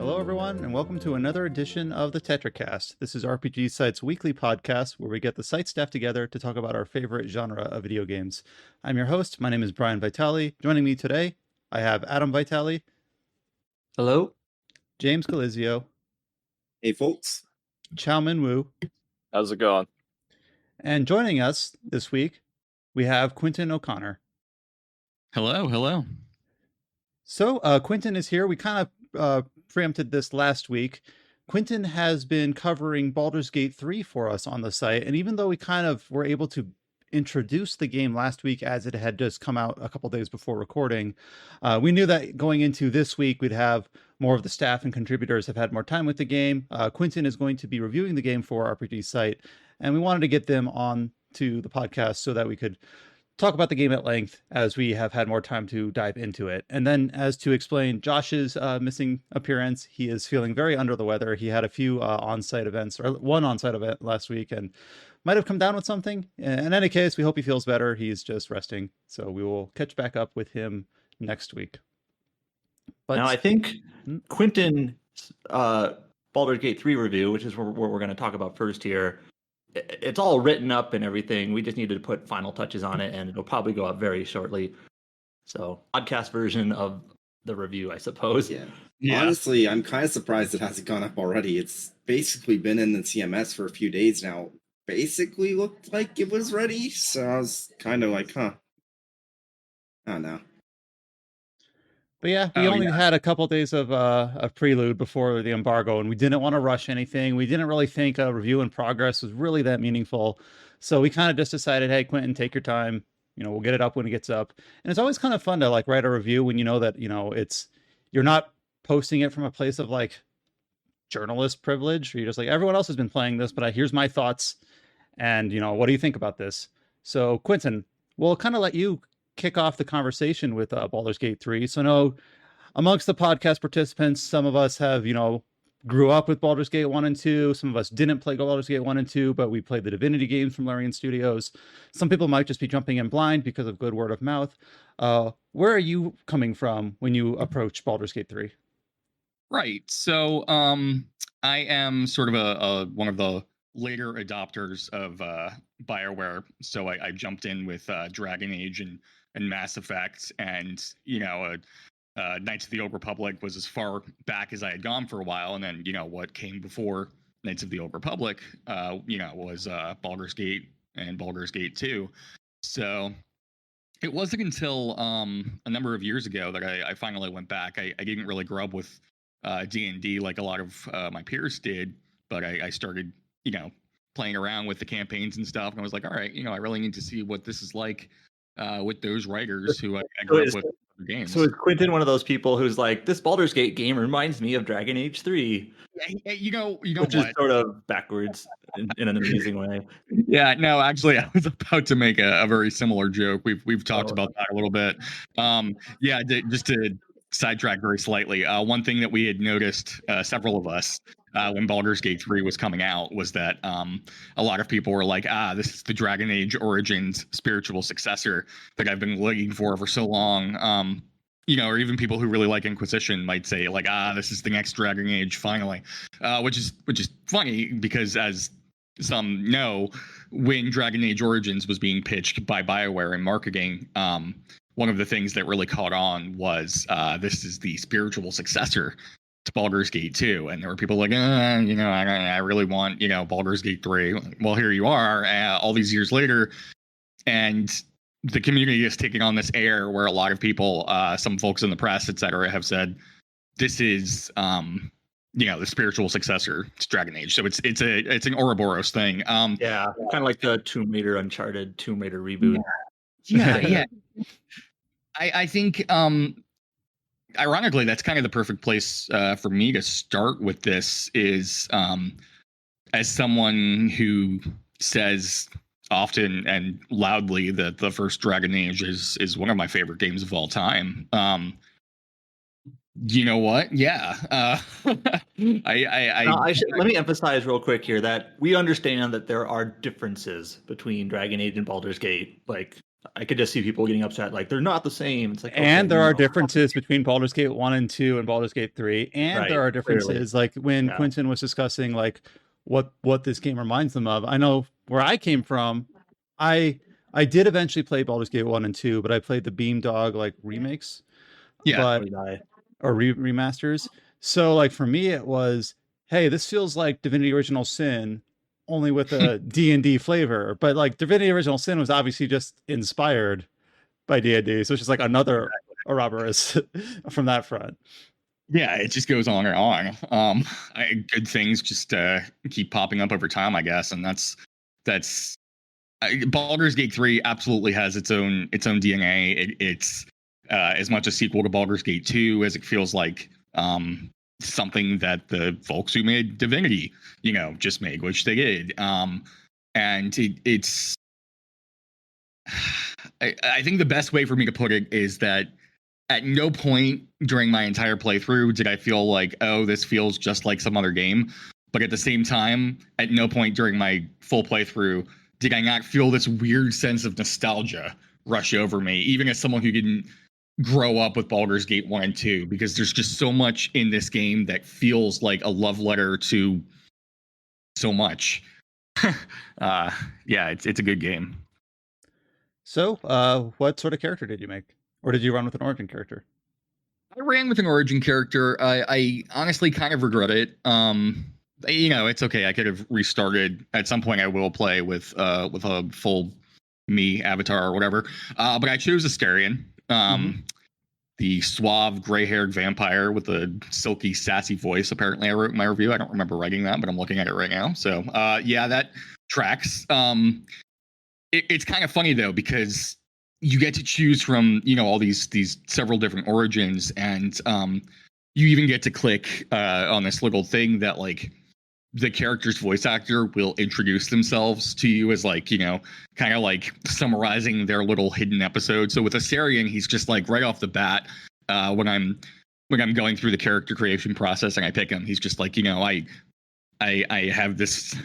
Hello, everyone, and welcome to another edition of the Tetracast. This is RPG Site's weekly podcast where we get the site staff together to talk about our favorite genre of video games. I'm your host. My name is Brian Vitale. Joining me today, I have Adam Vitale. Hello. James Galizio. Hey, folks. Chow Min Woo. How's it going? And joining us this week, we have Quentin O'Connor. Hello. So, Quentin is here. We kind of preempted this last week. Quentin has been covering Baldur's Gate 3 for us on the site, and even though we kind of were able to introduce the game last week as it had just come out a couple days before recording, we knew that going into this week we'd have more of the staff and contributors have had more time with the game. Quentin is going to be reviewing the game for RPG Site, and we wanted to get them on to the podcast so that we could talk about the game at length as we have had more time to dive into it. And then as to explain Josh's missing appearance, he is feeling very under the weather. He had a few on-site events, or one on-site event last week, and might have come down with something. In any case, we hope he feels better. He's just resting. So we will catch back up with him next week. But now I think Quentin's Baldur's Gate 3 review, which is what we're going to talk about first here, it's all written up and everything. We just needed to put final touches on it, and it'll probably go up very shortly. So, podcast version of the review, I suppose. Yeah. Honestly, I'm kind of surprised it hasn't gone up already. It's basically been in the CMS for a few days now. Basically looked like it was ready, so I was kind of like, I don't know. But yeah, we only had a couple days of a prelude before the embargo, and we didn't want to rush anything. We didn't really think a review in progress was really that meaningful. So we kind of just decided, hey, Quentin, take your time. We'll get it up when it gets up. And it's always kind of fun to write a review when you know that, you're not posting it from a place of journalist privilege, or you're just everyone else has been playing this, but here's my thoughts. And, what do you think about this? So Quentin, we'll kind of let you kick off the conversation with Baldur's Gate 3. So no, amongst the podcast participants, some of us have, grew up with Baldur's Gate 1 and 2. Some of us didn't play Baldur's Gate 1 and 2, but we played the Divinity games from Larian Studios. Some people might just be jumping in blind because of good word of mouth. Where are you coming from when you approach Baldur's Gate 3? Right. So I am sort of one of the later adopters of BioWare. So I jumped in with Dragon Age and Mass Effect, and Knights of the Old Republic was as far back as I had gone for a while, and then what came before Knights of the Old Republic was Baldur's Gate and Baldur's Gate 2. So it wasn't until a number of years ago that I finally went back. I didn't really grow up with D&D like a lot of my peers did, but I started playing around with the campaigns and stuff, and I was like, all right, I really need to see what this is like with those writers who I grew up with games. So is Quentin one of those people who's like, this Baldur's Gate game reminds me of Dragon Age 3? You know which what? is sort of backwards in an amusing way. Yeah, no, actually, I was about to make a very similar joke. We've talked about that a little bit. Just to sidetrack very slightly, one thing that we had noticed, several of us, when Baldur's Gate 3 was coming out, was that a lot of people were like, this is the Dragon Age Origins spiritual successor that I've been looking for so long. Or even people who really like Inquisition might say this is the next Dragon Age finally, which is funny because, as some know, when Dragon Age Origins was being pitched by BioWare in marketing, one of the things that really caught on was this is the spiritual successor to Baldur's Gate 2, and there were people like, I really want, Baldur's Gate 3. Well, here you are, all these years later, and the community is taking on this air where a lot of people, some folks in the press, etc., have said this is, the spiritual successor to Dragon Age. So it's an Ouroboros thing. Kind of like the Tomb Raider Uncharted Tomb Raider reboot. Yeah. I think. Ironically, that's kind of the perfect place for me to start with this is as someone who says often and loudly that the first Dragon Age is one of my favorite games of all time. You know what? Yeah. Let me emphasize real quick here that we understand that there are differences between Dragon Age and Baldur's Gate. I could just see people getting upset, like they're not the same. It's like, and there are differences between Baldur's Gate 1 and 2 and Baldur's Gate 3, and there are differences like when Quentin was discussing like what this game reminds them of. I know where I came from, I did eventually play Baldur's Gate 1 and 2, but I played the Beamdog like remakes, or remasters. So like for me it was, hey, this feels like Divinity Original Sin only with a D&D flavor, but like Divinity Original Sin was obviously just inspired by D&D, so it's just like another Ouroboros from that front. Yeah, it just goes on and on. Good things just keep popping up over time, I guess, and that's Baldur's Gate 3 absolutely has its own DNA. It's as much a sequel to Baldur's Gate 2 as it feels like something that the folks who made Divinity, just made, which they did. And it's I think the best way for me to put it is that at no point during my entire playthrough did I feel like, oh, this feels just like some other game. But at the same time, at no point during my full playthrough did I not feel this weird sense of nostalgia rush over me, even as someone who didn't grow up with Baldur's Gate 1 and 2, because there's just so much in this game that feels like a love letter to so much. Yeah, it's a good game. So, what sort of character did you make? Or did you run with an origin character? I ran with an origin character. I honestly kind of regret it. It's okay. I could have restarted. At some point I will play with a full me avatar or whatever. But I chose Asterion. The suave, gray-haired vampire with a silky, sassy voice. Apparently, I wrote in my review. I don't remember writing that, but I'm looking at it right now. So, yeah, that tracks. It's kind of funny though, because you get to choose from all these several different origins, and you even get to click on this little thing that like the character's voice actor will introduce themselves to you as like, kind of like summarizing their little hidden episode. So with Asterion, he's just like right off the bat, when I'm going through the character creation process and I pick him, he's just like, I have this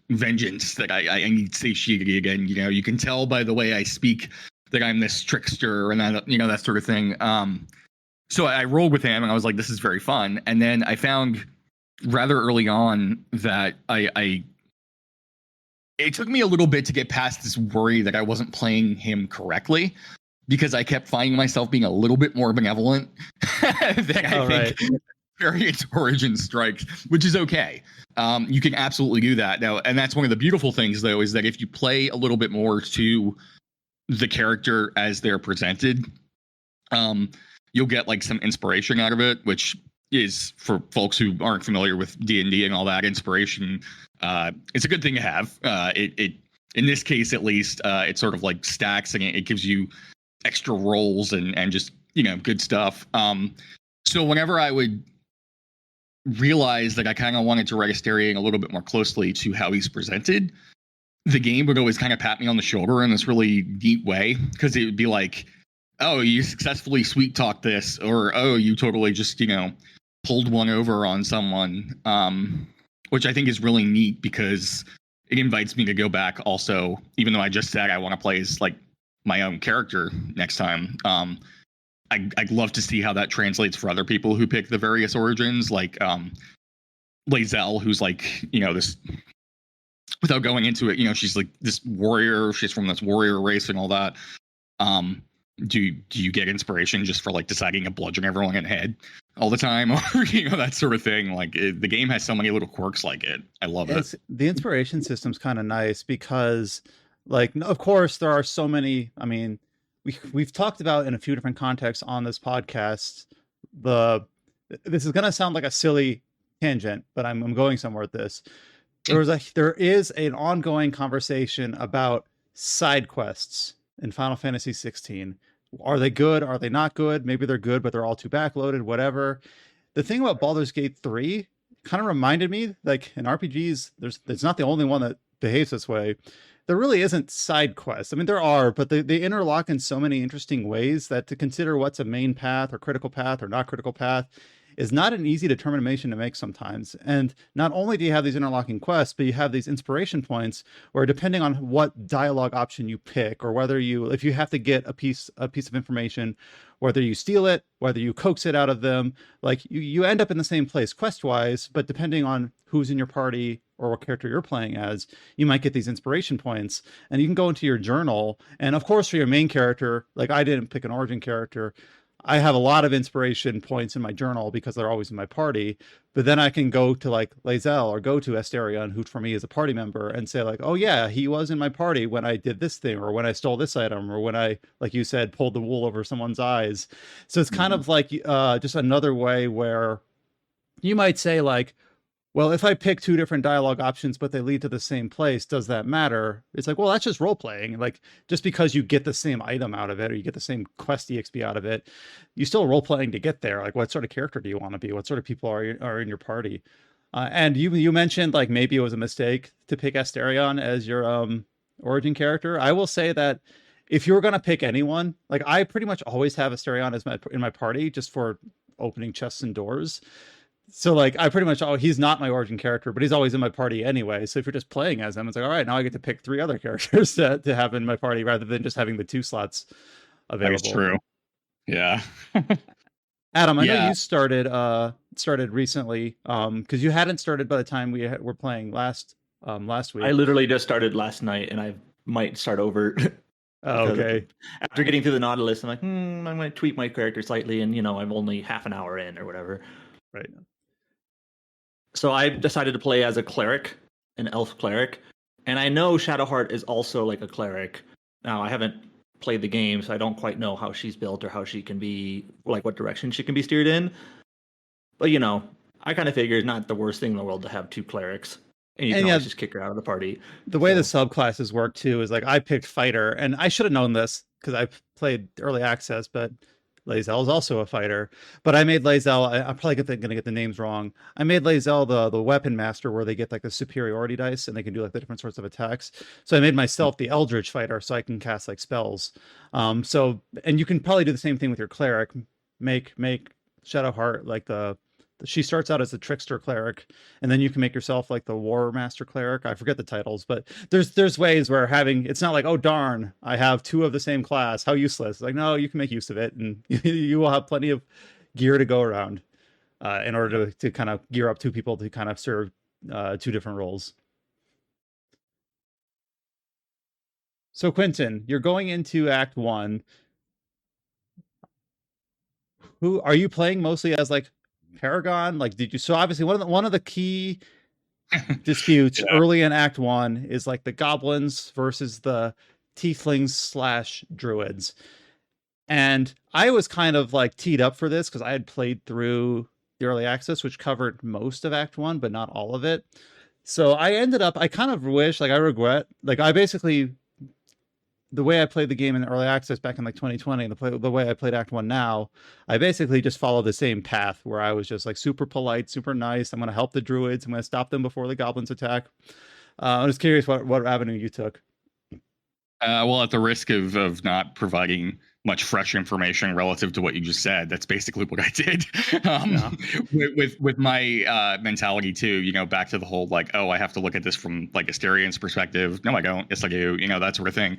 vengeance that I need satiety again. You can tell by the way I speak that I'm this trickster and that, that sort of thing. So I rolled with him and I was like, this is very fun. And then I found rather early on that it took me a little bit to get past this worry that I wasn't playing him correctly, because I kept finding myself being a little bit more benevolent than I think various origin strikes, which is okay. You can absolutely do that now. And that's one of the beautiful things though, is that if you play a little bit more to the character as they're presented, you'll get like some inspiration out of it, which is, for folks who aren't familiar with D&D and all that, inspiration, it's a good thing to have. It in this case at least, it sort of like stacks and it gives you extra rolls and just good stuff. So whenever I would realize that I kind of wanted to write Asterion a little bit more closely to how he's presented, the game would always kind of pat me on the shoulder in this really neat way, because it would be like, oh, you successfully sweet talked this, or oh, you totally just pulled one over on someone, which I think is really neat, because it invites me to go back also, even though I just said I want to play as like my own character next time. I'd love to see how that translates for other people who pick the various origins, like Lae'zel, who's like, this, without going into it, she's like this warrior, she's from this warrior race and all that. Do you get inspiration just for like deciding to bludgeon everyone in the head all the time, or that sort of thing? Like the game has so many little quirks like it. I love it. The inspiration system's kind of nice because, like, of course, there are so many. I mean, we've talked about in a few different contexts on this podcast. This is gonna sound like a silly tangent, but I'm going somewhere with this. There is an ongoing conversation about side quests in Final Fantasy 16. Are they good? Are they not good? Maybe they're good, but they're all too backloaded, whatever. The thing about Baldur's Gate 3 kind of reminded me, like in RPGs, it's not the only one that behaves this way. There really isn't side quests. I mean, there are, but they interlock in so many interesting ways that to consider what's a main path or critical path or not critical path, is not an easy determination to make sometimes. And not only do you have these interlocking quests, but you have these inspiration points where, depending on what dialogue option you pick, or whether if you have to get a piece of information, whether you steal it, whether you coax it out of them, like you end up in the same place quest wise, but depending on who's in your party or what character you're playing as, you might get these inspiration points, and you can go into your journal. And of course, for your main character, like I didn't pick an origin character, I have a lot of inspiration points in my journal because they're always in my party. But then I can go to like Lae'zel or go to Asterion, who for me is a party member, and say like, oh yeah, he was in my party when I did this thing, or when I stole this item, or when I, like you said, pulled the wool over someone's eyes. So it's kind of like just another way where you might say like, well, if I pick two different dialogue options, but they lead to the same place, does that matter? It's like, well, that's just role playing. Like, just because you get the same item out of it, or you get the same quest EXP out of it, you still role playing to get there. Like, what sort of character do you want to be? What sort of people are in your party? And you mentioned like maybe it was a mistake to pick Asterion as your origin character. I will say that if you're gonna pick anyone, like I pretty much always have Asterion as in my party just for opening chests and doors. So like I pretty much, he's not my origin character, but he's always in my party anyway. So if you're just playing as him, it's like, all right, now I get to pick 3 other characters to have in my party rather than just having the 2 slots available. That's true. Yeah. Adam, I know you started recently, because you hadn't started by the time we were playing last week. I literally just started last night, and I might start over. Oh, okay. After getting through the Nautilus, I'm like, I'm going to tweak my character slightly, and I'm only half an hour in or whatever. Right. So I decided to play as a cleric, an elf cleric, and I know Shadowheart is also like a cleric. Now I haven't played the game, so I don't quite know how she's built or how she can be, like what direction she can be steered in. But I kind of figure it's not the worst thing in the world to have 2 clerics, and you can always just kick her out of the party. The way the subclasses work too is like I picked fighter, and I should have known this because I played early access, but Lae'zel is also a fighter. But I made Lae'zel, I'm probably going to get the names wrong. I made Lae'zel the weapon master, where they get like the superiority dice and they can do like the different sorts of attacks. So I made myself the eldritch fighter, so I can cast like spells. And you can probably do the same thing with your cleric. Make Shadowheart like she starts out as the trickster cleric, and then you can make yourself like the war master cleric. I forget the titles, but there's ways where it's not like, oh darn, I have 2 of the same class, how useless. It's like, no, you can make use of it, and you will have plenty of gear to go around in order to kind of gear up 2 people to kind of serve 2 different roles. So Quentin, you're going into Act 1. Who are you playing mostly as, like Paragon? Like, so obviously one of the key disputes early in Act 1 is like the goblins versus the tieflings / druids. And I was kind of like teed up for this because I had played through the early access, which covered most of Act 1, but not all of it. So I kind of wish, like I regret, like I basically, the way I played the game in the early access back in like 2020, and the way I played Act 1 now, I basically just followed the same path where I was just like super polite, super nice. I'm going to help the druids. I'm going to stop them before the goblins attack. I'm just curious what avenue you took. Well, at the risk of not providing much fresh information relative to what you just said, that's basically what I did. With my mentality too, back to the whole like, oh, I have to look at this from like Asterian's perspective. No, I don't. Yes, I do. That sort of thing.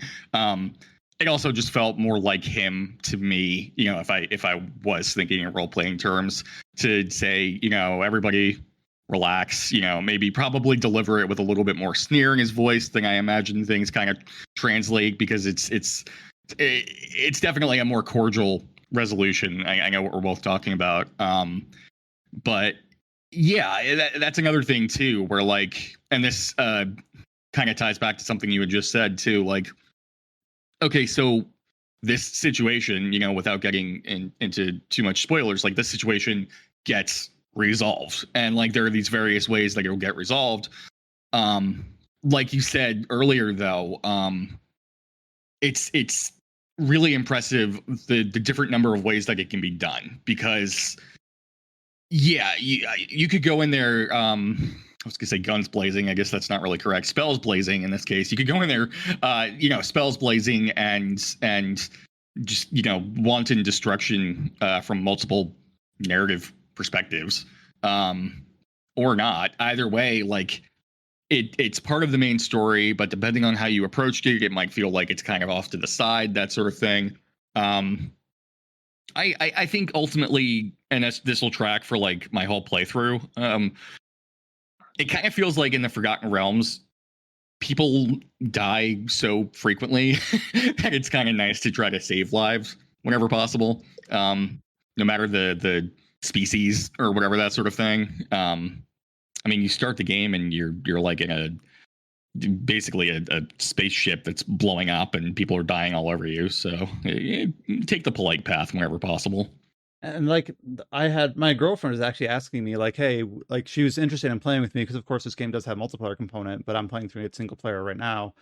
It also just felt more like him to me. If I was thinking in role playing terms, to say, everybody relax, maybe probably deliver it with a little bit more sneer in his voice than I imagine things kind of translate, because it's definitely a more cordial resolution. I know what we're both talking about. But yeah, that's another thing too, where like, and this kind of ties back to something you had just said too, like, okay, so this situation, without getting into too much spoilers, like this situation gets resolved, and like there are these various ways that it'll get resolved. Like you said earlier though, it's really impressive the different number of ways that it can be done, because you could go in there, I was gonna say guns blazing, I guess that's not really correct, spells blazing in this case. You could go in there spells blazing and just wanton destruction from multiple narrative perspectives, or not. Either way, like it's part of the main story, but depending on how you approached it, it might feel like it's kind of off to the side, that sort of thing. I think ultimately, and this will track for like my whole playthrough. It kind of feels like in the Forgotten Realms, people die so frequently that it's kind of nice to try to save lives whenever possible, no matter the species or whatever, that sort of thing. I mean, you start the game and you're like in basically a spaceship that's blowing up and people are dying all over you. So take the polite path whenever possible. And like I had my girlfriend was actually asking me like, hey, like she was interested in playing with me because of course this game does have multiplayer component, but I'm playing through it single player right now.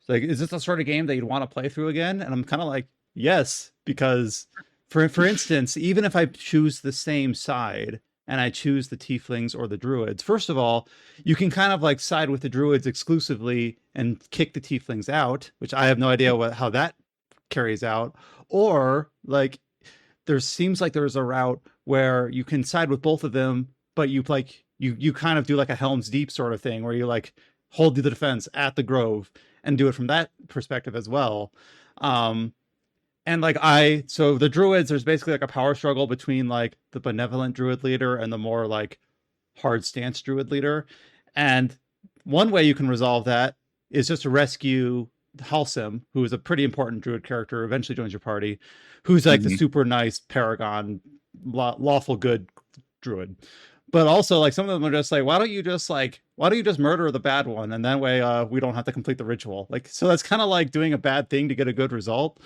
So like, is this the sort of game that you'd want to play through again? And I'm kind of like, yes, because for instance, even if I choose the same side and I choose the tieflings or the druids, first of all, you can kind of like side with the druids exclusively and kick the tieflings out, which I have no idea how that carries out. Or like there seems like there's a route where you can side with both of them, but you like you kind of do like a Helm's Deep sort of thing where you like hold the defense at the Grove and do it from that perspective as well. And like so the druids, there's basically like a power struggle between like the benevolent druid leader and the more like hard stance druid leader. And one way you can resolve that is just to rescue Halsim, who is a pretty important druid character, eventually joins your party, who's like the super nice paragon, lawful good druid. But also like some of them are just like, why don't you just murder the bad one, and that way we don't have to complete the ritual. Like, so that's kind of like doing a bad thing to get a good result.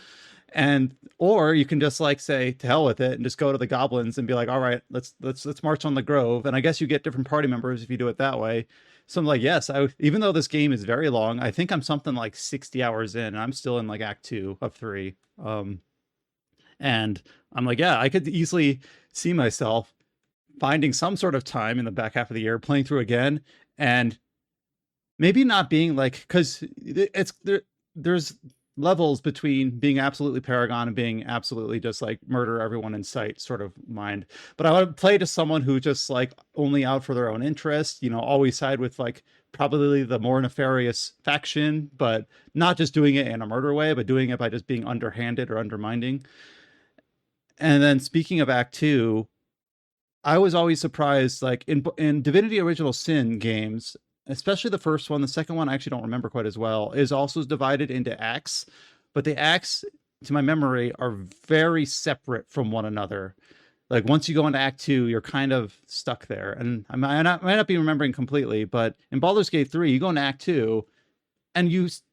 And or you can just like say to hell with it and just go to the goblins and be like, all right, let's march on the Grove. And I guess you get different party members if you do it that way. So I'm like, yes, even though this game is very long, I think I'm something like 60 hours in and I'm still in like act 2 of 3. And I'm like, yeah, I could easily see myself finding some sort of time in the back half of the year playing through again, and maybe not being like, because there's levels between being absolutely paragon and being absolutely just like murder everyone in sight sort of mind. But I would play to someone who just like only out for their own interest, you know, always side with like probably the more nefarious faction, but not just doing it in a murder way, but doing it by just being underhanded or undermining. And then speaking of act 2, I was always surprised, like in Divinity Original Sin games, especially the first one. The second one I actually don't remember quite as well, is also divided into acts, but the acts, to my memory, are very separate from one another. Like once you go into act 2, you're kind of stuck there. And I might not be remembering completely, but in Baldur's Gate 3, you go into act 2 and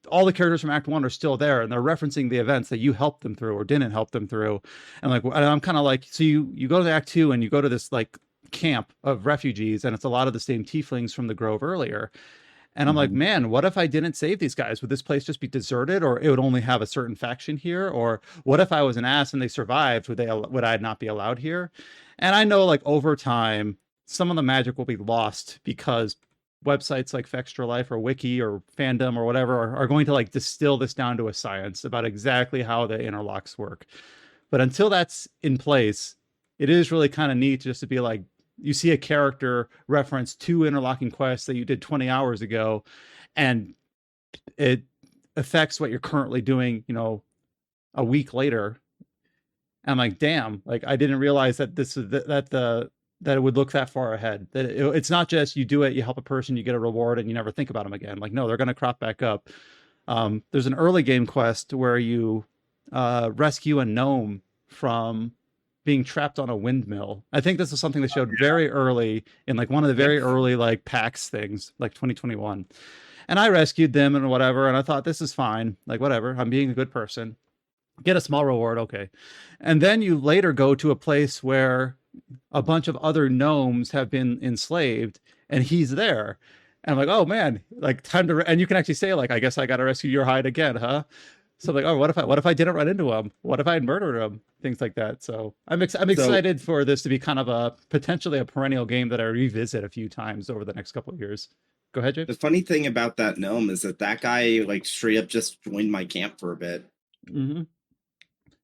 all the characters from act 1 are still there and they're referencing the events that you helped them through or didn't help them through. And like, I'm kind of like, so you go to act 2 and you go to this like camp of refugees, and it's a lot of the same tieflings from the Grove earlier. And I'm like, man, what if I didn't save these guys? Would this place just be deserted, or it would only have a certain faction here? Or what if I was an ass and they survived? Would I not be allowed here? And I know like over time, some of the magic will be lost because websites like Fextra Life or Wiki or Fandom or whatever are going to like distill this down to a science about exactly how the interlocks work. But until that's in place, it is really kind of neat just to be like, you see a character reference 2 interlocking quests that you did 20 hours ago, and it affects what you're currently doing, you know, a week later. And I'm like, damn, like I didn't realize that that it would look that far ahead. That it's not just you do it, you help a person, you get a reward, and you never think about them again. Like, no, they're going to crop back up. There's an early game quest where you rescue a gnome from being trapped on a windmill. I think this is something they showed very early in like one of the very early like PAX things, like 2021. And I rescued them and whatever, and I thought, this is fine. Like, whatever, I'm being a good person. Get a small reward, okay. And then you later go to a place where a bunch of other gnomes have been enslaved, and he's there. And I'm like, oh man, like time to, and you can actually say like, I guess I got to rescue your hide again, huh? So like, oh, what if I didn't run into him? What if I had murdered him? Things like that. So I'm excited for this to be kind of a potentially a perennial game that I revisit a few times over the next couple of years. Go ahead, James. The funny thing about that gnome is that guy like straight up just joined my camp for a bit. Mm-hmm.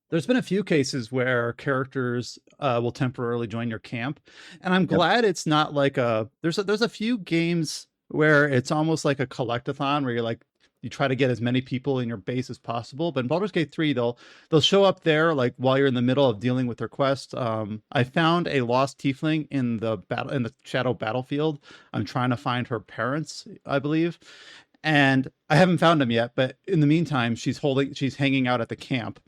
There's been a few cases where characters will temporarily join your camp, and I'm glad it's not like there's a few games where it's almost like a collectathon where you're like you try to get as many people in your base as possible. But in Baldur's Gate 3, they'll show up there like while you're in the middle of dealing with their quest. I found a lost tiefling in the shadow battlefield. I'm trying to find her parents, I believe, and I haven't found them yet. But in the meantime, she's hanging out at the camp.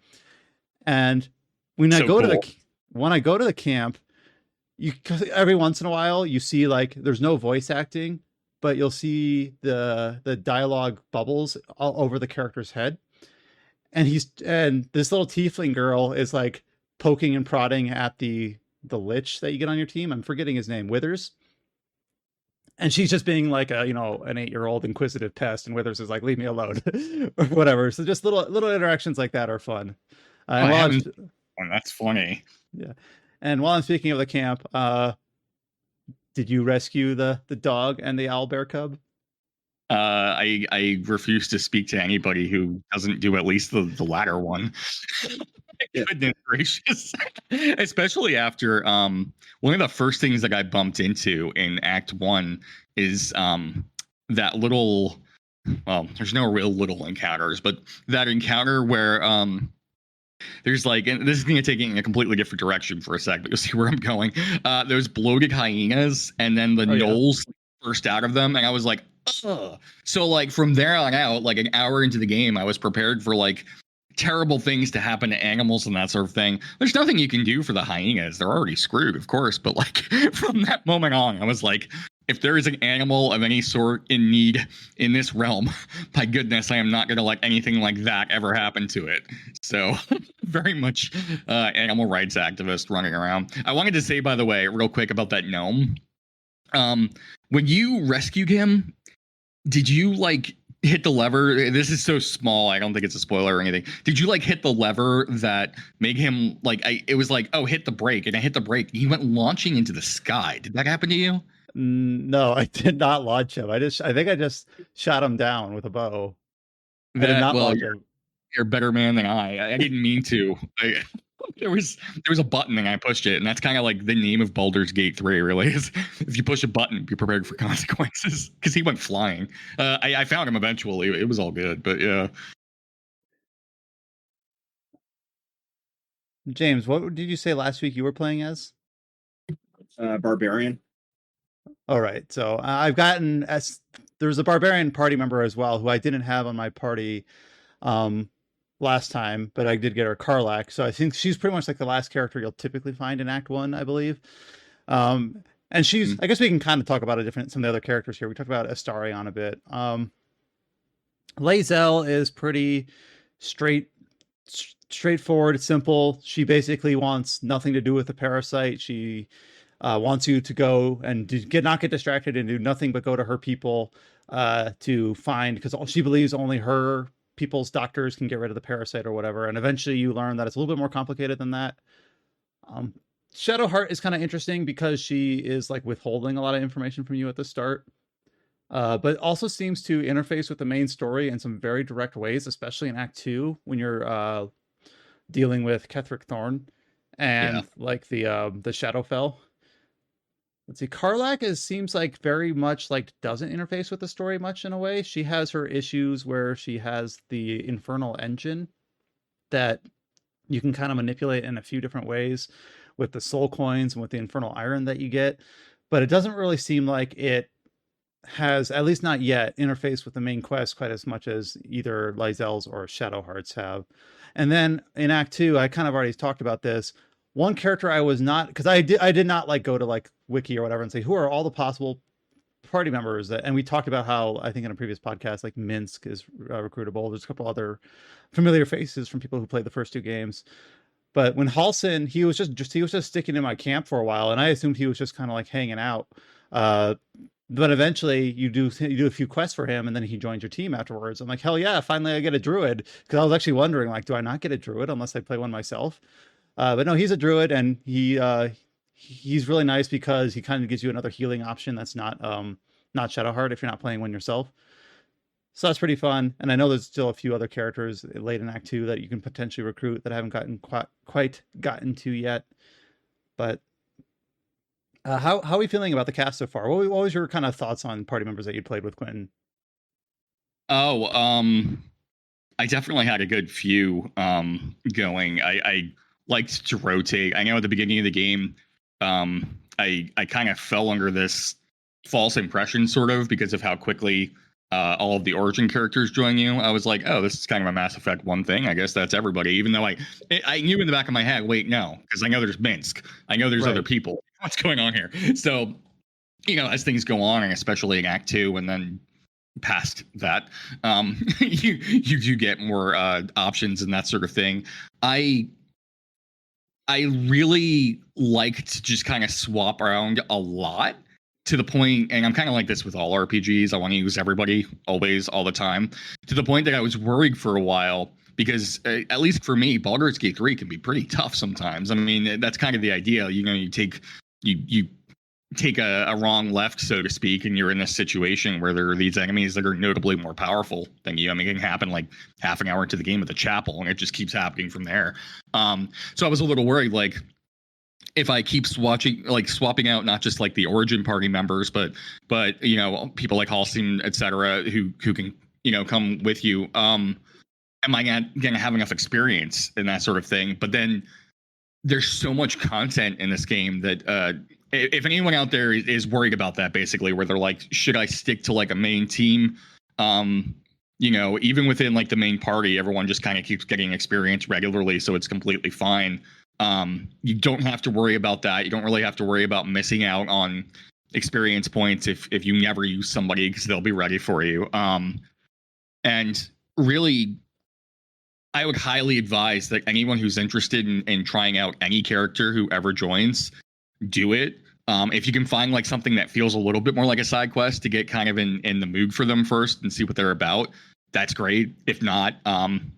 And when I go to the camp, every once in a while you see like there's no voice acting, but you'll see the dialogue bubbles all over the character's head. And this little tiefling girl is like poking and prodding at the lich that you get on your team. I'm forgetting his name, Withers. And she's just being like an 8-year-old inquisitive pest, and Withers is like, leave me alone or whatever. So just little interactions like that are fun. That's funny. Yeah. And while I'm speaking of the camp, did you rescue the dog and the owlbear cub? I refuse to speak to anybody who doesn't do at least the latter one. Goodness gracious. Especially after one of the first things that I bumped into in Act 1 is that little, well, there's no real little encounters, but that encounter where there's like, and this is going to take it in a completely different direction for a sec, but you'll see where I'm going. Those bloated hyenas, and then the gnolls burst out of them, and I was like, ugh. So like from there on out, like an hour into the game, I was prepared for like terrible things to happen to animals and that sort of thing. There's nothing you can do for the hyenas. They're already screwed, of course. But like from that moment on, I was like, if there is an animal of any sort in need in this realm, my goodness, I am not going to let anything like that ever happen to it. So very much animal rights activist running around. I wanted to say, by the way, real quick about that gnome. When you rescued him, did you like hit the lever? This is so small, I don't think it's a spoiler or anything. Did you like hit the lever that made him like, it was like, oh, hit the brake, and I hit the brake. He went launching into the sky. Did that happen to you? No, I did not launch him. I think I just shot him down with a bow. I did not launch him. You're a better man than I didn't mean to. There was a button and I pushed it, and that's kind of like the name of Baldur's Gate 3, really. Is if you push a button, be prepared for consequences. Because he went flying. I found him eventually. It was all good, but yeah. James, what did you say last week you were playing as? Barbarian. All right, so there's a barbarian party member as well who I didn't have on my party last time, but I did get her Karlach. So I think she's pretty much like the last character you'll typically find in Act 1, I believe. And she's, I guess we can kind of talk about some of the other characters here. We talked about Astarion a bit. Lae'zel is pretty straightforward, simple. She basically wants nothing to do with the parasite. She wants you to go and not get distracted and do nothing but go to her people to find, because she believes only her people's doctors can get rid of the parasite or whatever. And eventually you learn that it's a little bit more complicated than that. Shadowheart is kind of interesting because she is like withholding a lot of information from you at the start, but also seems to interface with the main story in some very direct ways, especially in Act 2 when you're dealing with Ketheric Thorn and like the Shadowfell. Let's see. Karlach seems like very much like doesn't interface with the story much in a way. She has her issues where she has the infernal engine that you can kind of manipulate in a few different ways with the soul coins and with the infernal iron that you get. But it doesn't really seem like it has, at least not yet, interfaced with the main quest quite as much as either Lae'zel's or Shadowheart's have. And then in Act 2, I kind of already talked about this. One character I was not, because I did not like go to like Wiki or whatever and say who are all the possible party members and we talked about how I think in a previous podcast like Minsk is recruitable. There's a couple other familiar faces from people who played the first two games. But when Halsin, he was just sticking in my camp for a while, and I assumed he was just kind of like hanging out. But eventually you do a few quests for him, and then he joins your team afterwards. I'm like, hell yeah, finally I get a druid, because I was actually wondering like, do I not get a druid unless I play one myself? But no, he's a druid, and he's really nice because he kind of gives you another healing option that's not Shadowheart if you're not playing one yourself. So that's pretty fun. And I know there's still a few other characters late in Act 2 that you can potentially recruit that I haven't gotten quite gotten to yet. But how are we feeling about the cast so far? What was your kind of thoughts on party members that you played with, Quentin? Oh, I definitely had a good few going. I liked to rotate. I know at the beginning of the game, I kind of fell under this false impression, sort of, because of how quickly all of the origin characters join you. I was like, oh, this is kind of a Mass Effect 1 thing. I guess that's everybody. Even though I knew in the back of my head, wait, no, because I know there's Minsk. I know there's other people. What's going on here? So, as things go on, and especially in Act 2, and then past that, you do get more options and that sort of thing. I really like to just kind of swap around a lot, to the point, and I'm kind of like this with all RPGs, I want to use everybody always, all the time, to the point that I was worried for a while, because at least for me, Baldur's Gate 3 can be pretty tough sometimes. I mean, that's kind of the idea. You take a wrong left, so to speak, and you're in this situation where there are these enemies that are notably more powerful than you. I mean, it can happen like half an hour into the game at the chapel, and it just keeps happening from there. So I was a little worried, like, if I keep swapping out not just like the origin party members, but people like Halstein, etc., who can come with you. Am I gonna have enough experience in that sort of thing? But then there's so much content in this game that if anyone out there is worried about that, basically, where they're like, should I stick to like a main team? Even within like the main party, everyone just kind of keeps getting experience regularly, so it's completely fine. You don't have to worry about that. You don't really have to worry about missing out on experience points if you never use somebody, because they'll be ready for you. And really, I would highly advise that anyone who's interested in trying out any character who ever joins, do it. If you can find like something that feels a little bit more like a side quest to get kind of in the mood for them first and see what they're about, that's great. If not,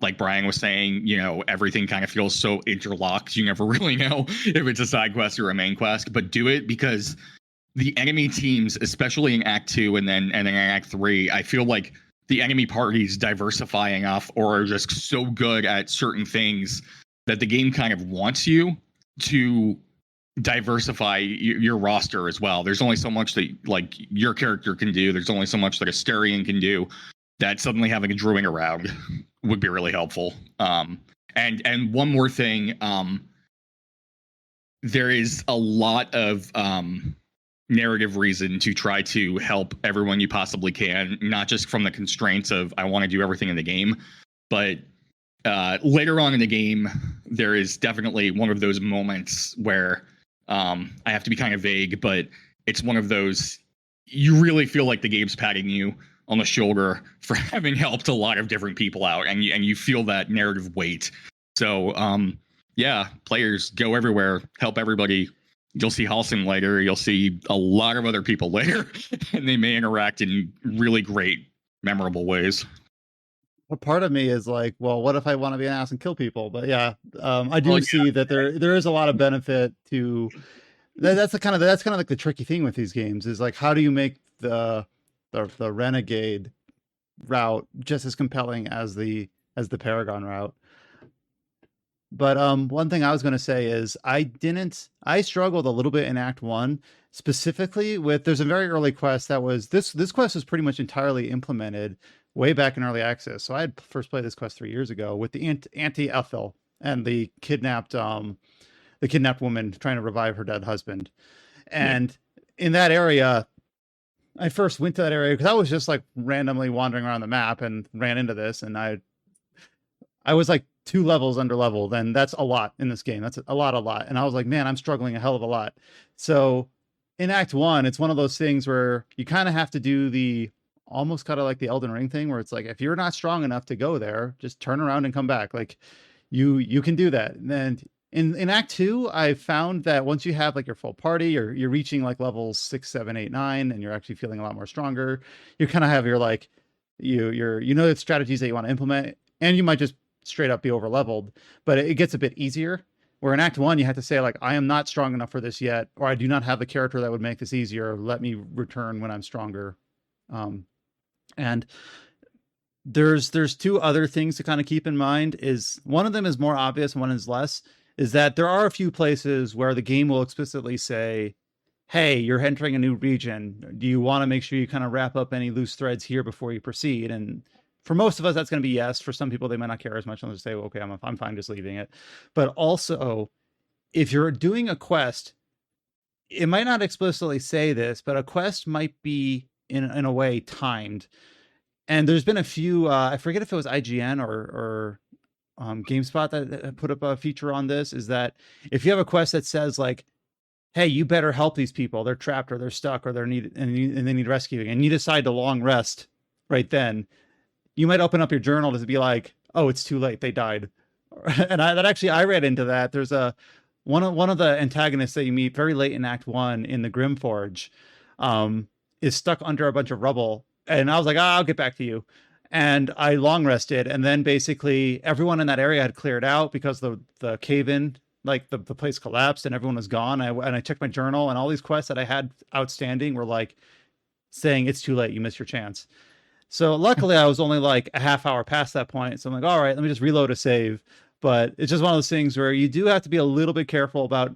like Brian was saying, everything kind of feels so interlocked, you never really know if it's a side quest or a main quest. But do it, because the enemy teams, especially in Act 2 and then in Act 3, I feel like the enemy parties diversify enough or are just so good at certain things that the game kind of wants you to diversify your roster as well. There's only so much that like your character can do. There's only so much that Asterion can do, that suddenly having a druid around would be really helpful. And one more thing, there is a lot of narrative reason to try to help everyone you possibly can, not just from the constraints of I want to do everything in the game, but later on in the game, there is definitely one of those moments where I have to be kind of vague, but it's one of those, you really feel like the game's patting you on the shoulder for having helped a lot of different people out, and you feel that narrative weight. So players, go everywhere, help everybody. You'll see Halstein later, you'll see a lot of other people later, and they may interact in really great, memorable ways. A part of me is like, well, what if I want to be an ass and kill people? But yeah, I do see that there is a lot of benefit to that's kind of like the tricky thing with these games, is like, how do you make the renegade route just as compelling as the Paragon route? But one thing I was going to say is I struggled a little bit in Act 1, specifically with, there's a very early quest that was, this quest was pretty much entirely implemented way back in early access. So I had first played this quest 3 years ago with the anti-Ethel and the kidnapped woman trying to revive her dead husband. And in that area, I first went to that area because I was just like randomly wandering around the map and ran into this, and I was like 2 levels under leveled, and that's a lot in this game. That's a lot. And I was like, man, I'm struggling a hell of a lot. So in Act 1, it's one of those things where you kind of have to do the almost kind of like the Elden Ring thing, where it's like, if you're not strong enough to go there, just turn around and come back. Like you can do that. And in Act 2, I found that once you have like your full party, you're reaching like levels 6, 7, 8, 9, and you're actually feeling a lot more stronger. You kind of have your like the strategies that you want to implement, and you might just straight up be over leveled, but it gets a bit easier. Where in Act 1, you have to say like, I am not strong enough for this yet, or I do not have the character that would make this easier. Let me return when I'm stronger. And There's two other things to kind of keep in mind. Is one of them is more obvious, one is less. Is that there are a few places where the game will explicitly say, hey, you're entering a new region. Do you want to make sure you kind of wrap up any loose threads here before you proceed? And for most of us, that's going to be yes. For some people, they might not care as much. They'll just say, well, okay, I'm fine just leaving it. But also, if you're doing a quest, it might not explicitly say this, but a quest might be in a way timed. And there's been a few, I forget if it was IGN or GameSpot that put up a feature on this, is that if you have a quest that says like, hey, you better help these people, they're trapped or they're stuck or they're needed and they need rescuing, and you decide to long rest right then, you might open up your journal to be like, oh, it's too late, they died. And I read into that. There's one of the antagonists that you meet very late in Act 1 in the Grimforge is stuck under a bunch of rubble. And I was like, I'll get back to you. And I long rested. And then basically everyone in that area had cleared out because the cave-in, like the place collapsed and everyone was gone. And I checked my journal, and all these quests that I had outstanding were like saying, it's too late, you missed your chance. So luckily I was only like a half hour past that point. So I'm like, all right, let me just reload a save. But it's just one of those things where you do have to be a little bit careful about,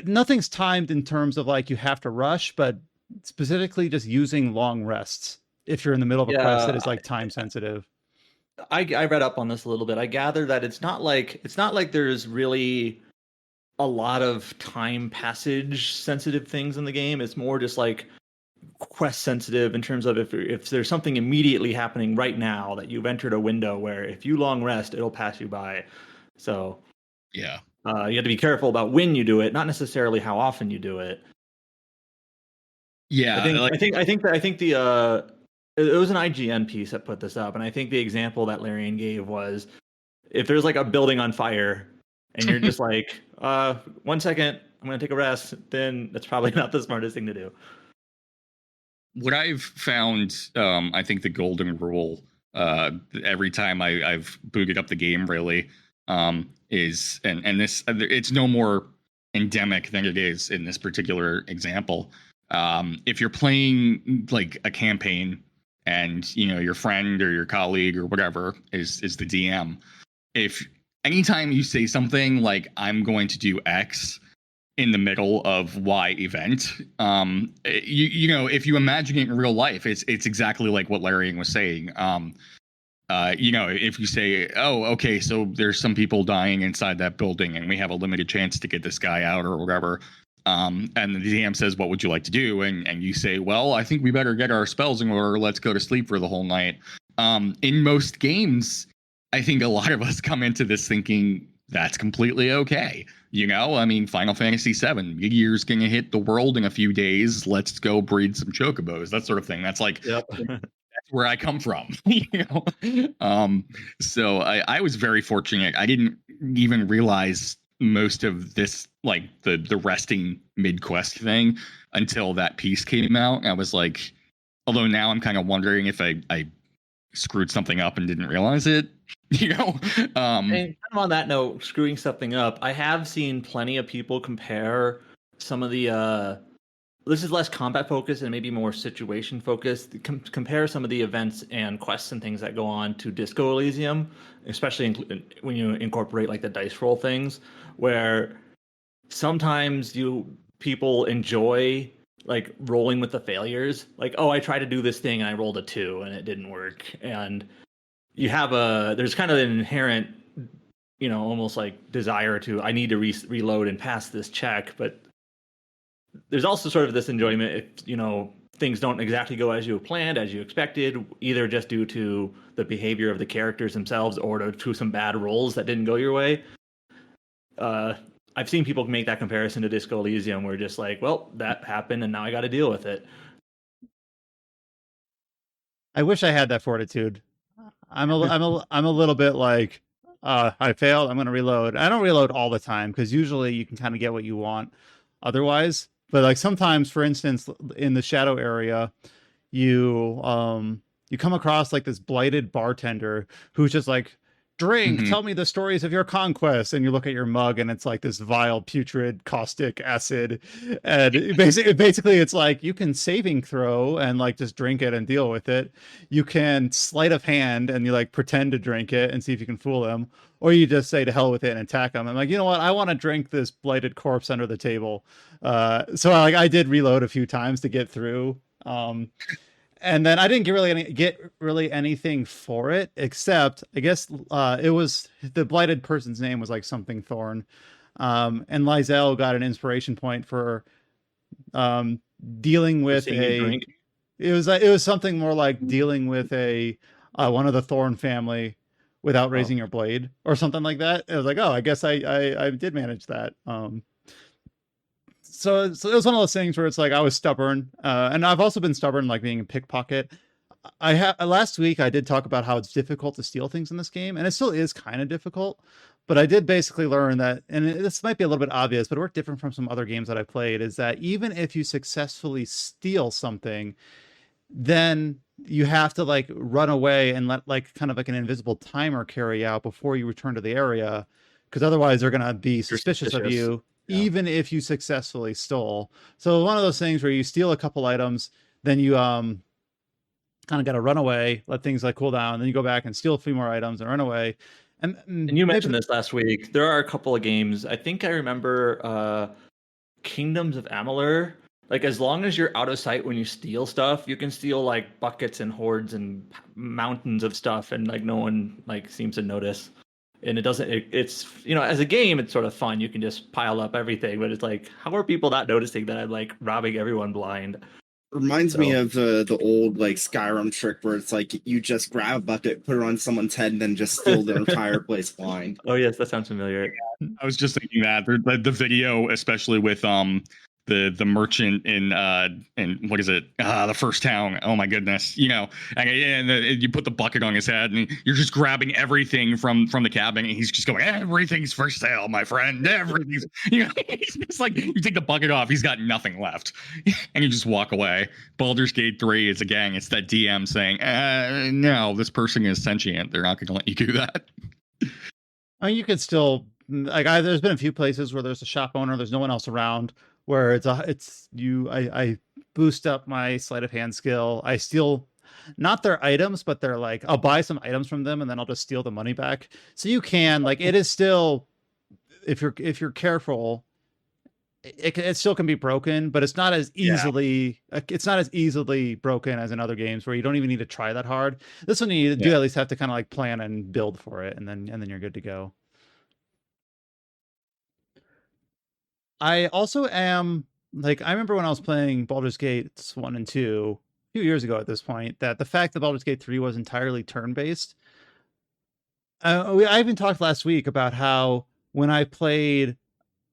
nothing's timed in terms of like you have to rush, but specifically just using long rests if you're in the middle of a quest that is like time sensitive. I read up on this a little bit. I gather that it's not like there's really a lot of time passage sensitive things in the game. It's more just like quest sensitive in terms of if there's something immediately happening right now that you've entered a window where if you long rest, it'll pass you by. So yeah, you have to be careful about when you do it, not necessarily how often you do it. Yeah, I think the it was an IGN piece that put this up, and I think the example that Larian gave was if there's like a building on fire and you're just like 1 second, I'm gonna take a rest, then that's probably not the smartest thing to do. What I've found, I think the golden rule every time I've booted up the game really is, and this, it's no more endemic than it is in this particular example. If you're playing like a campaign and you know your friend or your colleague or whatever is the DM, if anytime you say something like I'm going to do X in the middle of Y event, you know, if you imagine it in real life, it's exactly like what Larian was saying. You know, if you say, oh, okay, so there's some people dying inside that building and we have a limited chance to get this guy out or whatever, and the DM says, what would you like to do? And you say, well, I think we better get our spells in order, let's go to sleep for the whole night. In most games, I think a lot of us come into this thinking that's completely okay. You know, I mean, Final Fantasy VII, Meteor's gonna hit the world in a few days. Let's go breed some chocobos, that sort of thing. That's like, yep. That's where I come from. You know, so I was very fortunate. I didn't even realize most of this, like the resting mid quest thing, until that piece came out. I was like, although now I'm kind of wondering if I screwed something up and didn't realize it. You know, and kind of on that note, screwing something up, I have seen plenty of people compare some of the this is less combat focused and maybe more situation focused, compare some of the events and quests and things that go on to Disco Elysium, especially when you incorporate like the dice roll things, where sometimes people enjoy like rolling with the failures, like, oh, I tried to do this thing and I rolled a 2 and it didn't work, and you have there's kind of an inherent, you know, almost like desire to, I need to reload and pass this check, but there's also sort of this enjoyment if, you know, things don't exactly go as you planned, as you expected, either just due to the behavior of the characters themselves or to some bad rolls that didn't go your way. I've seen people make that comparison to Disco Elysium, where just like, well, that happened and now I got to deal with it. I wish I had that fortitude. I'm a little bit like, I failed, I'm going to reload. I don't reload all the time because usually you can kind of get what you want otherwise. But like sometimes, for instance, in the shadow area, you come across like this blighted bartender who's just like drink, tell me the stories of your conquest. And you look at your mug and it's like this vile, putrid, caustic acid. And basically it's like you can saving throw and like just drink it and deal with it. You can sleight of hand and you like pretend to drink it and see if you can fool them. Or you just say to hell with it and attack them. I'm like, you know what? I want to drink this blighted corpse under the table. So I did reload a few times to get through. And then I didn't get really anything for it, except I guess it was the blighted person's name was like something Thorn, and Lizelle got an inspiration point for dealing with it was something more like dealing with a one of the Thorn family without raising your blade or something like that. It was like, oh, I guess I did manage that. So it was one of those things where it's like I was stubborn, and I've also been stubborn, like being a pickpocket. Last week I did talk about how it's difficult to steal things in this game, and it still is kind of difficult. But I did basically learn that, and this might be a little bit obvious, but we're different from some other games that I played, is that even if you successfully steal something, then you have to like run away and let like kind of like an invisible timer carry out before you return to the area, because otherwise they're gonna be suspicious of you. Even if you successfully stole. So one of those things where you steal a couple items, then you kind of got to run away, let things like cool down, then you go back and steal a few more items and run away. And you mentioned this last week. There are a couple of games. I think I remember Kingdoms of Amalur. Like as long as you're out of sight when you steal stuff, you can steal like buckets and hordes and mountains of stuff, and like no one like seems to notice. And it's as a game, it's sort of fun. You can just pile up everything, but it's like, how are people not noticing that I'm like robbing everyone blind? Reminds me of the old like Skyrim trick where it's like you just grab a bucket, put it on someone's head, and then just steal the entire place blind. Oh yes, that sounds familiar. I was just thinking that the video, especially with the merchant in what is it? The first town. Oh my goodness, and you put the bucket on his head, and you're just grabbing everything from the cabin, and he's just going, everything's for sale, my friend. Everything's, he's just like, you take the bucket off, he's got nothing left, and you just walk away. Baldur's Gate 3 is again, it's that DM saying, no, this person is sentient. They're not going to let you do that. I mean, you could still like. There's been a few places where there's a shop owner, there's no one else around, where I boost up my sleight of hand skill. I steal not their items, but they're like, I'll buy some items from them and then I'll just steal the money back. So you can like, it is still, if you're careful, it still can be broken, but it's not as easily it's not as easily broken as in other games where you don't even need to try that hard. This one you do at least have to kind of like plan and build for it, and then you're good to go. I also am like, I remember when I was playing Baldur's Gate 1 and 2 a few years ago at this point, that the fact that Baldur's Gate 3 was entirely turn-based. I even talked last week about how when I played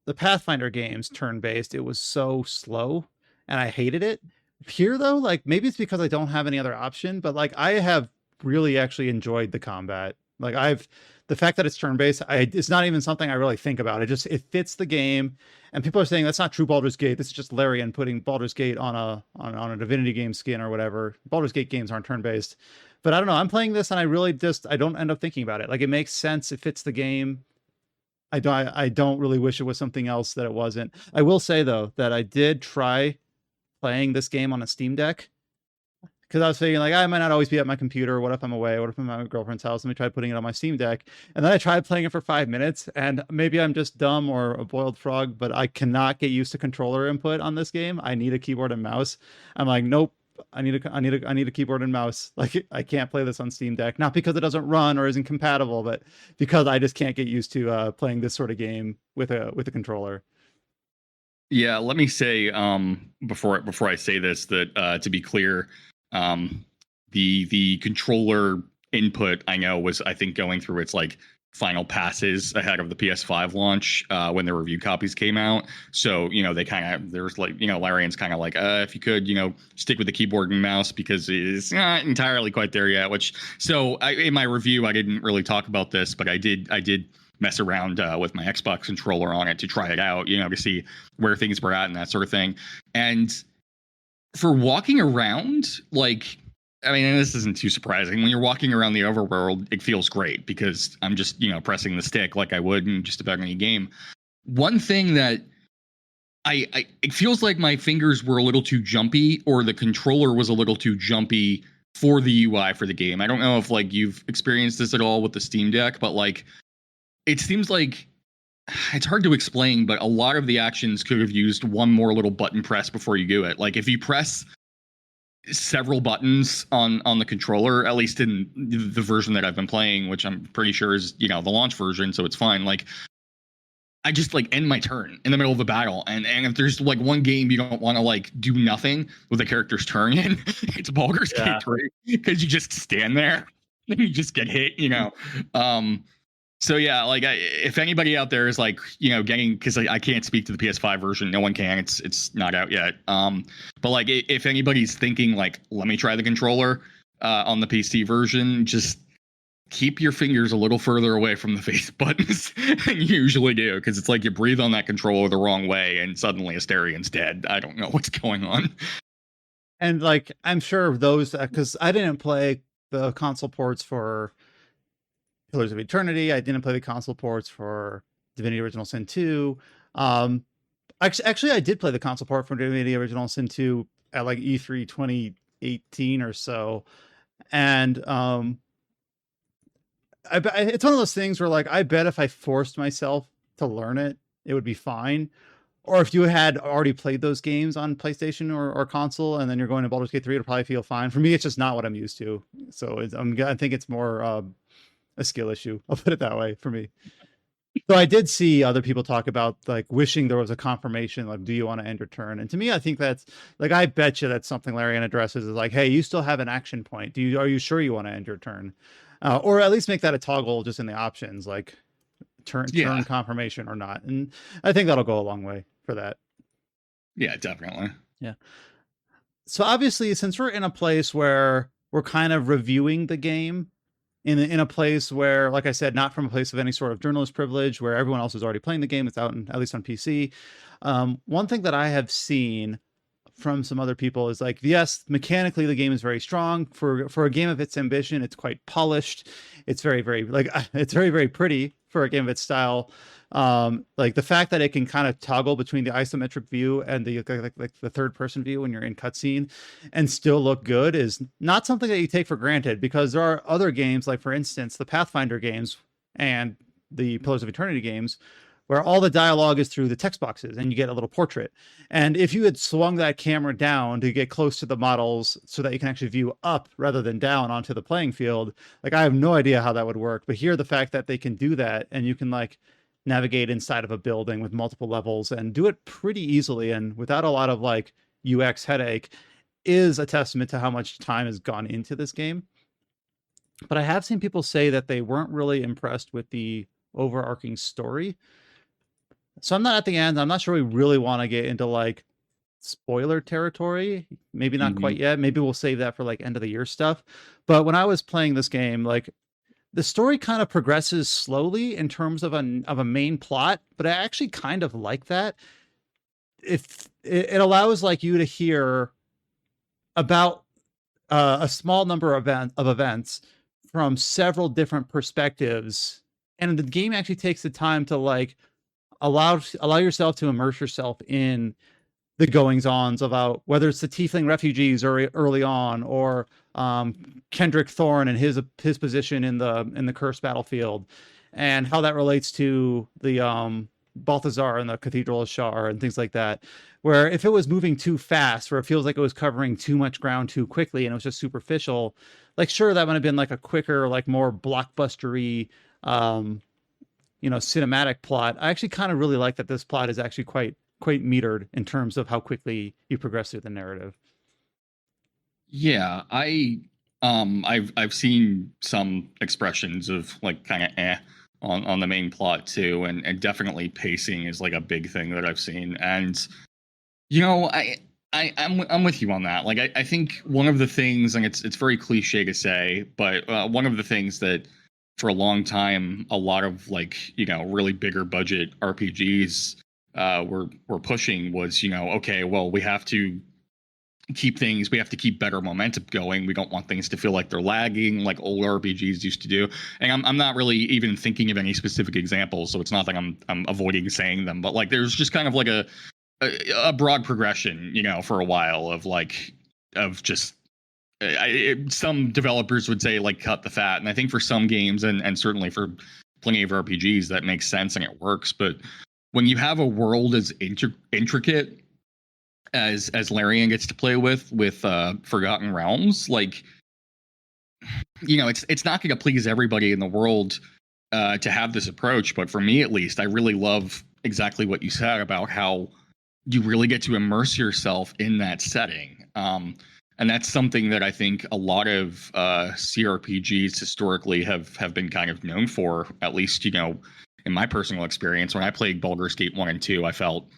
the Pathfinder games turn-based, it was so slow and I hated it. Here though, like maybe it's because I don't have any other option, but like I have really actually enjoyed the combat. Like the fact that it's turn-based, it's not even something I really think about. It fits the game. And people are saying that's not true Baldur's Gate. This is just Larian putting Baldur's Gate on a Divinity game skin or whatever. Baldur's Gate games aren't turn-based. But I don't know. I'm playing this and I don't end up thinking about it. Like it makes sense. It fits the game. I don't really wish it was something else that it wasn't. I will say though that I did try playing this game on a Steam Deck, because I was thinking like, I might not always be at my computer. What if I'm away? What if I'm at my girlfriend's house? Let me try putting it on my Steam Deck. And then I tried playing it for 5 minutes, and maybe I'm just dumb or a boiled frog, but I cannot get used to controller input on this game. I need a keyboard and mouse. I'm like, nope. I need a keyboard and mouse. Like I can't play this on Steam Deck, not because it doesn't run or isn't compatible, but because I just can't get used to playing this sort of game with a controller. Yeah, let me say before I say this that to be clear, the controller input I know was, I think, going through its like final passes ahead of the PS5 launch when the review copies came out. So, they kind of, there's like, Larian's kind of like, if you could, stick with the keyboard and mouse because it is not entirely quite there yet, in my review, I didn't really talk about this, but I did mess around with my Xbox controller on it to try it out, to see where things were at and that sort of thing. And for walking around, like, I mean, and this isn't too surprising. When you're walking around the overworld, it feels great because I'm just, pressing the stick like I would in just about any game. One thing that it feels like my fingers were a little too jumpy, or the controller was a little too jumpy for the UI for the game. I don't know if like you've experienced this at all with the Steam Deck, but like it seems like it's hard to explain, but a lot of the actions could have used one more little button press before you do it. Like if you press several buttons on the controller, at least in the version that I've been playing, which I'm pretty sure is, the launch version, so it's fine. Like I just like end my turn in the middle of a battle, and if there's like one game you don't want to like do nothing with the character's turn in, it's Baldur's Gate 3, because you just stand there and you just get hit, So yeah, like if anybody out there is like, getting, because I can't speak to the PS5 version, no one can. It's not out yet. But like if anybody's thinking like, let me try the controller on the PC version, just keep your fingers a little further away from the face buttons than you usually do, because it's like you breathe on that controller the wrong way and suddenly Astarion's dead. I don't know what's going on. And like I'm sure those, because I didn't play the console ports for Pillars of Eternity. I didn't play the console ports for Divinity Original Sin 2. Actually, I did play the console port for Divinity Original Sin 2 at like E3 2018 or so. And it's one of those things where like, I bet if I forced myself to learn it, it would be fine. Or if you had already played those games on PlayStation or console, and then you're going to Baldur's Gate 3, it'll probably feel fine. For me, it's just not what I'm used to. So I think it's more a skill issue. I'll put it that way for me. So I did see other people talk about like wishing there was a confirmation, like, do you want to end your turn? And to me, I think that's like, I bet you that's something Larian addresses is like, hey, you still have an action point. Are you sure you want to end your turn? Or at least make that a toggle just in the options, like turn confirmation or not. And I think that'll go a long way for that. Yeah, definitely. Yeah. So obviously, since we're in a place where we're kind of reviewing the game, in a place where, like I said, not from a place of any sort of journalist privilege, where everyone else is already playing the game, it's out at least on PC. One thing that I have seen from some other people is like, yes, mechanically the game is very strong for a game of its ambition. It's quite polished. It's very, very it's very, very pretty for a game of its style. Like the fact that it can kind of toggle between the isometric view and the the third person view when you're in cutscene and still look good is not something that you take for granted, because there are other games, like for instance the Pathfinder games and the Pillars of Eternity games, where all the dialogue is through the text boxes and you get a little portrait. And if you had swung that camera down to get close to the models so that you can actually view up rather than down onto the playing field, like I have no idea how that would work. But here, the fact that they can do that and you can like navigate inside of a building with multiple levels and do it pretty easily and without a lot of like UX headache is a testament to how much time has gone into this game. But I have seen people say that they weren't really impressed with the overarching story. So I'm not at the end. I'm not sure we really want to get into like spoiler territory. Maybe not quite yet. Maybe we'll save that for like end of the year stuff. But when I was playing this game, like the story kind of progresses slowly in terms of a main plot, but I actually kind of like that. If it allows like you to hear about a small number of events from several different perspectives, and the game actually takes the time to like allow yourself to immerse yourself in the goings-ons about whether it's the Tiefling refugees or early on, or Kendrick Thorne and his position in the cursed battlefield, and how that relates to the Balthazar and the Cathedral of Shar and things like that. Where if it was moving too fast, where it feels like it was covering too much ground too quickly and it was just superficial, like sure, that would have been like a quicker, like more blockbustery cinematic plot. I actually kind of really like that this plot is actually quite metered in terms of how quickly you progress through the narrative. Yeah, I've seen some expressions of like kind of on the main plot too, and definitely pacing is like a big thing that I've seen. And I'm with you on that. Like I think one of the things, and it's very cliche to say, but one of the things that for a long time a lot of like really bigger budget RPGs were pushing was okay, well, we have to we have to keep better momentum going. We don't want things to feel like they're lagging like old RPGs used to do. And I'm not really even thinking of any specific examples, so it's not like I'm avoiding saying them, but like there's just kind of like a broad progression, you know, for a while of just some developers would say like cut the fat, and I think for some games and certainly for plenty of RPGs that makes sense and it works. But when you have a world as intricate as Larian gets to play with Forgotten Realms, like, you know, it's not going to please everybody in the world to have this approach, but for me at least, I really love exactly what you said about how you really get to immerse yourself in that setting. And that's something that I think a lot of CRPGs historically have been kind of known for, at least, you know, in my personal experience. When I played Baldur's Gate 1 and 2, I felt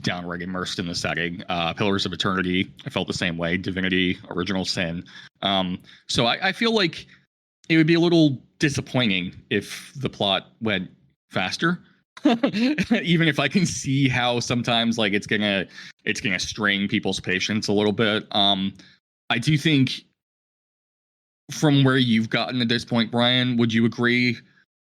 downright immersed in the setting. Pillars of Eternity, I felt the same way. Divinity, Original Sin. So I feel like it would be a little disappointing if the plot went faster. Even if I can see how sometimes like it's gonna strain people's patience a little bit. I do think from where you've gotten at this point, Brian, would you agree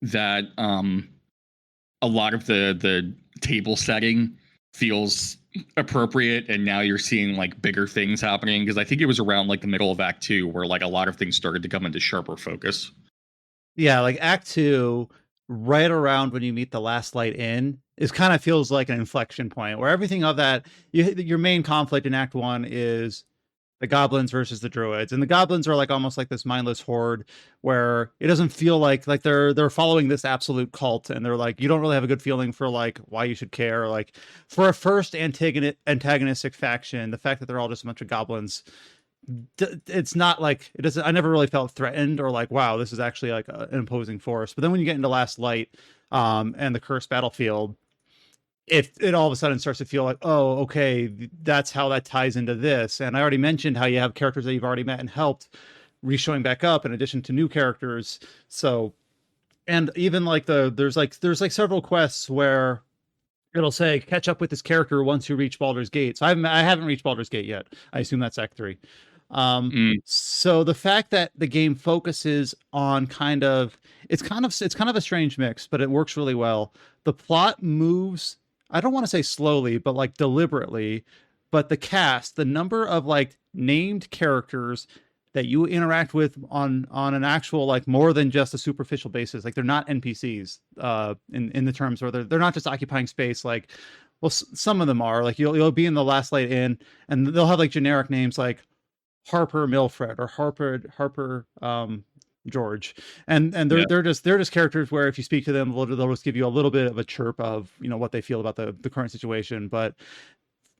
that a lot of the table setting feels appropriate, and now you're seeing like bigger things happening? Because I think it was around like the middle of Act 2 where like a lot of things started to come into sharper focus. Yeah, like Act 2, right around when you meet the Last Light Inn, is kind of feels like an inflection point where everything of that, your main conflict in Act 1 is the goblins versus the druids, and the goblins are like almost like this mindless horde where it doesn't feel like they're following this absolute cult, and they're like, you don't really have a good feeling for like why you should care. Like for a first antagonistic faction, the fact that they're all just a bunch of goblins, it's not like it doesn't. I never really felt threatened or like, wow, this is actually like an imposing force. But then when you get into Last Light, and the Cursed Battlefield, it all of a sudden starts to feel like, oh, okay, that's how that ties into this. And I already mentioned how you have characters that you've already met and helped re-showing back up in addition to new characters. So, and even like there's like several quests where it'll say catch up with this character once you reach Baldur's Gate. So I haven't reached Baldur's Gate yet. I assume that's Act 3. So the fact that the game focuses on it's kind of a strange mix, but it works really well. The plot moves, I don't want to say slowly, but like deliberately. But the cast, the number of like named characters that you interact with on an actual like more than just a superficial basis, like they're not NPCs in the terms where they're not just occupying space. Like, well, some of them are like you'll be in the Last Light Inn, and they'll have like generic names like Harper Milfred or Harper George, and they're just characters where if you speak to them, they'll just give you a little bit of a chirp of, you know, what they feel about the current situation. But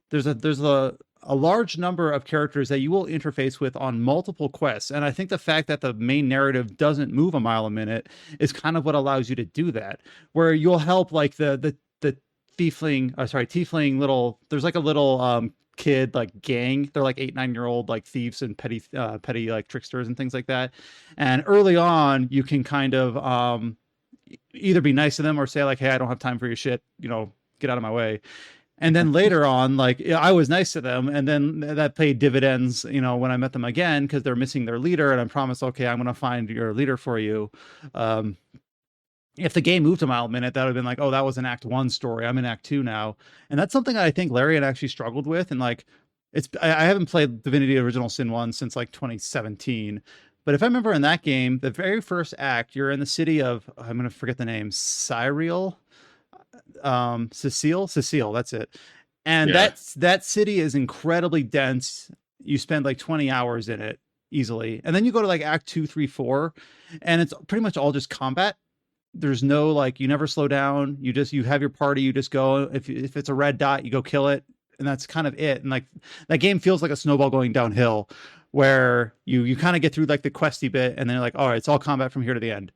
there's a large number of characters that you will interface with on multiple quests, and I think the fact that the main narrative doesn't move a mile a minute is kind of what allows you to do that, where you'll help like the tiefling little, there's like a little kid like gang, they're like 8-9-year-old like thieves and petty like tricksters and things like that. And early on you can kind of either be nice to them or say like, hey, I don't have time for your shit, you know, get out of my way. And then later on, like I was nice to them, and then that paid dividends, you know, when I met them again, because they're missing their leader, and I promised, okay, I'm going to find your leader for you. If the game moved a mile a minute, that would have been like, oh, that was an Act 1 story. I'm in Act 2 now. And that's something I think Larian actually struggled with. And like, I haven't played Divinity Original Sin 1 since like 2017. But if I remember in that game, the very first act, you're in the city of, I'm going to forget the name, Cyril, Cecile, that's it. And that city is incredibly dense. You spend like 20 hours in it easily. And then you go to like Act 2, 3, 4, and it's pretty much all just combat. There's no like, you never slow down. You have your party, you just go. If it's a red dot, you go kill it, and that's kind of it. And like that game feels like a snowball going downhill, where you kind of get through like the questy bit, and then you're like, all right, it's all combat from here to the end.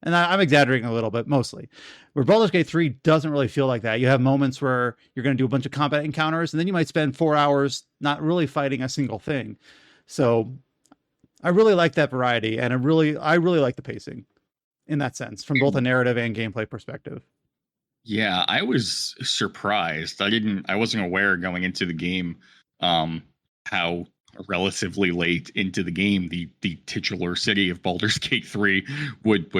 And I'm exaggerating a little bit, mostly. Where Baldur's Gate 3 doesn't really feel like that. You have moments where you're going to do a bunch of combat encounters, and then you might spend 4 hours not really fighting a single thing. So I really like that variety, and I really like the pacing in that sense, from both a narrative and gameplay perspective. Yeah, I was surprised. I wasn't aware going into the game how relatively late into the game the titular city of Baldur's Gate 3 would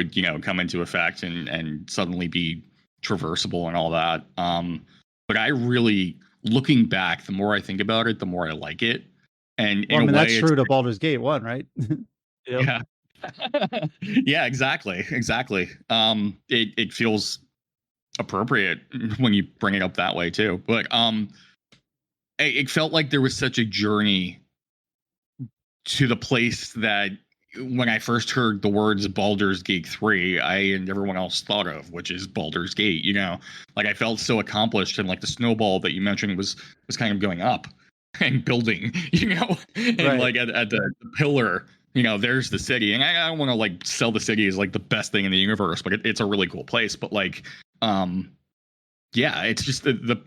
come into effect and suddenly be traversable and all that. But I really, looking back, the more I think about it, the more I like it. And in a way, that's true to Baldur's Gate 1, right? Yeah. Yeah, exactly. It feels appropriate when you bring it up that way too. But it felt like there was such a journey to the place that when I first heard the words Baldur's Gate 3, I and everyone else thought of, which is Baldur's Gate, Like I felt so accomplished, and like the snowball that you mentioned was kind of going up and building, and Right. like at the pillar, there's the city. And I don't want to like sell the city as like the best thing in the universe, but it's a really cool place. But like yeah, it's just the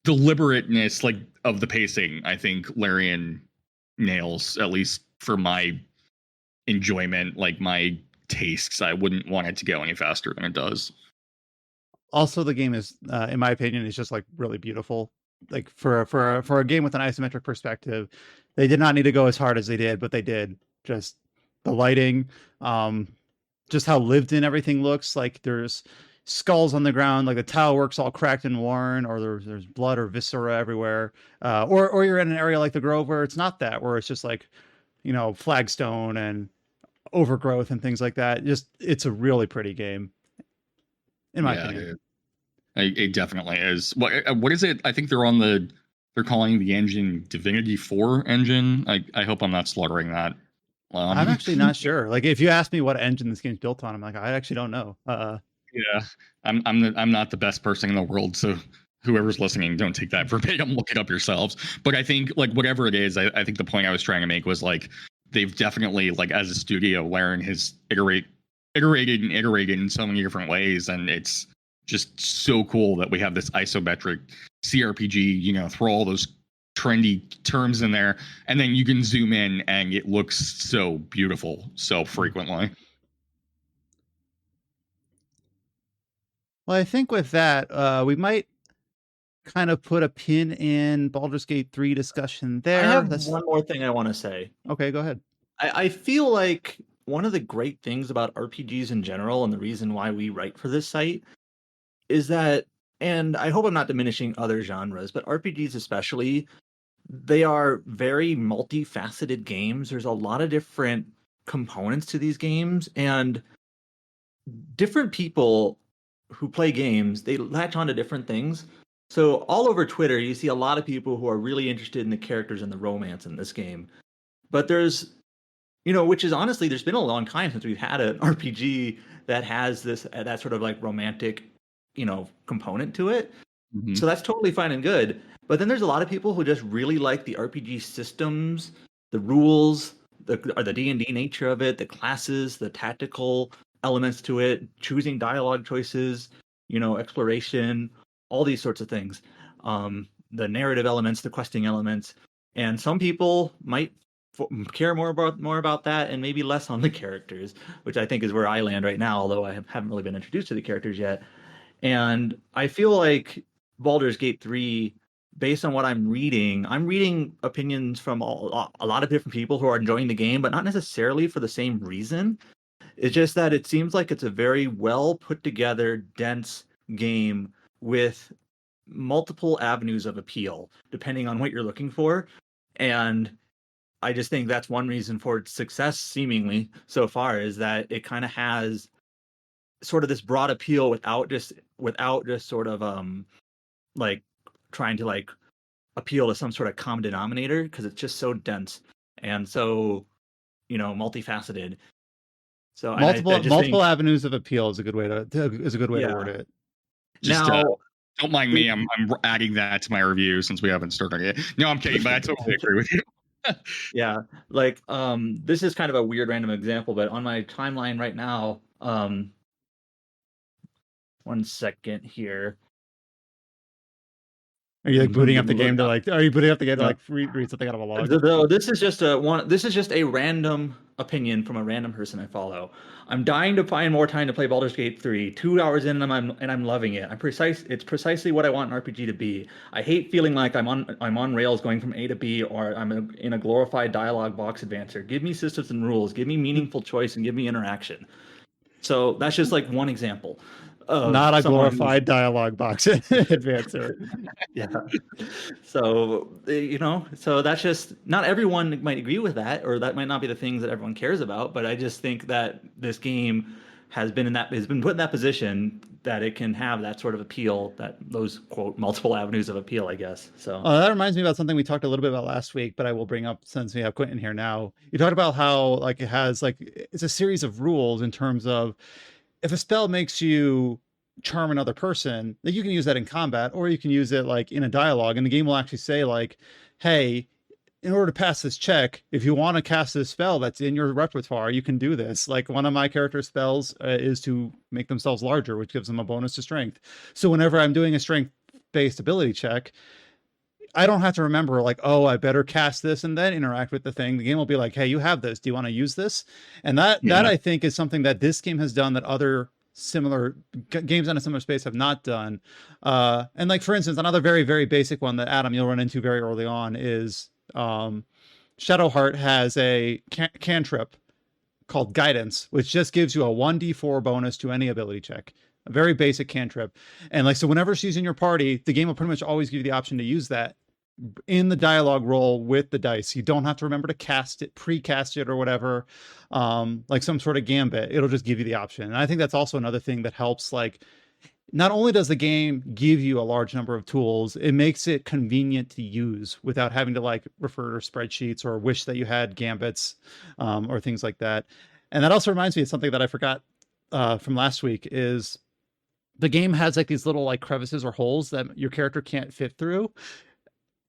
deliberateness like of the pacing, I think Larian nails, at least for my enjoyment, like my tastes. I wouldn't want it to go any faster than it does. Also, the game is, in my opinion, is just like really beautiful. Like for a game with an isometric perspective, they did not need to go as hard as they did, but they did. Just the lighting, just how lived in everything looks. Like there's skulls on the ground, like the tile work's all cracked and worn, or there's blood or viscera everywhere. Or you're in an area like the Grove where it's not that, where it's just like, flagstone and overgrowth and things like that. Just it's a really pretty game, in my opinion. It definitely is. What is it? I think they're calling the engine Divinity 4 engine. I hope I'm not slaughtering that. I'm actually not sure. Like if you ask me what engine this game's built on, I'm like, I actually don't know. Yeah, I'm not the best person in the world, so whoever's listening, don't take that verbatim. Look it up yourselves. But I think like whatever it is, I think the point I was trying to make was like they've definitely, like, as a studio, Laren has iterated in so many different ways, and it's just so cool that we have this isometric CRPG, throw all those trendy terms in there, and then you can zoom in and it looks so beautiful so frequently. Well, I think with that, we might kind of put a pin in Baldur's Gate 3 discussion there. I have one more thing I want to say. Okay, go ahead. I feel like one of the great things about RPGs in general, and the reason why we write for this site, is that, and I hope I'm not diminishing other genres, but RPGs especially, they are very multifaceted games. There's a lot of different components to these games, and different people who play games, they latch on to different things. So all over Twitter, you see a lot of people who are really interested in the characters and the romance in this game. But there's, which is honestly, there's been a long time since we've had an RPG that has this, that sort of like romantic, component to it. Mm-hmm. So that's totally fine and good. But then there's a lot of people who just really like the RPG systems, the rules, the D&D nature of it, the classes, the tactical elements to it, choosing dialogue choices, exploration, all these sorts of things. The narrative elements, the questing elements. And some people might care more about that and maybe less on the characters, which I think is where I land right now, although I haven't really been introduced to the characters yet. And I feel like Baldur's Gate 3, based on what I'm reading opinions from a lot of different people who are enjoying the game, but not necessarily for the same reason. It's just that it seems like it's a very well put together, dense game with multiple avenues of appeal, depending on what you're looking for. And I just think that's one reason for its success, seemingly so far, is that it kind of has sort of this broad appeal without just sort of like trying to like appeal to some sort of common denominator, because it's just so dense and so multifaceted. So multiple avenues of appeal is a good way to word it. Just now, don't mind me. I'm adding that to my review since we haven't started it. No, I'm kidding, but I totally agree with you. Yeah, like this is kind of a weird random example, but on my timeline right now, 1 second here. Are you like booting up the game to like? Are you booting up the game to like read something out of a log? This is just a random opinion from a random person I follow. I'm dying to find more time to play Baldur's Gate 3. 2 hours in, and I'm loving it. It's precisely what I want an RPG to be. I hate feeling like I'm on rails going from A to B, or I'm in a glorified dialogue box advancer. Give me systems and rules. Give me meaningful choice, and give me interaction. So that's just like one example. Not a glorified dialogue box advancer. Yeah. So, so that's just, not everyone might agree with that, or that might not be the things that everyone cares about. But I just think that this game has been put in that position that it can have that sort of appeal, that those quote multiple avenues of appeal, I guess. So that reminds me about something we talked a little bit about last week, but I will bring up since we have Quentin here now. You talked about how like it has like it's a series of rules in terms of if a spell makes you charm another person, that you can use that in combat, or you can use it like in a dialogue, and the game will actually say like, hey, in order to pass this check, if you want to cast this spell that's in your repertoire, you can do this. Like one of my character's spells is to make themselves larger, which gives them a bonus to strength. So whenever I'm doing a strength-based ability check, I don't have to remember like, oh, I better cast this and then interact with the thing. The game will be like, hey, you have this. Do you want to use this? And that I think is something that this game has done that other similar games in a similar space have not done. And like, for instance, another very, very basic one that Adam, you'll run into very early on is Shadowheart has a cantrip called Guidance, which just gives you a 1d4 bonus to any ability check. A very basic cantrip. And like, so whenever she's in your party, the game will pretty much always give you the option to use that in the dialogue roll with the dice. You don't have to remember to cast it, pre-cast it or whatever, like some sort of gambit. It'll just give you the option. And I think that's also another thing that helps. Like, not only does the game give you a large number of tools, it makes it convenient to use without having to like refer to spreadsheets or wish that you had gambits or things like that. And that also reminds me of something that I forgot from last week is the game has like these little like crevices or holes that your character can't fit through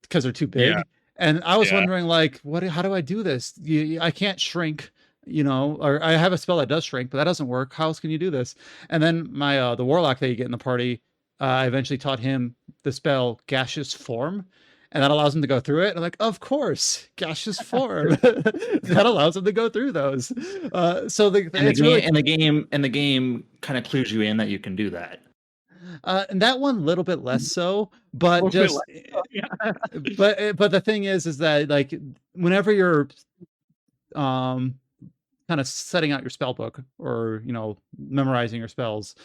because they're too big. And I was wondering like, how do I do this? I can't shrink, or I have a spell that does shrink, but that doesn't work. How else can you do this? And then my, the warlock that you get in the party, I eventually taught him the spell Gaseous Form, and that allows him to go through it. And I'm like, of course, Gaseous Form. That allows him to go through those. So the game kind of clues you in that you can do that. And that one a little bit less so, but just but the thing is that like whenever you're kind of setting out your spell book or memorizing your spells,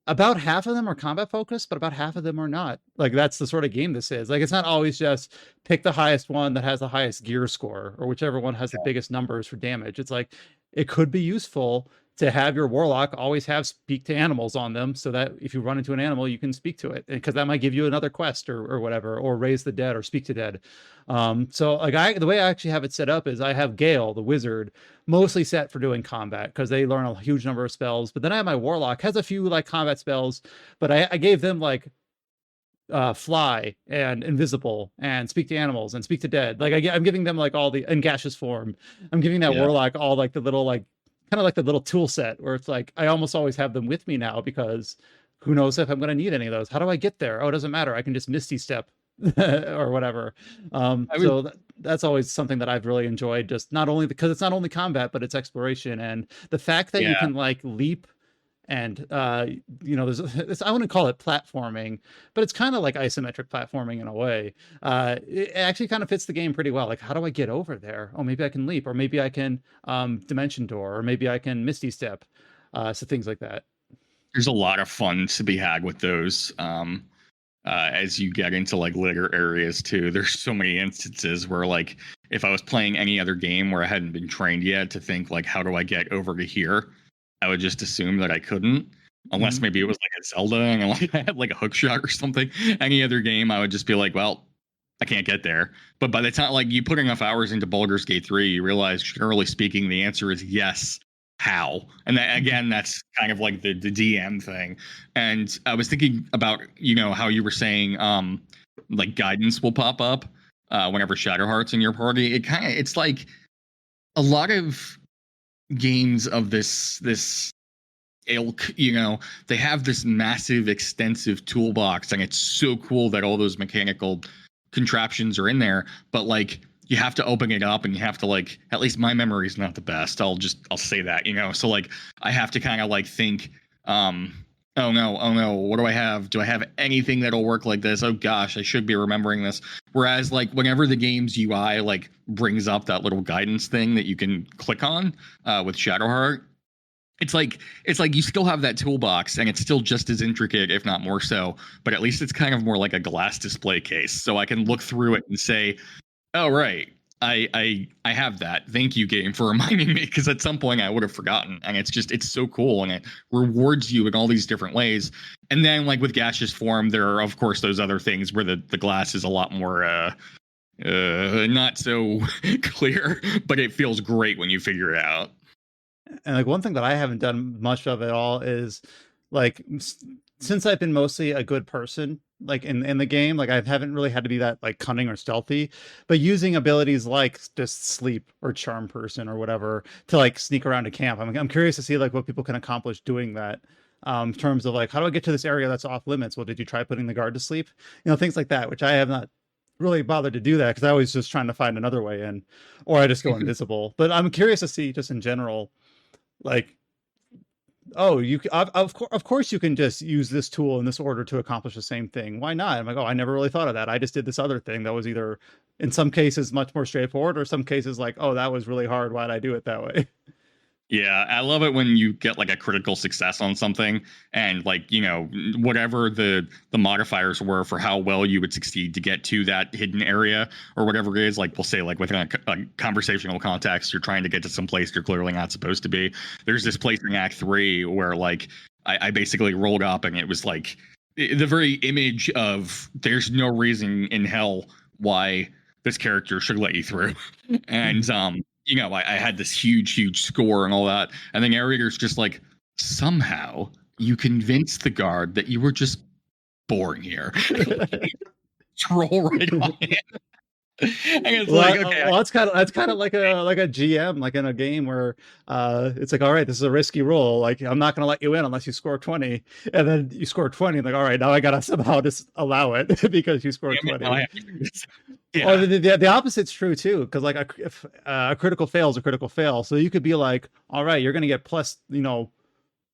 about half of them are combat focused, but about half of them are not. Like that's the sort of game this is. Like it's not always just pick the highest one that has the highest gear score or whichever one has the biggest numbers for damage. It's like it could be useful to have your warlock always have speak to animals on them so that if you run into an animal, you can speak to it, because that might give you another quest or whatever, or raise the dead or speak to dead. So like the way I actually have it set up is I have Gale, the wizard, mostly set for doing combat because they learn a huge number of spells. But then I have my warlock, has a few like combat spells, but I gave them like fly and invisible and speak to animals and speak to dead. Like I'm giving them like all the, and Gaseous Form. I'm giving that warlock all like the little like kind of like the little tool set where it's like I almost always have them with me now because who knows if I'm going to need any of those. How do I get there? Oh, it doesn't matter. I can just Misty Step or whatever. So that's always something that I've really enjoyed, just not only because it's not only combat, but it's exploration. And the fact that you can like leap and there's I wouldn't call it platforming, but it's kind of like isometric platforming in a way. It actually kind of fits the game pretty well. Like, how do I get over there? Oh, maybe I can leap, or maybe I can dimension door, or maybe I can Misty Step. So things like that. There's a lot of fun to be had with those. As you get into like later areas too, there's so many instances where like if I was playing any other game where I hadn't been trained yet to think like, how do I get over to here? I would just assume that I couldn't, unless maybe it was like a Zelda and like I had like a hook shot or something. Any other game, I would just be like, well, I can't get there. But by the time like you put enough hours into Baldur's Gate 3, you realize, generally speaking, the answer is yes. How? And that, again, that's kind of like the DM thing. And I was thinking about, how you were saying like guidance will pop up whenever Shadowheart's in your party. It's like a lot of games of this ilk, you know, they have this massive, extensive toolbox, and it's so cool that all those mechanical contraptions are in there. But like, you have to open it up, and you have to like, at least my memory is not the best. I'll say that, you know. So like, I have to kind of like think, oh no, what do I have? Do I have anything that'll work like this? Oh gosh, I should be remembering this. Whereas like, whenever the game's UI like brings up that little guidance thing that you can click on with Shadowheart, it's like you still have that toolbox, and it's still just as intricate, if not more so, but at least it's kind of more like a glass display case, so I can look through it and say, oh right, I have that. Thank you, game, for reminding me, because at some point I would have forgotten. And it's so cool, and it rewards you in all these different ways. And then like with gaseous form, there are of course those other things where the glass is a lot more not so clear, but it feels great when you figure it out. And like one thing that I haven't done much of at all is like since I've been mostly a good person, like in the game, like I haven't really had to be that like cunning or stealthy, but using abilities like just sleep or charm person or whatever to like sneak around a camp. I'm curious to see like what people can accomplish doing that. In terms of like, how do I get to this area that's off limits? Well, did you try putting the guard to sleep? You know, things like that, which I have not really bothered to do that because I was just trying to find another way in, or I just go invisible. But I'm curious to see just in general, like, oh, you of course you can just use this tool in this order to accomplish the same thing. Why not? I'm like, oh, I never really thought of that. I just did this other thing that was either in some cases much more straightforward, or some cases like, oh, that was really hard. Why'd I do it that way? Yeah, I love it when you get like a critical success on something, and like, you know, whatever the modifiers were for how well you would succeed to get to that hidden area or whatever it is. Like we'll say like within a conversational context, you're trying to get to some place you're clearly not supposed to be. There's this place in Act 3 where like I basically rolled up, and it was like the very image of there's no reason in hell why this character should let you through. And you know, I had this huge score and all that. And the narrator's just like, somehow you convinced the guard that you were just born here. Roll right on it. And it's well, like, okay. Well, that's kind of like a GM, like in a game where it's like, all right, this is a risky roll. Like, I'm not going to let you in unless you score 20, and then you score 20. And like, all right, now I got to somehow just allow it because you scored 20. Yeah. Or the opposite's true too, because like if a critical fail is a critical fail, so you could be like, all right, you're going to get plus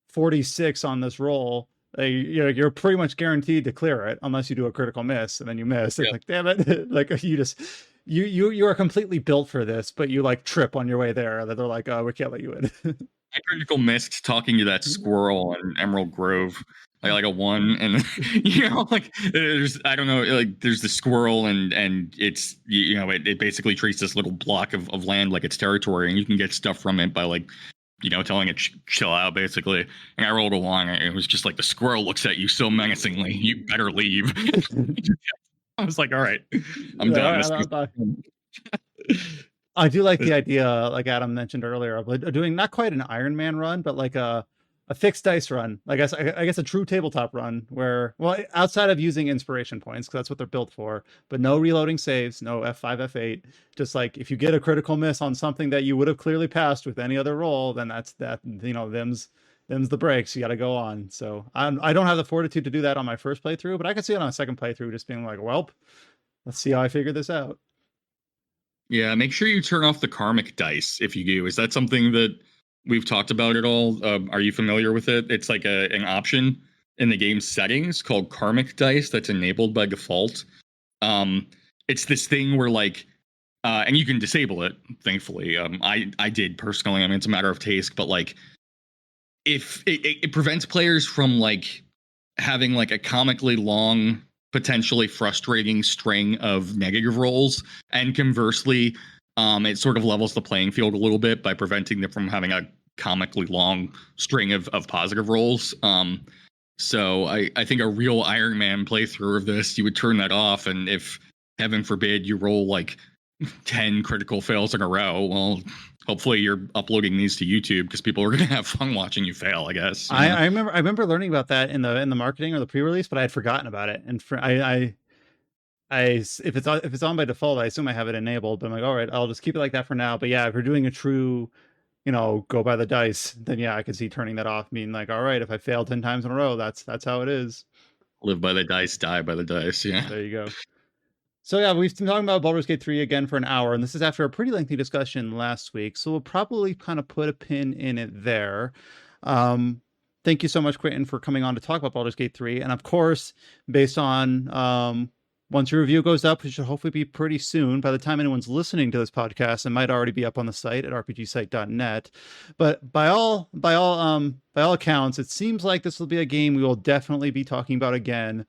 46 on this roll. You're pretty much guaranteed to clear it unless you do a critical miss, and then you miss. It's like, damn it! Like you are completely built for this, but you like trip on your way there. That they're like, oh, we can't let you in. I critical missed talking to that squirrel in Emerald Grove. I got like a 1, and you know, like there's I don't know, like there's the squirrel, and it's it basically treats this little block of land like its territory, and you can get stuff from it by like, telling it chill out, basically. And I rolled a 1, and it was just like the squirrel looks at you so menacingly, you better leave. I was like, all right, I'm done. I do like the idea, like Adam mentioned earlier, of doing not quite an Iron Man run, but like a fixed dice run. I guess a true tabletop run where, well, outside of using inspiration points, because that's what they're built for, but no reloading saves, no F5, F8. Just like if you get a critical miss on something that you would have clearly passed with any other roll, then that's that. Them's the breaks. You got to go on. So I don't have the fortitude to do that on my first playthrough, but I can see it on a second playthrough, just being like, well, let's see how I figure this out. Yeah, make sure you turn off the karmic dice if you do. Is that something that we've talked about at all? Are you familiar with it? It's like an option in the game settings called karmic dice that's enabled by default. It's this thing where like, and you can disable it, thankfully. I did personally. I mean, it's a matter of taste, but like, if it prevents players from like having like a comically long, potentially frustrating string of negative rolls, and conversely, it sort of levels the playing field a little bit by preventing them from having a comically long string of positive rolls. So I think a real Iron Man playthrough of this, you would turn that off, and if heaven forbid you roll like 10 critical fails in a row, well, hopefully you're uploading these to YouTube because people are going to have fun watching you fail, I guess. I remember learning about that in the marketing or the pre-release, but I had forgotten about it. And if it's on by default, I assume I have it enabled, but I'm like, all right, I'll just keep it like that for now. But yeah, if you're doing a true go by the dice, then yeah, I could see turning that off, being like, all right, if I fail 10 times in a row, that's how it is. Live by the dice, die by the dice. Yeah. There you go. So yeah, we've been talking about Baldur's Gate 3 again for an hour, and this is after a pretty lengthy discussion last week. So we'll probably kind of put a pin in it there. Thank you so much, Quentin, for coming on to talk about Baldur's Gate 3. And of course, based on once your review goes up, it should hopefully be pretty soon. By the time anyone's listening to this podcast, it might already be up on the site at rpgsite.net. But by all accounts, it seems like this will be a game we will definitely be talking about again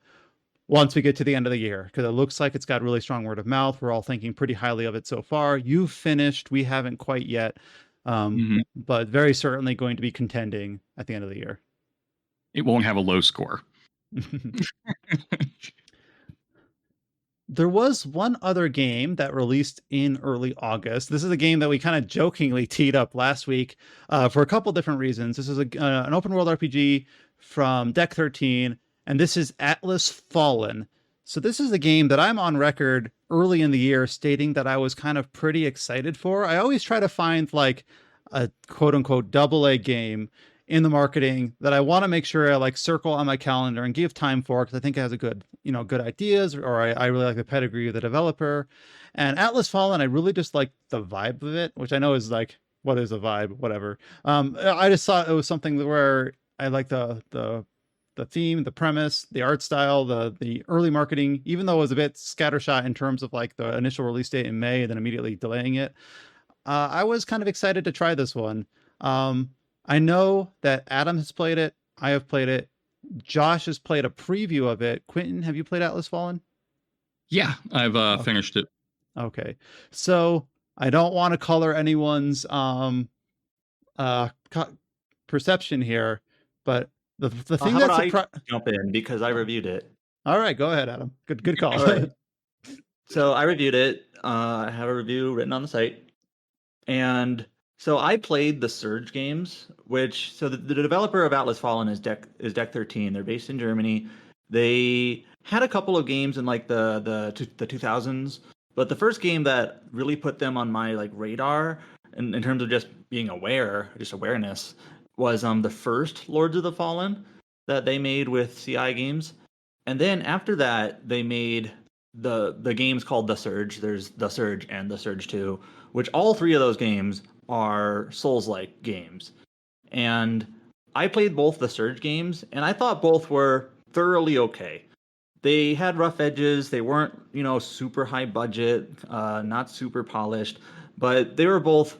once we get to the end of the year, because it looks like it's got really strong word of mouth. We're all thinking pretty highly of it so far. You've finished. We haven't quite yet, but very certainly going to be contending at the end of the year. It won't have a low score. There was one other game that released in early August. This is a game that we kind of jokingly teed up last week for a couple different reasons. This is an open world RPG from Deck 13. And this is Atlas Fallen. So this is a game that I'm on record early in the year stating that I was kind of pretty excited for. I always try to find like a quote unquote AA game in the marketing that I want to make sure I like circle on my calendar and give time for, because I think it has a good ideas, or I really like the pedigree of the developer. And Atlas Fallen, I really just like the vibe of it, which I know is like, what is a vibe? Whatever. I just thought it was something where I like the theme, the premise, the art style, the early marketing, even though it was a bit scattershot in terms of like the initial release date in May and then immediately delaying it. I was kind of excited to try this one. I know that Adam has played it. I have played it. Josh has played a preview of it. Quentin, have you played Atlas Fallen? Yeah, I've finished it. Okay. So I don't want to color anyone's perception here, but the thing how that's about I jump in because I reviewed it. All right, go ahead, Adam. Good call. All right. So I reviewed it. I have a review written on the site, and so I played the Surge games, which the developer of Atlas Fallen is Deck 13. They're based in Germany. They had a couple of games in like the 2000s, but the first game that really put them on my like radar in terms of just being aware, just awareness, was the first Lords of the Fallen that they made with CI Games. And then after that, they made the games called The Surge. There's The Surge and The Surge 2, which all three of those games are Souls-like games. And I played both the Surge games, and I thought both were thoroughly okay. They had rough edges. They weren't, super high budget, not super polished, but they were both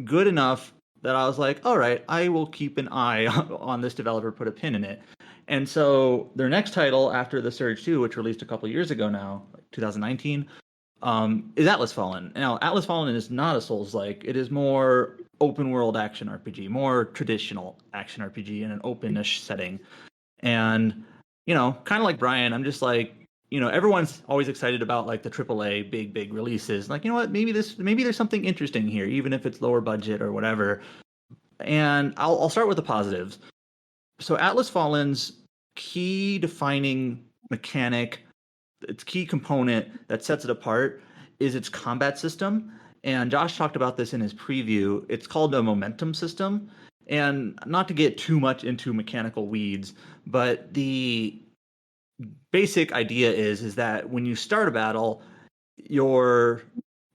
good enough that I was like, all right, I will keep an eye on this developer, put a pin in it. And so their next title after The Surge 2, which released a couple years ago now, like 2019, is Atlas Fallen. Now, Atlas Fallen is not a Souls-like. It is more open-world action RPG, more traditional action RPG in an open-ish setting. And, kind of like Brian, I'm just like, everyone's always excited about like the AAA big releases. Like, maybe there's something interesting here, even if it's lower budget or whatever. And I'll start with the positives. So Atlas Fallen's key defining mechanic, its key component that sets it apart, is its combat system. And Josh talked about this in his preview. It's called a momentum system. And not to get too much into mechanical weeds, but the basic idea is that when you start a battle, your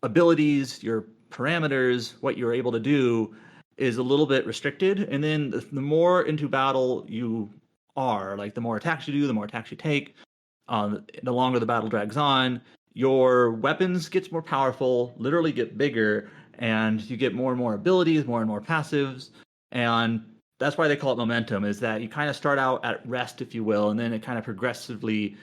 abilities, your parameters, what you're able to do is a little bit restricted. And then the more into battle you are, like the more attacks you do, the more attacks you take, the longer the battle drags on, your weapons gets more powerful, literally get bigger, and you get more and more abilities, more and more passives. And that's why they call it momentum, is that you kind of start out at rest, if you will, and then it kind of progressively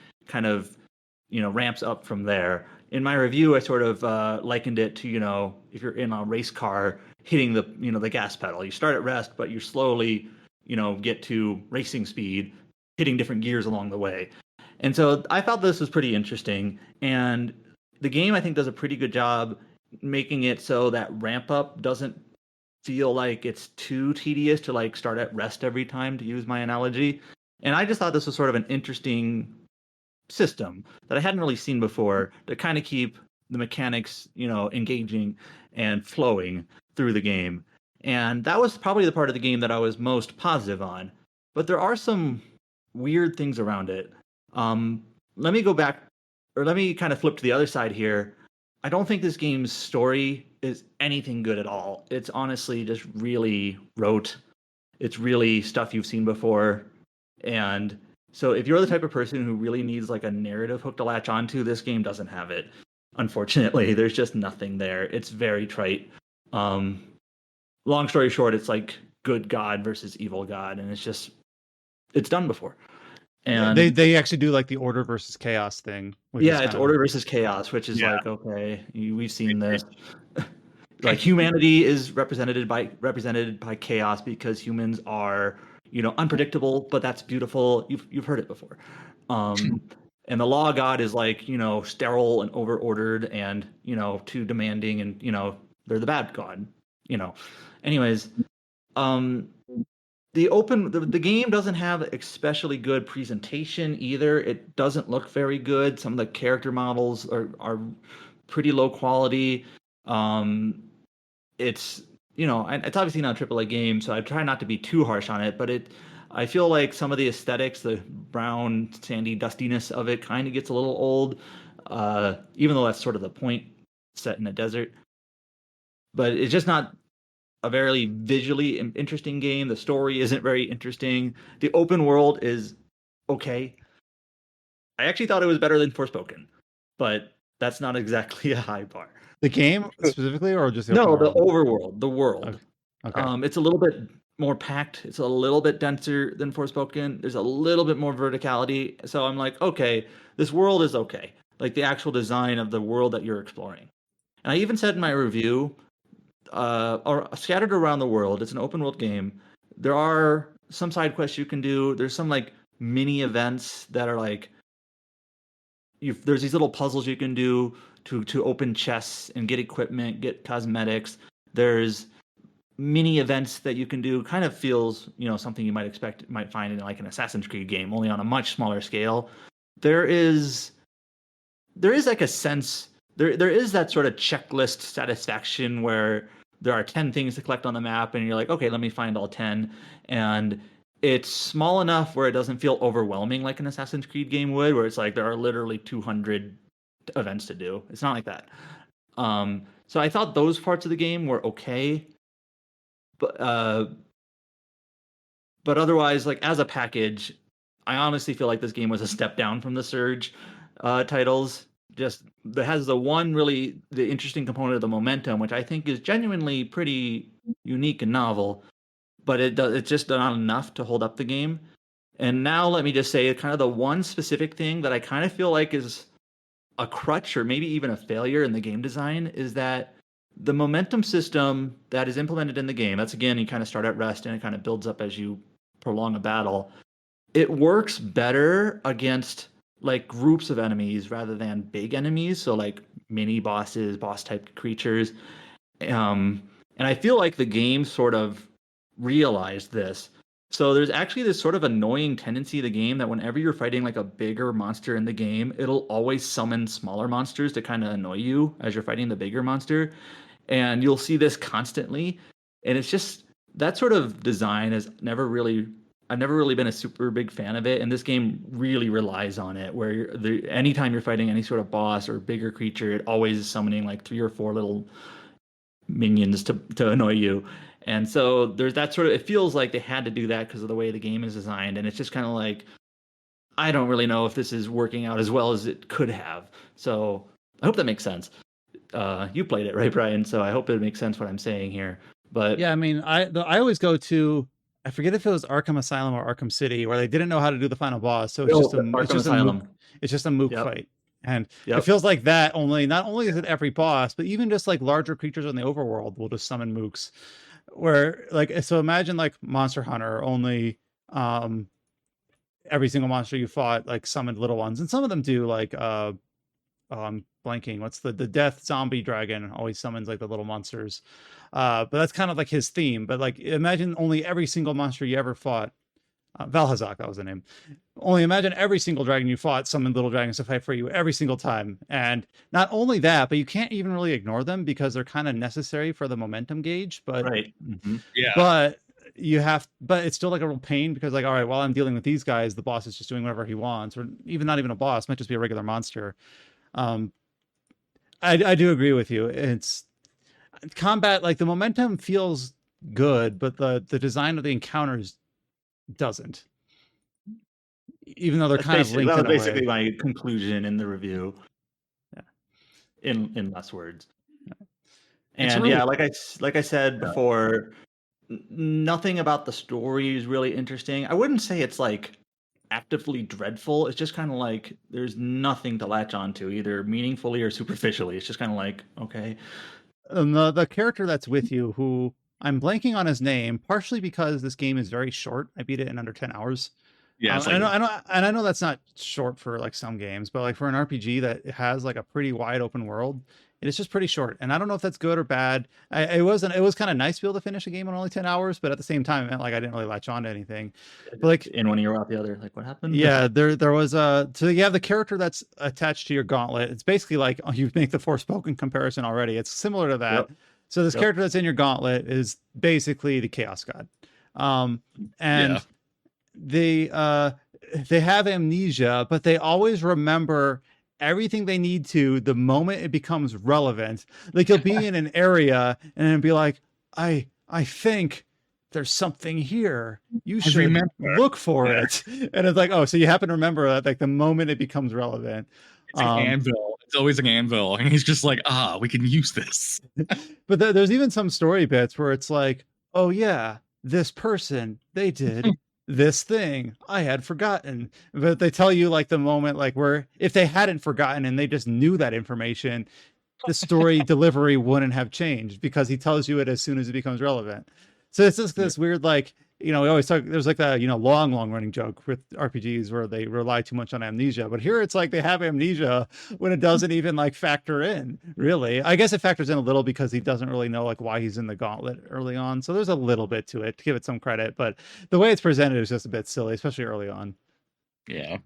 ramps up from there. In my review, I sort of likened it to, if you're in a race car hitting the gas pedal. You start at rest, but you slowly, get to racing speed, hitting different gears along the way. And so I thought this was pretty interesting. And the game, I think, does a pretty good job making it so that ramp up doesn't feel like it's too tedious to like start at rest every time, to use my analogy. And I just thought this was sort of an interesting system that I hadn't really seen before to kind of keep the mechanics, engaging and flowing through the game. And that was probably the part of the game that I was most positive on. But there are some weird things around it. Let me go back, or let me kind of flip to the other side here. I don't think this game's story is anything good at all. It's honestly just really rote. It's really stuff you've seen before. And so if you're the type of person who really needs like a narrative hook to latch onto, this game doesn't have it. Unfortunately, there's just nothing there. It's very trite. Long story short, it's like good God versus evil God, and it's done before. And they actually do like the order versus chaos thing. It's order versus chaos, which is like, okay, we've seen this. Like humanity is represented by chaos because humans are, unpredictable, but that's beautiful. You've heard it before. And the law god is like, sterile and over-ordered and, too demanding and, they're the bad god, Anyways, the game doesn't have especially good presentation either. It doesn't look very good. Some of the character models are pretty low quality. It's it's obviously not a AAA game, so I try not to be too harsh on it, but I feel like some of the aesthetics, the brown, sandy dustiness of it kind of gets a little old, even though that's sort of the point, set in a desert. But it's just not a very visually interesting game. The story isn't very interesting. The open world is okay. I actually thought it was better than Forspoken, but that's not exactly a high bar. The game specifically, or just the overworld, the world. Okay. It's a little bit more packed. It's a little bit denser than Forspoken. There's a little bit more verticality. So I'm like, okay, this world is okay. Like the actual design of the world that you're exploring. And I even said in my review, or scattered around the world, it's an open world game. There are some side quests you can do. There's some like mini events that are like, there's these little puzzles you can do to open chests and get equipment, get cosmetics. There's mini events that you can do. Kind of feels, something you might find in like an Assassin's Creed game, only on a much smaller scale. There is like a sense, there is that sort of checklist satisfaction where there are 10 things to collect on the map and you're like, okay, let me find all 10. And it's small enough where it doesn't feel overwhelming like an Assassin's Creed game would, where it's like there are literally 200 events to do. It's not like that. So I thought those parts of the game were okay. But otherwise, like as a package, I honestly feel like this game was a step down from the Surge titles. Just that has the interesting component of the momentum, which I think is genuinely pretty unique and novel, but it's just not enough to hold up the game. And now let me just say kind of the one specific thing that I kind of feel like is a crutch or maybe even a failure in the game design is that the momentum system that is implemented in the game, that's again, you kind of start at rest and it kind of builds up as you prolong a battle. It works better against like groups of enemies rather than big enemies. So like mini bosses, boss type creatures. And I feel like the game sort of realized this. So there's actually this sort of annoying tendency of the game that whenever you're fighting like a bigger monster in the game, it'll always summon smaller monsters to kind of annoy you as you're fighting the bigger monster. And you'll see this constantly. And it's just that sort of design I've never really been a super big fan of it. And this game really relies on it, where anytime you're fighting any sort of boss or bigger creature, it always is summoning like 3 or 4 little minions to annoy you. And so there's that sort of, it feels like they had to do that because of the way the game is designed. And it's just kind of like, I don't really know if this is working out as well as it could have. So I hope that makes sense. You played it, right, Brian? So I hope it makes sense what I'm saying here. But yeah, I mean, I always go to, I forget if it was Arkham Asylum or Arkham City, where they didn't know how to do the final boss. So it's just a mook fight. And it feels like that, only not only is it every boss, but even just like larger creatures in the overworld will just summon mooks. Where like, so imagine like Monster Hunter, only every single monster you fought like summoned little ones, and some of them do like blanking, what's the death zombie dragon always summons like the little monsters, but that's kind of like his theme. But like imagine only every single monster you ever fought Valhazak, that was the name. Only imagine every single dragon you fought summoned little dragons to fight for you every single time. And not only that, but you can't even really ignore them because they're kind of necessary for the momentum gauge. But right. Mm-hmm. Yeah. but it's still like a real pain because like, all right, while I'm dealing with these guys, the boss is just doing whatever he wants, or even not even a boss, might just be a regular monster. I do agree with you. It's combat, like the momentum feels good, but the design of the encounters doesn't. Even though they're kind of linked. That was basically my conclusion in the review. Yeah. In less words. Yeah. And really, like I said before, nothing about the story is really interesting. I wouldn't say it's like actively dreadful. It's just kind of like there's nothing to latch onto, either meaningfully or superficially. It's just kind of like, okay. The character that's with you, who I'm blanking on his name, partially because this game is very short. I beat it in under 10 hours. Yeah, I know that's not short for like some games, but like for an RPG that has like a pretty wide open world, it's just pretty short. And I don't know if that's good or bad. It was kind of nice to be able to finish a game in only 10 hours, but at the same time, it meant like I didn't really latch on to anything. But like in one ear out the other, like what happened? Yeah, there was so you have the character that's attached to your gauntlet. It's basically like you make the Forspoken comparison already. It's similar to that. Yep. So this character that's in your gauntlet is basically the Chaos God. They have amnesia, but they always remember everything they need to the moment it becomes relevant. Like you'll be in an area and it'll be like, I think there's something here. You should look for it. And it's like, oh, so you happen to remember that like the moment it becomes relevant. It's an anvil. It's always an anvil. And he's just like, we can use this. But there's even some story bits where it's like, oh yeah, this person, they did this thing I had forgotten. But they tell you like the moment, like where if they hadn't forgotten and they just knew that information, the story delivery wouldn't have changed because he tells you it as soon as it becomes relevant. So it's just this weird, like, we always talk, there's like that, long running joke with RPGs where they rely too much on amnesia. But here it's like they have amnesia when it doesn't even like factor in, really. I guess it factors in a little because he doesn't really know like why he's in the gauntlet early on. So there's a little bit to it to give it some credit. But the way it's presented is just a bit silly, especially early on. Yeah.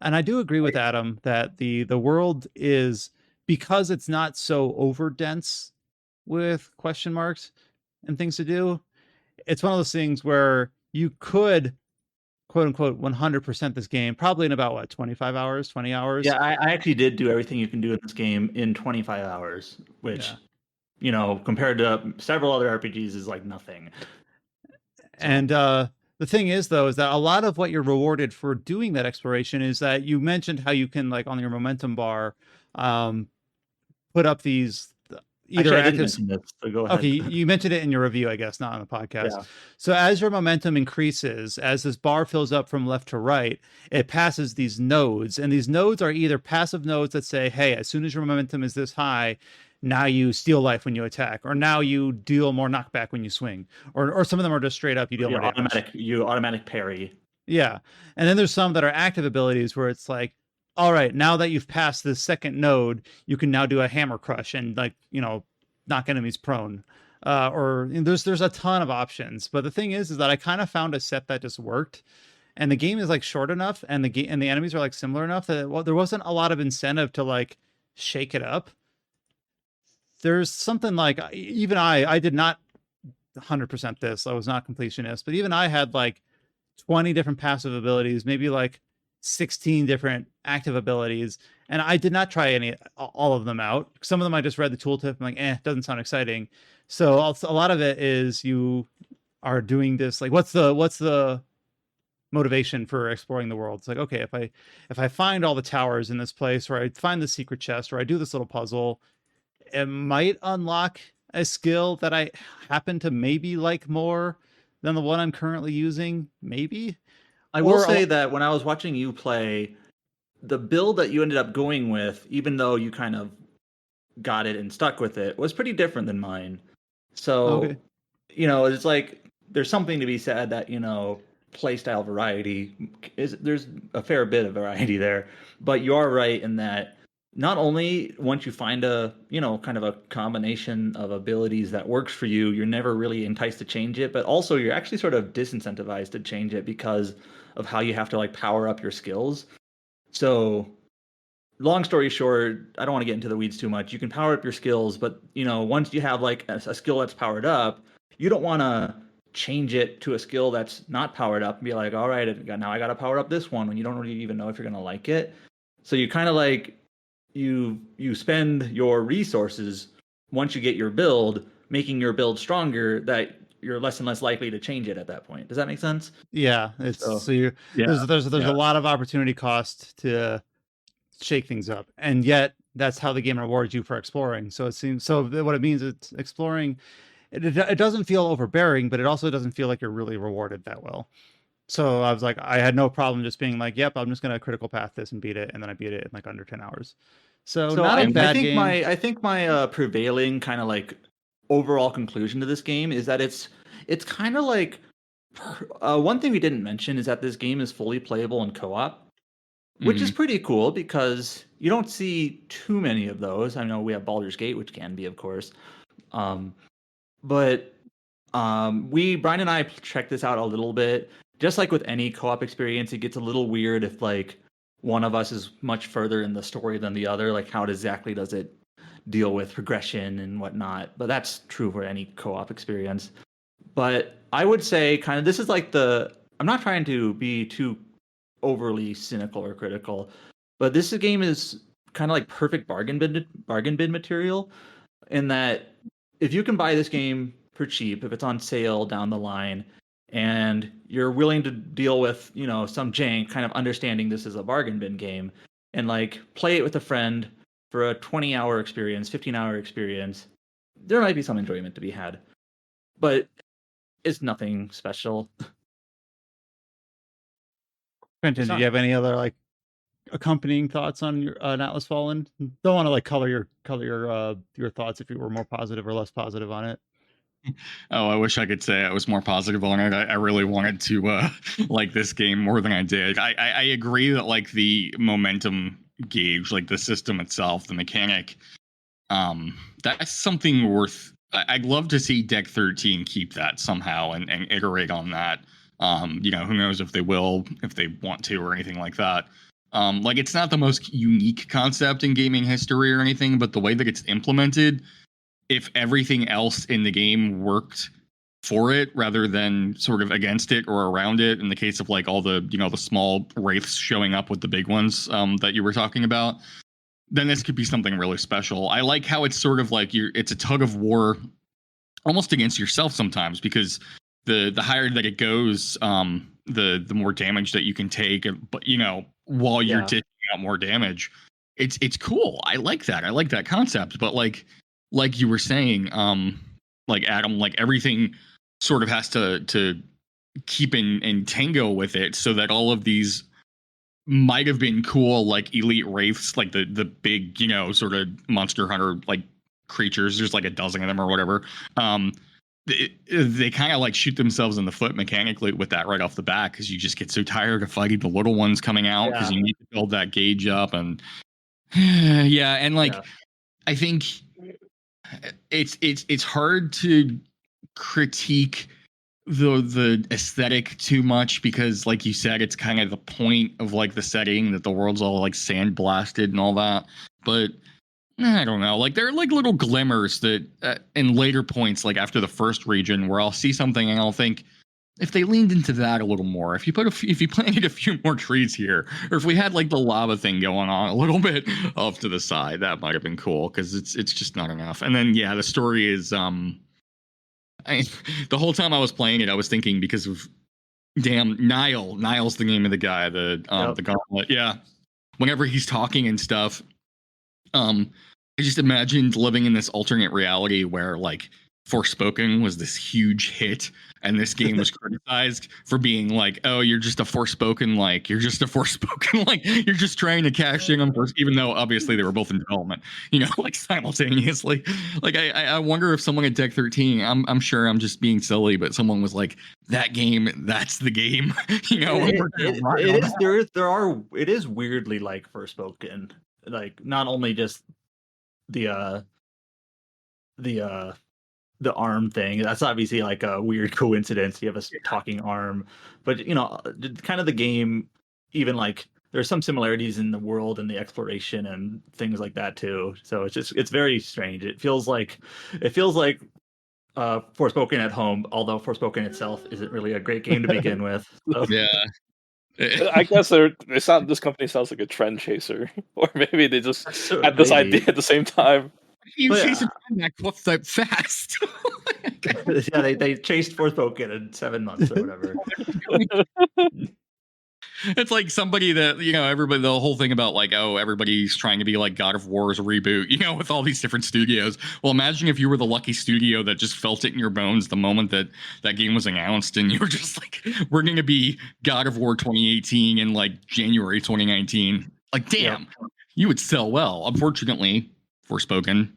And I do agree with Adam that the world is, because it's not so over dense with question marks and things to do, it's one of those things where you could quote unquote 100% this game probably in about 20 hours. Yeah, I actually did do everything you can do in this game in 25 hours, which compared to several other RPGs is like nothing. And the thing is though is that a lot of what you're rewarded for doing that exploration is that you mentioned how you can like on your momentum bar put up these either actually, I didn't mention this, so go ahead. Okay, you mentioned it in your review, I guess, not on the podcast. Yeah. So as your momentum increases, as this bar fills up from left to right, it passes these nodes. And these nodes are either passive nodes that say, hey, as soon as your momentum is this high, now you steal life when you attack, or now you deal more knockback when you swing. Or some of them are just straight up, you deal more damage. You automatic parry. Yeah. And then there's some that are active abilities where it's like, all right, now that you've passed the second node, you can now do a hammer crush and like, knock enemies prone. Or there's a ton of options. But the thing is that I kind of found a set that just worked. And the game is like short enough and the enemies are like similar enough that there wasn't a lot of incentive to like shake it up. There's something like, even I did not 100% this. I was not completionist, but even I had like 20 different passive abilities, maybe like 16 different active abilities, and I did not try all of them out. Some of them I just read the tooltip. I'm like, doesn't sound exciting. So a lot of it is you are doing this like, what's the motivation for exploring the world? It's like, okay, if I find all the towers in this place, or I find the secret chest, or I do this little puzzle, it might unlock a skill that I happen to maybe like more than the one I'm currently using. Maybe. I will say that when I was watching you play, the build that you ended up going with, even though you kind of got it and stuck with it, was pretty different than mine. So, it's like there's something to be said that, playstyle variety there's a fair bit of variety there. But you are right in that not only once you find a, kind of a combination of abilities that works for you, you're never really enticed to change it, but also you're actually sort of disincentivized to change it because of how you have to like power up your skills. So long story short, I don't want to get into the weeds too much. You can power up your skills, but once you have like a skill that's powered up, you don't want to change it to a skill that's not powered up and be like, all right, now I got to power up this one when you don't really even know if you're going to like it. So you kind of like you spend your resources once you get your build, making your build stronger, that you're less and less likely to change it at that point. Does that make sense? Yeah, there's a lot of opportunity cost to shake things up, and yet that's how the game rewards you for exploring. So it seems what it means, it's exploring. It doesn't feel overbearing, but it also doesn't feel like you're really rewarded that well. So I was like, I had no problem just being like, yep, I'm just gonna critical path this and beat it, and then I beat it in like under 10 hours. So not a bad game. I think my prevailing kind of like overall conclusion to this game is that it's kind of like one thing we didn't mention is that this game is fully playable in co-op, which is pretty cool because you don't see too many of those. I know we have Baldur's Gate, which can be, of course, but Brian and I checked this out a little bit. Just like with any co-op experience, it gets a little weird if like one of us is much further in the story than the other. Like how exactly does it deal with progression and whatnot? But that's true for any co-op experience. But I would say kind of this is like I'm not trying to be too overly cynical or critical, but this game is kind of like perfect bargain bin material, in that if you can buy this game for cheap, if it's on sale down the line, and you're willing to deal with, some jank, kind of understanding this is a bargain bin game, and like play it with a friend for a 20-hour experience, 15-hour experience, there might be some enjoyment to be had. But it's nothing special. Quentin, do you have any other like accompanying thoughts on your Atlas Fallen? Don't want to like color your thoughts if you were more positive or less positive on it. Oh, I wish I could say I was more positive on it. I really wanted to like this game more than I did. I agree that like the momentum gauge, like the system itself, the mechanic, that's something worth. I'd love to see Deck 13 keep that somehow and iterate on that. Who knows if they will, if they want to, or anything like that. Like it's not the most unique concept in gaming history or anything, but the way that it's implemented, if everything else in the game worked for it rather than sort of against it or around it, in the case of like all the, the small wraiths showing up with the big ones that you were talking about, then this could be something really special. I like how it's sort of like it's a tug of war almost against yourself sometimes, because the higher that it goes, the more damage that you can take, but while you're dishing out more damage. It's cool. I like that. I like that concept, but like you were saying, like Adam, like everything sort of has to keep in tango with it, so that all of these might have been cool, like elite wraiths, like the big, sort of monster hunter like creatures. There's like a dozen of them or whatever. They kind of like shoot themselves in the foot mechanically with that right off the bat, because you just get so tired of fighting the little ones coming out, because you need to build that gauge up. And I think it's hard to critique the aesthetic too much, because like you said, it's kind of the point of like the setting, that the world's all like sandblasted and all that. But I don't know, like there are like little glimmers that in later points, like after the first region, where I'll see something and I'll think, if they leaned into that a little more, if you planted a few more trees here, or if we had like the lava thing going on a little bit off to the side, that might have been cool, because it's just not enough. And then the story is the whole time I was playing it, I was thinking, because of Niall's the name of the guy, the gauntlet. Yeah, whenever he's talking and stuff, I just imagined living in this alternate reality where like Forspoken was this huge hit, and this game was criticized for being like, oh, you're just a Forspoken, like you're just trying to cash in on first, even though obviously they were both in development, like simultaneously. Like I wonder if someone at Deck 13, I'm sure I'm just being silly, but someone was like, that game, that's the game. It is weirdly like Forspoken. like not only just the arm thing. That's obviously like a weird coincidence. You have a talking arm, but kind of the game, even like there's some similarities in the world and the exploration and things like that too. So it's very strange. It feels like Forspoken at home, although Forspoken itself isn't really a great game to begin with. So. Yeah. I guess this company sounds like a trend chaser, or maybe they just had this idea at the same time. You chasing that cliff that fast. Yeah, they chased Forspoken in 7 months or whatever. It's like somebody that, everybody, the whole thing about like, oh, everybody's trying to be like God of War's reboot, with all these different studios. Well, imagine if you were the lucky studio that just felt it in your bones the moment that game was announced, and you were just like, we're going to be God of War 2018 in like January 2019. Like, damn, you would sell well. Unfortunately, Forspoken,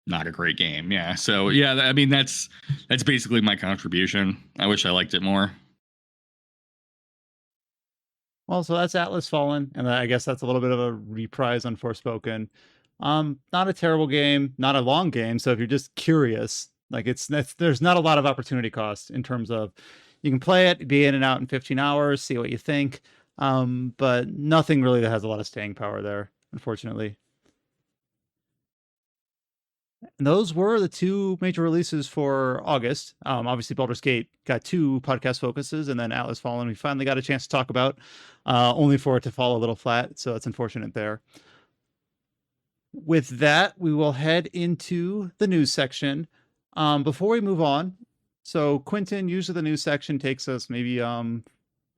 not a great game. Yeah. So yeah, I mean, that's basically my contribution. I wish I liked it more. Well, so that's Atlas Fallen, and I guess that's a little bit of a reprise on Forspoken. Not a terrible game, not a long game. So if you're just curious, like there's not a lot of opportunity cost in terms of you can play it, be in and out in 15 hours, see what you think. But nothing really that has a lot of staying power there, unfortunately. And those were the 2 major releases for August. Obviously, Baldur's Gate got 2 podcast focuses, and then Atlas Fallen we finally got a chance to talk about, only for it to fall a little flat, so that's unfortunate there. With that, we will head into the news section. Before we move on, so Quentin, usually the news section takes us maybe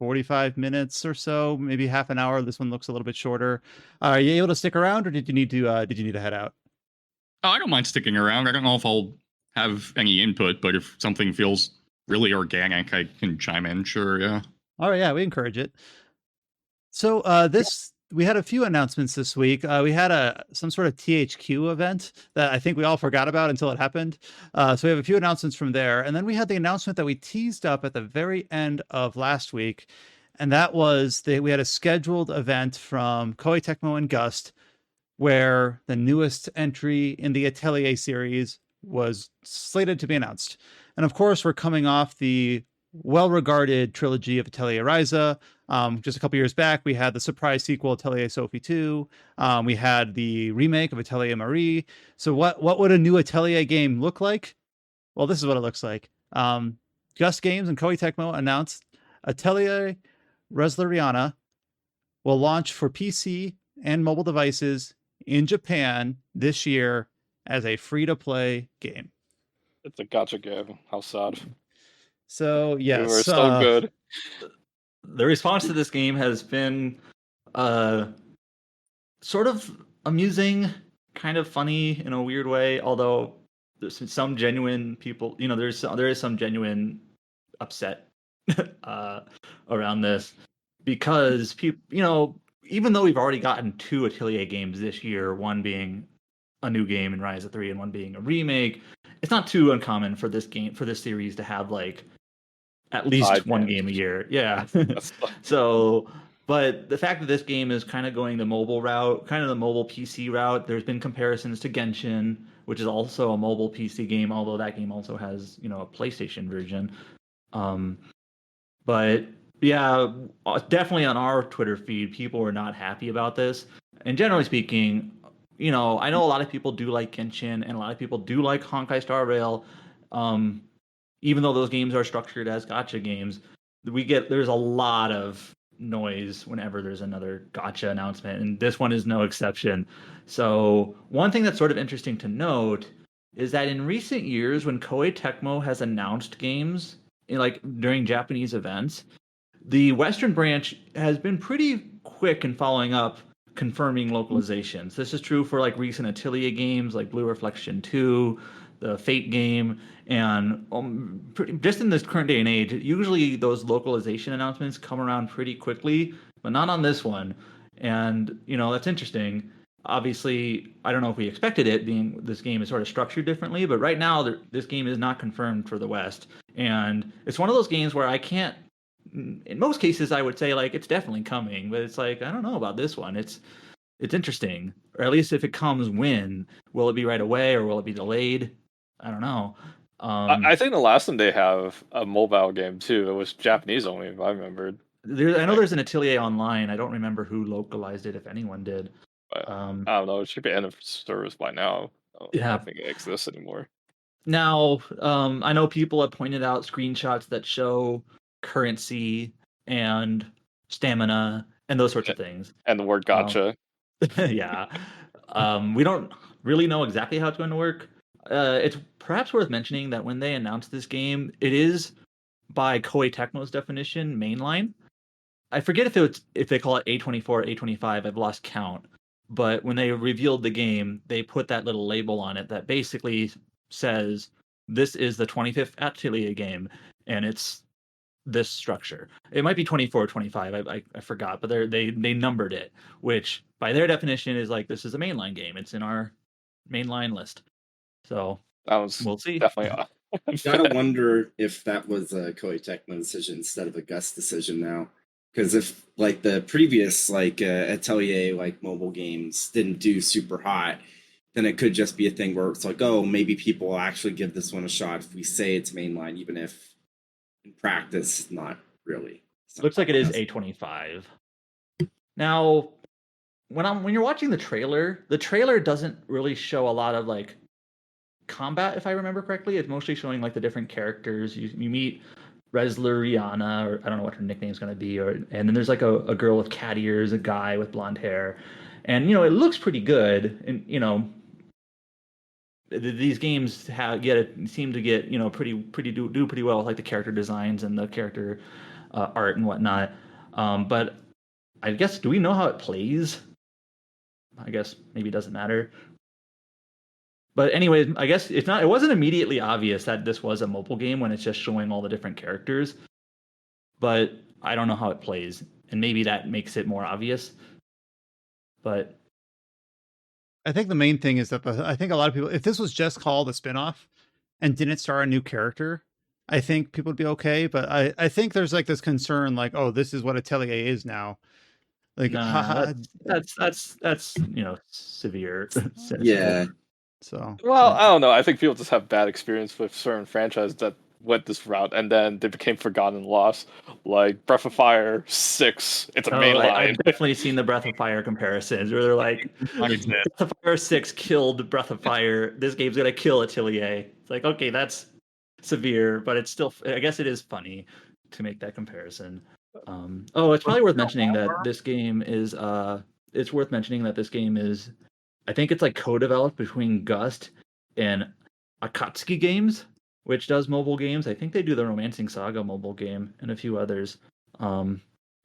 45 minutes or so, maybe half an hour. This one looks a little bit shorter. Are you able to stick around, or did you need to head out? Oh, I don't mind sticking around. I don't know if I'll have any input, but if something feels really organic, I can chime in. Sure, yeah. All right, yeah, we encourage it. So we had a few announcements this week. We had some sort of THQ event that I think we all forgot about until it happened. So we have a few announcements from there. And then we had the announcement that we teased up at the very end of last week. And that was we had a scheduled event from Koei Tecmo and Gust, where the newest entry in the Atelier series was slated to be announced. And of course, we're coming off the well-regarded trilogy of Atelier Ryza. Just a couple years back, we had the surprise sequel, Atelier Sophie 2. We had the remake of Atelier Marie. So what would a new Atelier game look like? Well, this is what it looks like. Gust Games and Koei Tecmo announced Atelier Resleriana will launch for PC and mobile devices in Japan this year as a free-to-play game. It's a gacha game. How sad. So yes, they were so good. The response to this game has been sort of amusing, kind of funny in a weird way. Although there's some genuine people, there is some genuine upset around this, because people, even though we've already gotten 2 Atelier games this year, one being a new game in Ryza 3 and one being a remake, it's not too uncommon for this series to have like at least 1 game a year. Yeah. So, but the fact that this game is kind of going the mobile route, kind of the mobile PC route, there's been comparisons to Genshin, which is also a mobile PC game, although that game also has, a PlayStation version. But yeah, definitely on our Twitter feed, people were not happy about this. And generally speaking, I know a lot of people do like Genshin, and a lot of people do like Honkai Star Rail. Even though those games are structured as gacha games, there's a lot of noise whenever there's another gacha announcement, and this one is no exception. So one thing that's sort of interesting to note is that in recent years, when Koei Tecmo has announced games during Japanese events, the Western branch has been pretty quick in following up, confirming localizations. This is true for recent Atelier games like Blue Reflection 2, the Fate game, and just in this current day and age, usually those localization announcements come around pretty quickly, but not on this one. And that's interesting. Obviously, I don't know if we expected it, being this game is sort of structured differently, but right now this game is not confirmed for the West, and it's one of those games where I can't. In most cases, I would say it's definitely coming, but it's I don't know about this one. it's interesting. Or at least if it comes, when will it be right away or will it be delayed? I don't know. I think the last one they have a mobile game too. It was Japanese only, if I remembered. I know there's an Atelier online. I don't remember who localized it, if anyone did. But, I don't know. It should be end of service by now. I don't think it exists anymore. Now, I know people have pointed out screenshots that show currency and stamina and those sorts of things. And the word gotcha. Yeah. We don't really know exactly how it's going to work. It's perhaps worth mentioning that when they announced this game, it is, by Koei Tecmo's definition, mainline. I forget if they call it A24 or A25. I've lost count. But when they revealed the game, they put that little label on it that basically says this is the 25th Atelier game, and it's this structure. It might be 24 or 25. I forgot, but they numbered it, which by their definition is like, this is a mainline game. It's in our mainline list. So we'll see. Definitely. Gotta wonder if that was a Koei Tecmo decision instead of a Gus decision now. Because if like the previous Atelier mobile games didn't do super hot, then it could just be a thing where it's like, oh, maybe people will actually give this one a shot if we say it's mainline, even if in practice not really. Looks like it is A25. Now, when you're watching the trailer doesn't really show a lot of like combat, if I remember correctly. It's mostly showing like the different characters. You meet Resleriana, or I don't know what her nickname's going to be, and then there's like a girl with cat ears, a guy with blonde hair, and it looks pretty good. And these games seem to get do pretty well with like the character designs and the character art and whatnot. But I guess, do we know how it plays? I guess maybe it doesn't matter. But anyways, I guess it wasn't immediately obvious that this was a mobile game when it's just showing all the different characters. But I don't know how it plays, and maybe that makes it more obvious. But I think the main thing is that I think a lot of people, if this was just called a spinoff and didn't start a new character, I think people would be okay. But I think there's like this concern, like, oh, this is what Atelier is now. Like, that's severe. Yeah. So, well, I don't know. I think people just have bad experience with certain franchises that went this route, and then they became forgotten and lost. Like Breath of Fire 6, it's a mainline. I've definitely seen the Breath of Fire comparisons where they're like, Breath of Fire 6 killed Breath of Fire. This game's gonna kill Atelier. It's like, okay, that's severe, but it's still, I guess it is funny to make that comparison. It's probably worth mentioning that this game is. It's worth mentioning that this game is, I think it's like co-developed between Gust and Akatsuki Games, which does mobile games. I think they do the Romancing Saga mobile game and a few others.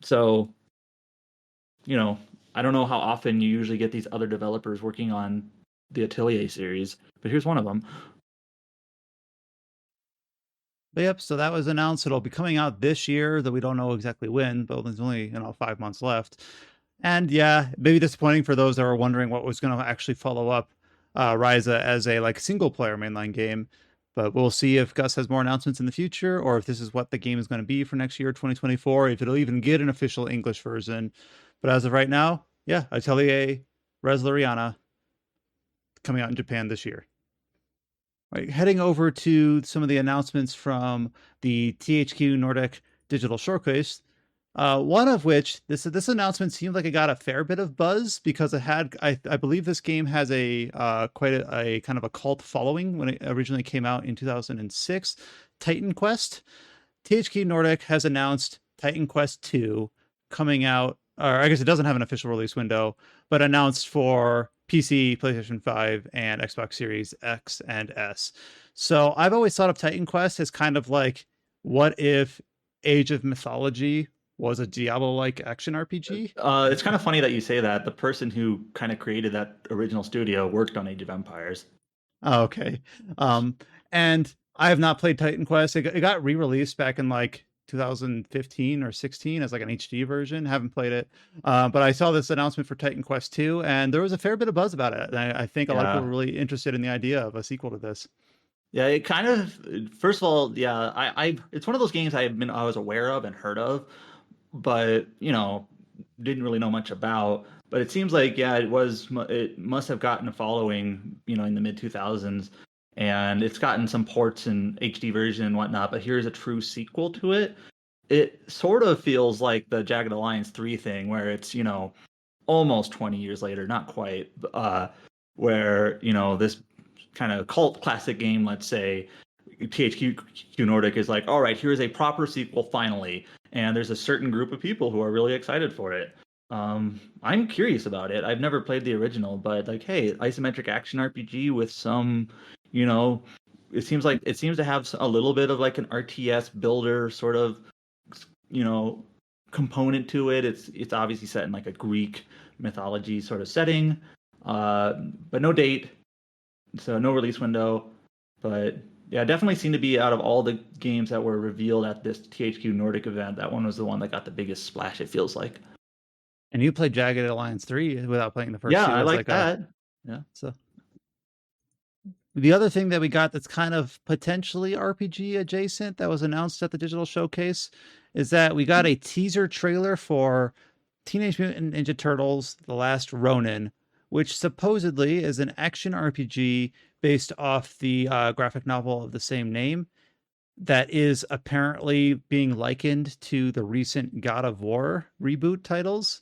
So, I don't know how often you usually get these other developers working on the Atelier series, but here's one of them. But yep, so that was announced. It'll be coming out this year, though we don't know exactly when, but there's only 5 months left. And yeah, maybe disappointing for those that were wondering what was going to actually follow up Ryza as a single player mainline game. But we'll see if Gus has more announcements in the future, or if this is what the game is going to be for next year, 2024, if it'll even get an official English version. But as of right now, yeah, Atelier Resleriana coming out in Japan this year. Right, heading over to some of the announcements from the THQ Nordic Digital Showcase. One of which, this announcement seemed like it got a fair bit of buzz because it had, I believe this game has quite a kind of a cult following when it originally came out in 2006. Titan Quest. THQ Nordic has announced Titan Quest 2 coming out, or I guess it doesn't have an official release window, but announced for PC, PlayStation 5, and Xbox Series X and S. So I've always thought of Titan Quest as kind of like, what if Age of Mythology was a Diablo-like action RPG? It's kind of funny that you say that. The person who kind of created that original studio worked on Age of Empires. Oh, okay. And I have not played Titan Quest. It got re-released back in 2015 or 16 as an HD version. Haven't played it. But I saw this announcement for Titan Quest 2, and there was a fair bit of buzz about it. And I think a lot of people are really interested in the idea of a sequel to this. Yeah, it kind of, first of all, yeah, it's one of those games I was aware of and heard of, but didn't really know much about. But it seems like it must have gotten a following, in the mid 2000s, and it's gotten some ports and HD version and whatnot. But here's a true sequel to it. It sort of feels like the Jagged Alliance 3 thing, where it's almost 20 years later, not quite, where this kind of cult classic game, let's say, THQ Nordic is like, all right, here's a proper sequel finally, and there's a certain group of people who are really excited for it. I'm curious about it. I've never played the original, but like, hey, isometric action RPG with some, it seems to have a little bit of like an RTS builder sort of, component to it. It's obviously set in like a Greek mythology sort of setting, but no date, so no release window. But yeah, definitely seemed to be, out of all the games that were revealed at this THQ Nordic event, that one was the one that got the biggest splash, it feels like. And you played Jagged Alliance 3 without playing the first two. Yeah, I like that. Yeah. So the other thing that we got that's kind of potentially RPG adjacent that was announced at the digital showcase is that we got a teaser trailer for Teenage Mutant Ninja Turtles: The Last Ronin, which supposedly is an action RPG based off the graphic novel of the same name that is apparently being likened to the recent God of War reboot titles.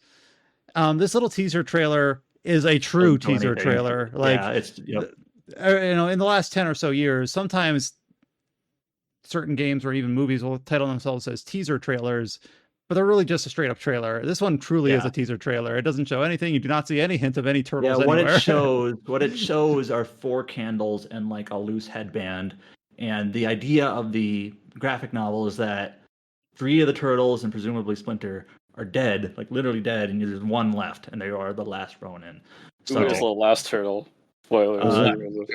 This little teaser trailer is a true teaser trailer. Like, yeah, it's in the last 10 or so years, sometimes certain games or even movies will title themselves as teaser trailers, but they're really just a straight up trailer. This one truly is a teaser trailer. It doesn't show anything. You do not see any hint of any turtles anywhere. What it shows are 4 candles and like a loose headband. And the idea of the graphic novel is that 3 of the turtles and presumably Splinter are dead, like literally dead, and there's 1 left, and they are the last Ronin. So there's the last turtle. Spoilers.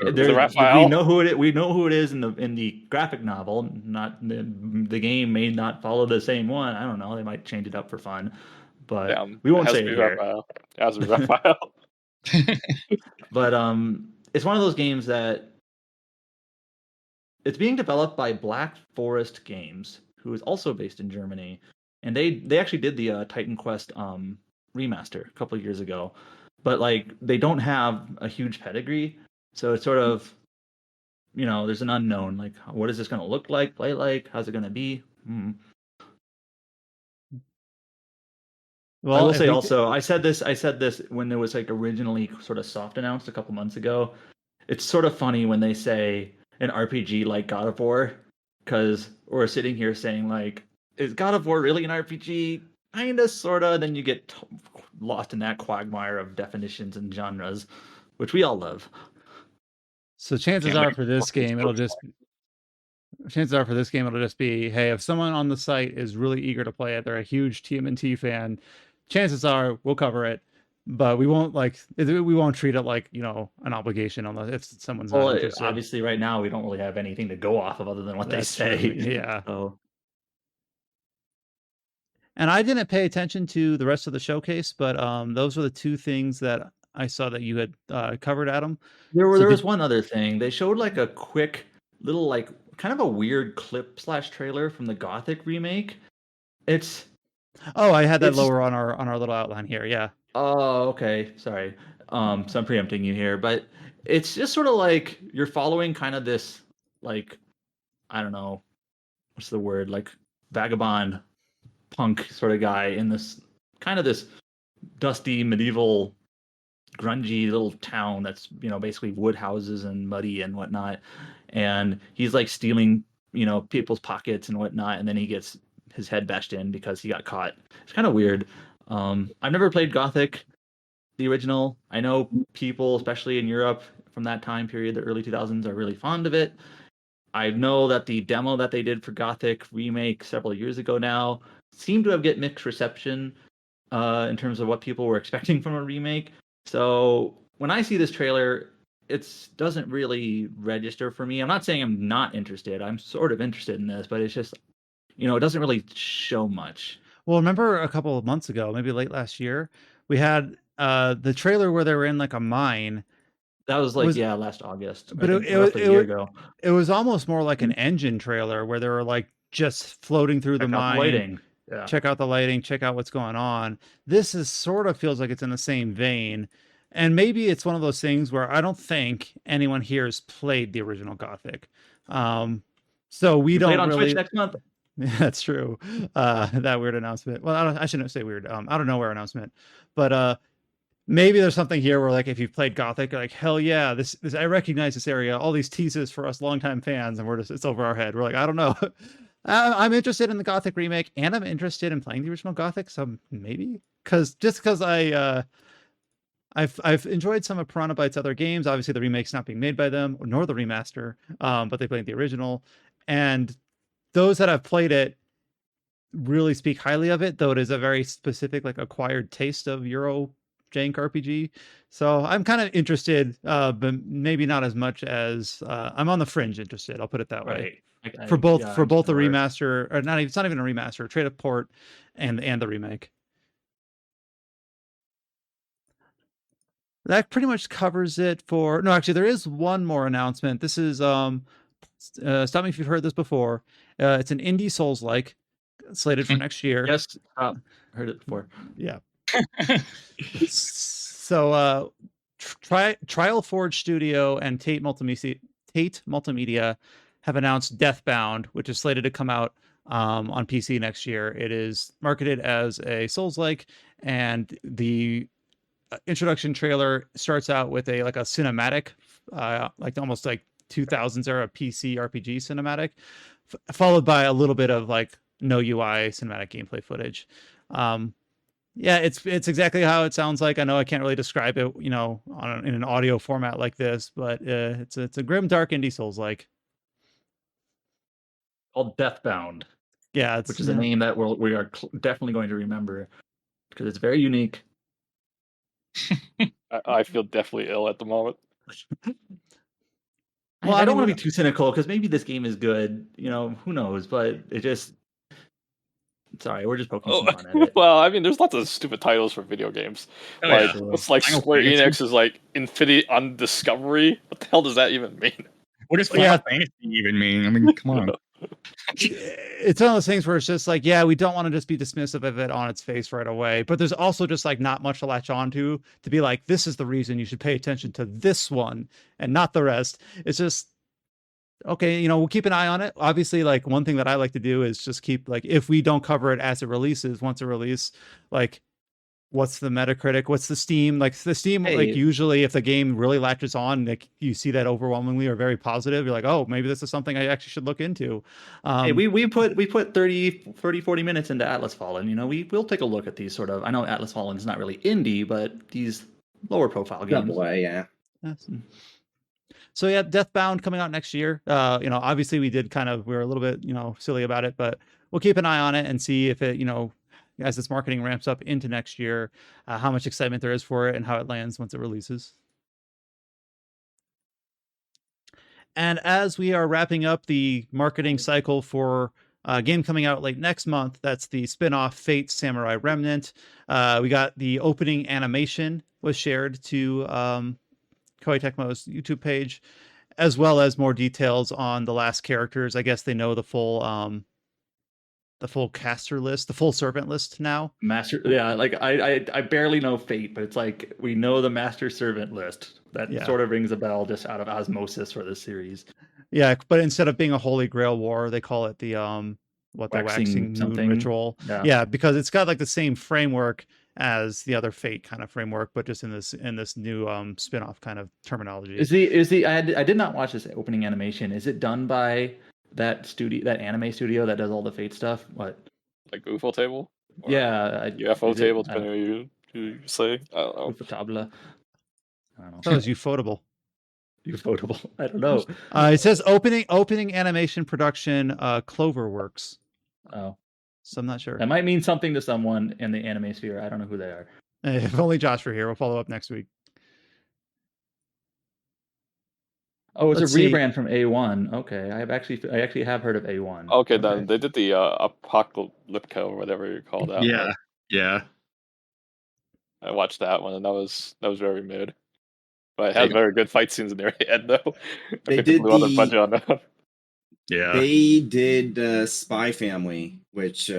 We know who it is in the graphic novel. Not the game may not follow the same one. I don't know. They might change it up for fun, but we won't say it here. Raphael. But it's one of those games that it's being developed by Black Forest Games, who is also based in Germany, and they actually did the Titan Quest remaster a couple of years ago. But like, they don't have a huge pedigree, so it's sort of, there's an unknown. Like, what is this going to look like, play like? How's it going to be? Well, I will say also, I said this when it was like originally sort of soft announced a couple months ago. It's sort of funny when they say an RPG like God of War, because we're sitting here saying like, is God of War really an RPG? Kinda, sorta. Then you get lost in that quagmire of definitions and genres, which we all love. So chances are for this game, it'll just be, hey, if someone on the site is really eager to play it, they're a huge TMNT fan, chances are we'll cover it, but we won't treat it like, an obligation unless if someone's not interested. Obviously right now we don't really have anything to go off of other than what they say. Yeah. So. And I didn't pay attention to the rest of the showcase, but those were the 2 things that I saw that you had covered, Adam. There was one other thing. They showed like a quick little, like, kind of a weird clip/trailer from the Gothic remake. I had that lower on our little outline here. Yeah. Oh, okay. Sorry. So I'm preempting you here, but it's just sort of like you're following kind of this, like, I don't know, what's the word, like vagabond punk sort of guy in this kind of this dusty medieval grungy little town that's basically wood houses and muddy and whatnot, and he's like stealing people's pockets and whatnot, and then he gets his head bashed in because he got caught. It's kind of weird. I've never played Gothic, the original. I know people, especially in Europe from that time period, the early 2000s, are really fond of it. I know that the demo that they did for Gothic Remake several years ago now seemed to have get mixed reception in terms of what people were expecting from a remake. So when I see this trailer, it doesn't really register for me. I'm not saying I'm not interested. I'm sort of interested in this, but it's just, it doesn't really show much. Well, remember a couple of months ago, maybe late last year, we had the trailer where they were in like a mine. That was like, last August. But a year ago. It was almost more like an engine trailer where they were like just floating through the mine. check out the lighting, check out what's going on. This is sort of feels like it's in the same vein. And maybe it's one of those things where I don't think anyone here has played the original Gothic. So we don't on really... Twitch next month. That's true. That weird announcement. Well, I shouldn't say weird. Out of nowhere announcement. But maybe there's something here where, like, if you've played Gothic, you're like, hell yeah, this I recognize this area. All these teases for us longtime fans, and it's over our head. We're like, I don't know. I'm interested in the Gothic remake, and I'm interested in playing the original Gothic. So maybe because I've enjoyed some of Piranha Bytes' other games. Obviously, the remake's not being made by them, nor the remaster, but they played the original. And those that have played it really speak highly of it, though it is a very specific, like, acquired taste of Euro jank RPG. So I'm kind of interested, but maybe not as much as I'm on the fringe interested. I'll put it that way. For both the remaster, or not even, it's not even a remaster, a trade of port and the remake. That pretty much covers it for... No, actually, there is one more announcement. This is stop me if you've heard this before. It's an indie Souls-like slated for next year. Yes, heard it before. Yeah. So Trial Forge Studio and Tate Multimedia have announced Deathbound, which is slated to come out on PC next year. It is marketed as a Souls-like, and the introduction trailer starts out with a cinematic, like almost like 2000s era PC RPG cinematic, followed by a little bit of like no UI cinematic gameplay footage. Yeah, it's exactly how it sounds like. I know I can't really describe it, in an audio format like this, but it's a grim, dark indie Souls-like. Called Deathbound. Yeah, which is a name that we are definitely going to remember because it's very unique. I feel definitely ill at the moment. Well, I don't want to be too cynical because maybe this game is good. Who knows? But it just... Sorry, we're just poking fun at it. Well, I mean, there's lots of stupid titles for video games. It's like Square Enix is like Infinity Undiscovery. What the hell does that even mean? What does Final Fantasy even mean? I mean, come on. It's one of those things where it's just like, yeah, we don't want to just be dismissive of it on its face right away, but there's also just like not much to latch on to be like, this is the reason you should pay attention to this one and not the rest. It's just, okay, we'll keep an eye on it. Obviously, like, one thing that I like to do is just keep, like, if we don't cover it as it releases, once it releases, like, what's the Metacritic, what's the Steam, like usually if the game really latches on, like, you see that overwhelmingly or very positive, you're like, oh, maybe this is something I actually should look into. Hey, we put 30 40 minutes into Atlas Fallen. We'll take a look at these sort of... I know Atlas Fallen is not really indie, but these lower profile games. Yeah. So yeah, Deathbound coming out next year. Obviously we were a little bit, silly about it, but we'll keep an eye on it and see if it, as this marketing ramps up into next year, how much excitement there is for it and how it lands once it releases. And as we are wrapping up the marketing cycle for a game coming out late next month, that's the spin-off Fate Samurai Remnant. We got the opening animation was shared to Koei Tecmo's YouTube page, as well as more details on the last characters. I guess they know the full caster list, the full servant list now. Master, yeah, like I barely know Fate, but it's like we know the master servant list. That sort of rings a bell just out of osmosis for this series. Yeah, but instead of being a Holy Grail war, they call it the waxing moon ritual. Yeah, because it's got like the same framework as the other Fate kind of framework, but just in this new spin-off kind of terminology. I did not watch this opening animation. Is it done by that studio, that anime studio that does all the Fate stuff? What? Like UFO Table? Or UFO Table, depending on you say. I don't know. UFO Table. I don't know. That was Ufotable. Ufotable. I don't know. It says opening animation production, Cloverworks. Oh. So I'm not sure. That might mean something to someone in the anime sphere. I don't know who they are. If only Josh were here. We'll follow up next week. Oh, it's a rebrand from A1. Okay, I actually have heard of A1. Okay, then they did the Apocalyptica or whatever you call that. Yeah. I watched that one, and that was very mid. But it had very good fight scenes in their head, though. They did the budget on that. Yeah. They did Spy Family, which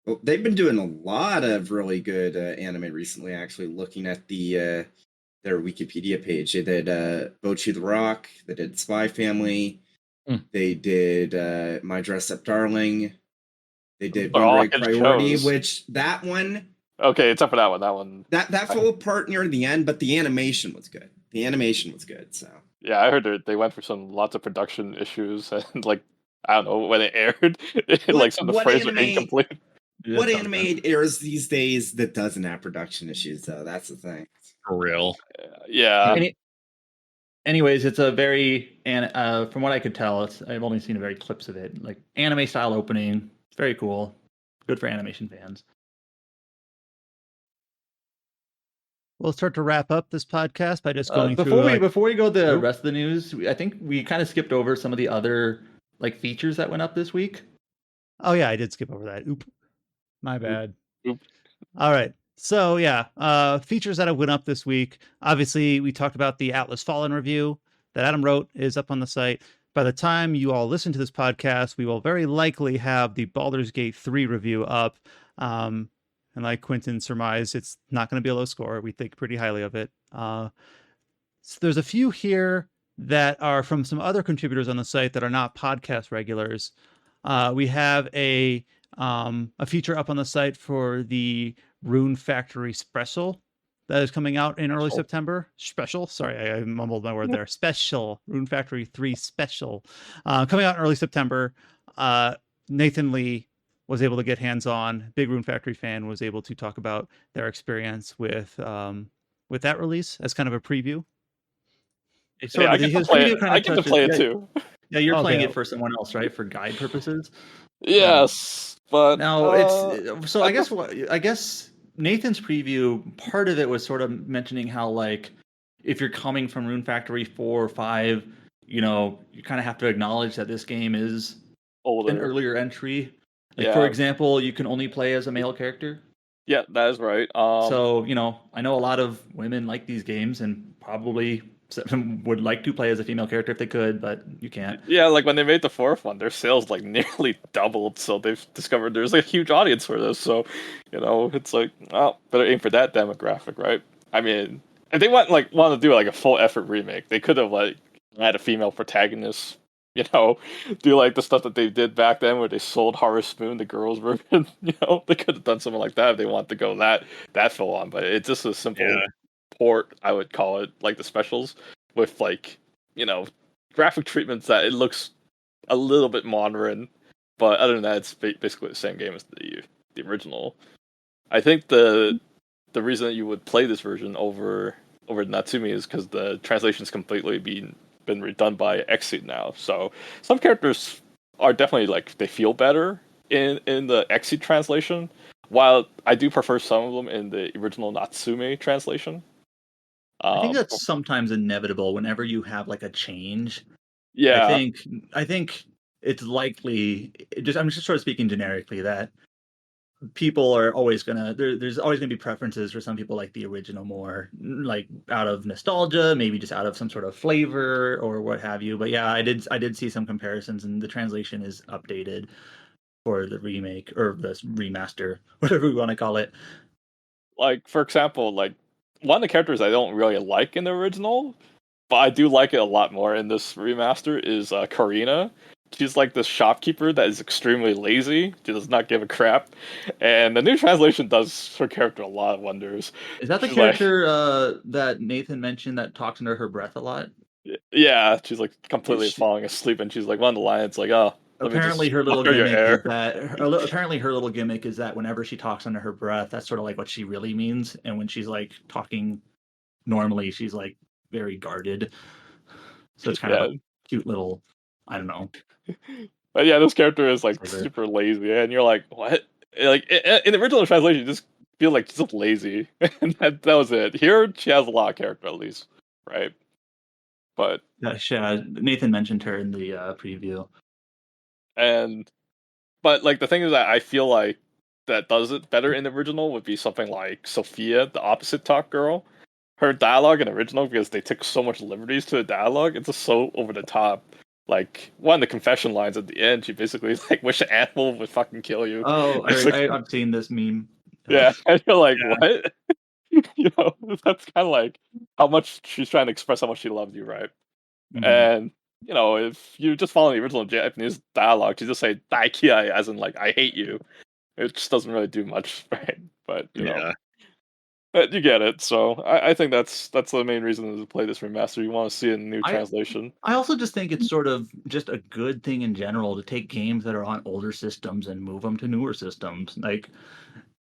Well, they've been doing a lot of really good anime recently. Actually, looking at their Wikipedia page, they did Bocchi the Rock, they did Spy Family, they did My Dress Up Darling, they did They're Blue all Ray hit Priority, shows. which that one. Okay, except for that one. That fell apart near the end, but the animation was good. So Yeah, I heard they went for lots of production issues and like I don't know when it aired, like some of the frames were incomplete. What anime airs these days that doesn't have production issues though? That's the thing. For real. Yeah. Anyways, it's a very from what I could tell, I've only seen very clips of it. Like anime style opening, it's very cool, good for animation fans. We'll start to wrap up this podcast by just going through. Before we go the rest of the news, I think we kind of skipped over some of the other like features that went up this week. Oh yeah, I did skip over that. Oop, my bad. Oop. All right. So yeah, features that have went up this week. Obviously, we talked about the Atlas Fallen review that Adam wrote is up on the site. By the time you all listen to this podcast, we will very likely have the Baldur's Gate 3 review up. And like Quentin surmised, it's not going to be a low score. We think pretty highly of it. So there's a few here that are from some other contributors on the site that are not podcast regulars. We have a feature up on the site for the Rune Factory Special that is coming out in early September. Special, sorry, I mumbled my word there. Special, Rune Factory 3 Special, coming out in early September. Nathan Lee was able to get hands-on. Big Rune Factory fan, was able to talk about their experience with that release as kind of a preview. So yeah, I get to play it too. Yeah, you're playing it for someone else, right? For guide purposes. Yes, but now it's so. I guess Nathan's preview, part of it was sort of mentioning how like if you're coming from Rune Factory 4 or 5, you kind of have to acknowledge that this game is an earlier entry. Like for example, you can only play as a male character. Yeah, that is right. So I know a lot of women like these games and probably would like to play as a female character if they could, but you can't. Yeah, like when they made the 4th one, their sales like nearly doubled. So they've discovered there's a huge audience for this. So, it's like, oh, better aim for that demographic, right? I mean, if they want to do like a full effort remake, they could have like had a female protagonist. Do like the stuff that they did back then where they sold Harvest Moon, the girls version. They could have done something like that if they wanted to go that full on. But it's just a simple port, I would call it, like the specials with like graphic treatments that it looks a little bit modern. But other than that, it's basically the same game as the original. I think the reason that you would play this version over Natsume is because the translation's completely been redone by Exit now. So some characters are definitely like they feel better in the Exit translation, while I do prefer some of them in the original Natsume translation. I think that's sometimes inevitable whenever you have like a change. Yeah, I think it's likely. I'm just sort of speaking generically that people are always there's always gonna be preferences for some people like the original more, like out of nostalgia, maybe just out of some sort of flavor or what have you. But yeah, I did see some comparisons, and the translation is updated for the remake or the remaster, whatever we want to call it. Like for example, like one of the characters I don't really like in the original, but I do like it a lot more in this remaster is Karina. She's like this shopkeeper that is extremely lazy. She does not give a crap. And the new translation does her character a lot of wonders. Is that the character that Nathan mentioned that talks under her breath a lot? Yeah, she's like completely falling asleep, and she's like one of the lines like, oh. Apparently her little gimmick is that whenever she talks under her breath, that's sort of like what she really means. And when she's like talking normally, she's like very guarded. So it's kind of a cute little, I don't know. But yeah, this character is like super lazy, and you're like, what? Like in the original translation, you just feel like she's just lazy, and that was it. Here, she has a lot of character at least, right? But Nathan mentioned her in the preview, but like the thing is that I feel like that does it better in the original would be something like Sophia, the opposite talk girl. Her dialogue in the original, because they took so much liberties to the dialogue, it's just so over the top. Like one of the confession lines at the end, she basically like wish an animal would fucking kill you. Oh, Like, I've seen this meme. yeah, and you're like, what? That's kind of like how much she's trying to express how much she loved you, right? Mhm. And if you just follow the original Japanese dialogue, she just say "daikiai" as in like "I hate you." It just doesn't really do much, right? But but you get it. So I think that's the main reason to play this remaster. You want to see a new translation. I also just think it's sort of just a good thing in general to take games that are on older systems and move them to newer systems. Like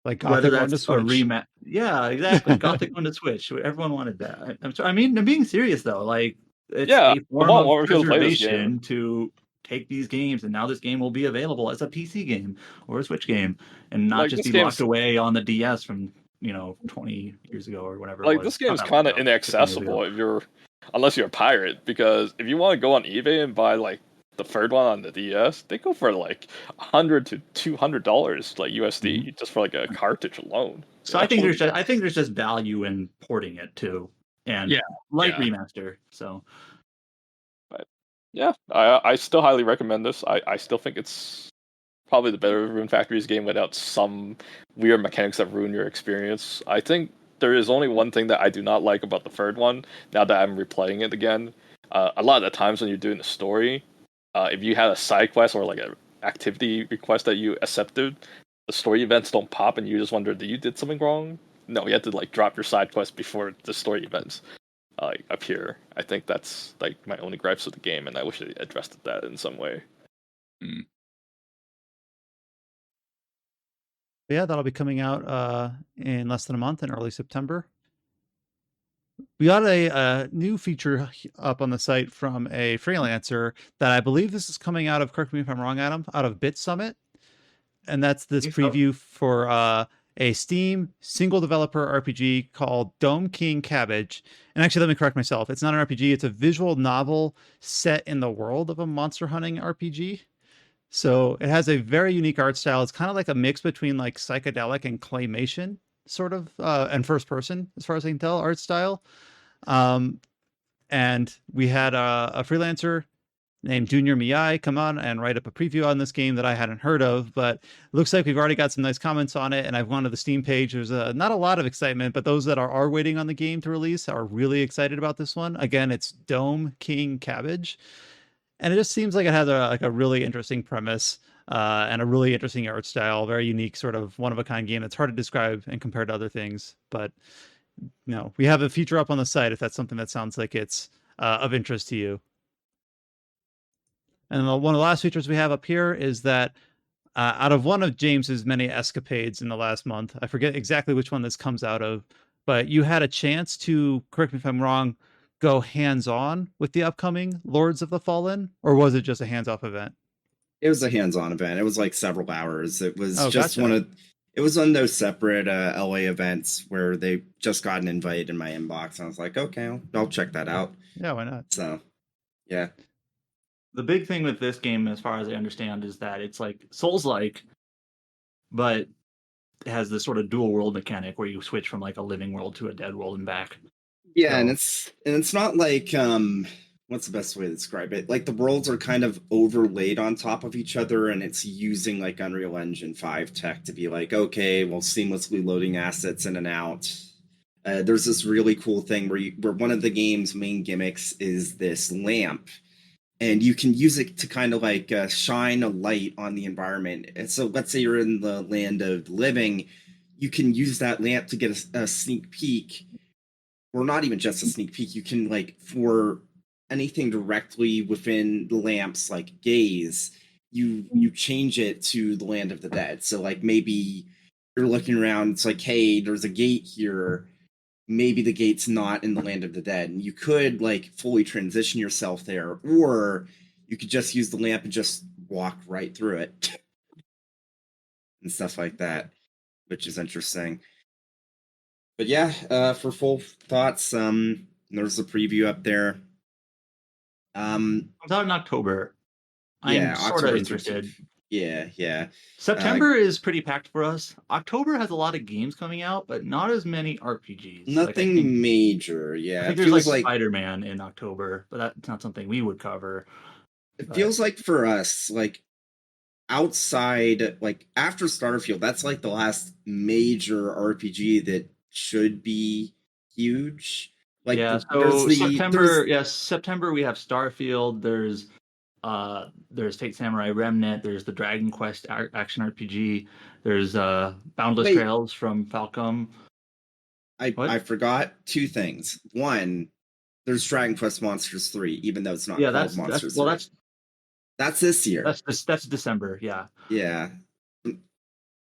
whether Gothic on the that's a Switch. rematch. Yeah, exactly. Gothic on the Switch. Everyone wanted that. I'm sorry. I mean, I'm being serious though. Like it's Yeah, a form want of more people to play this preservation to take these games, and now this game will be available as a PC game or a Switch game, and not Like, just this be locked game's away on the DS from 20 years ago or whatever it like was. this Not game's that long kind of ago, 15 years inaccessible ago. unless you're a pirate, because if you want to go on eBay and buy like the third one on the DS, they go for like $100 to $200 like USD just for like a cartridge alone. So I think there's just value in porting it too, and remaster. So, but yeah, I still highly recommend this. I still think it's probably the better Rune Factory's game without some weird mechanics that ruin your experience. I think there is only one thing that I do not like about the third one. Now that I'm replaying it again, a lot of the times when you're doing the story, if you had a side quest or like an activity request that you accepted, the story events don't pop, and you just wonder, did you did something wrong? No, you have to like drop your side quest before the story events appear. I think that's like my only gripes with the game, and I wish they addressed that in some way. But yeah, that'll be coming out in less than a month in early September. We got a new feature up on the site from a freelancer that I believe this is coming out of, correct me if I'm wrong, Adam, out of Bit Summit. And that's this preview for a Steam single developer RPG called Dome King Cabbage. And actually, let me correct myself. It's not an RPG. It's a visual novel set in the world of a monster hunting RPG. So it has a very unique art style. It's kind of like a mix between like psychedelic and claymation, sort of, and first person, as far as I can tell, art style. And we had a freelancer named Junior Miyai come on and write up a preview on this game that I hadn't heard of, but it looks like we've already got some nice comments on it, and I've gone to the Steam page. There's not a lot of excitement, but those that are waiting on the game to release are really excited about this one. Again, it's Dome King Cabbage, and it just seems like it has a really interesting premise and a really interesting art style, very unique, sort of one-of-a-kind game that's hard to describe and compare to other things, but we have a feature up on the site if that's something that sounds like it's of interest to you. And one of the last features we have up here is that out of one of James's many escapades in the last month, I forget exactly which one this comes out of, but you had a chance to, correct me if I'm wrong, go hands-on with the upcoming Lords of the Fallen, or was it just a hands-off event? It was a hands-on event. It was like several hours. It was gotcha. It was one of those separate LA events where they just got an invite in my inbox. And I was like, okay, I'll check that out. Yeah, why not? So, yeah. The big thing with this game, as far as I understand, is that it's like Souls-like, but it has this sort of dual world mechanic where you switch from like a living world to a dead world and back. Yeah, so. and it's not like what's the best way to describe it? Like the worlds are kind of overlaid on top of each other, and it's using like Unreal Engine 5 tech to be like, okay, well, seamlessly loading assets in and out. There's this really cool thing where one of the game's main gimmicks is this lamp, and you can use it to kind of like shine a light on the environment. And so let's say you're in the land of living, you can use that lamp to get a sneak peek, or not even just a sneak peek. You can like, for anything directly within the lamp's like gaze, you change it to the land of the dead. So like maybe you're looking around, it's like, hey, there's a gate here. Maybe the gate's not in the land of the dead, and you could like fully transition yourself there, or you could just use the lamp and just walk right through it and stuff like that, which is interesting. But yeah, for full thoughts, there's a preview up there. Comes out in October. Yeah, I'm sort of interested. Yeah. September is pretty packed for us. October has a lot of games coming out, but not as many RPGs. Nothing major. Yeah, I think there's like Spider-Man in October, but that's not something we would cover. It feels like for us, like outside, like after Starfield, that's like the last major RPG that should be huge. Like yeah, so September we have Starfield. There's Fate Samurai Remnant. There's the Dragon Quest action RPG. There's Boundless Trails from Falcom. I forgot two things. One, there's Dragon Quest Monsters 3, even though it's not called Monsters 3. Well, that's this year. That's December, yeah. Yeah. And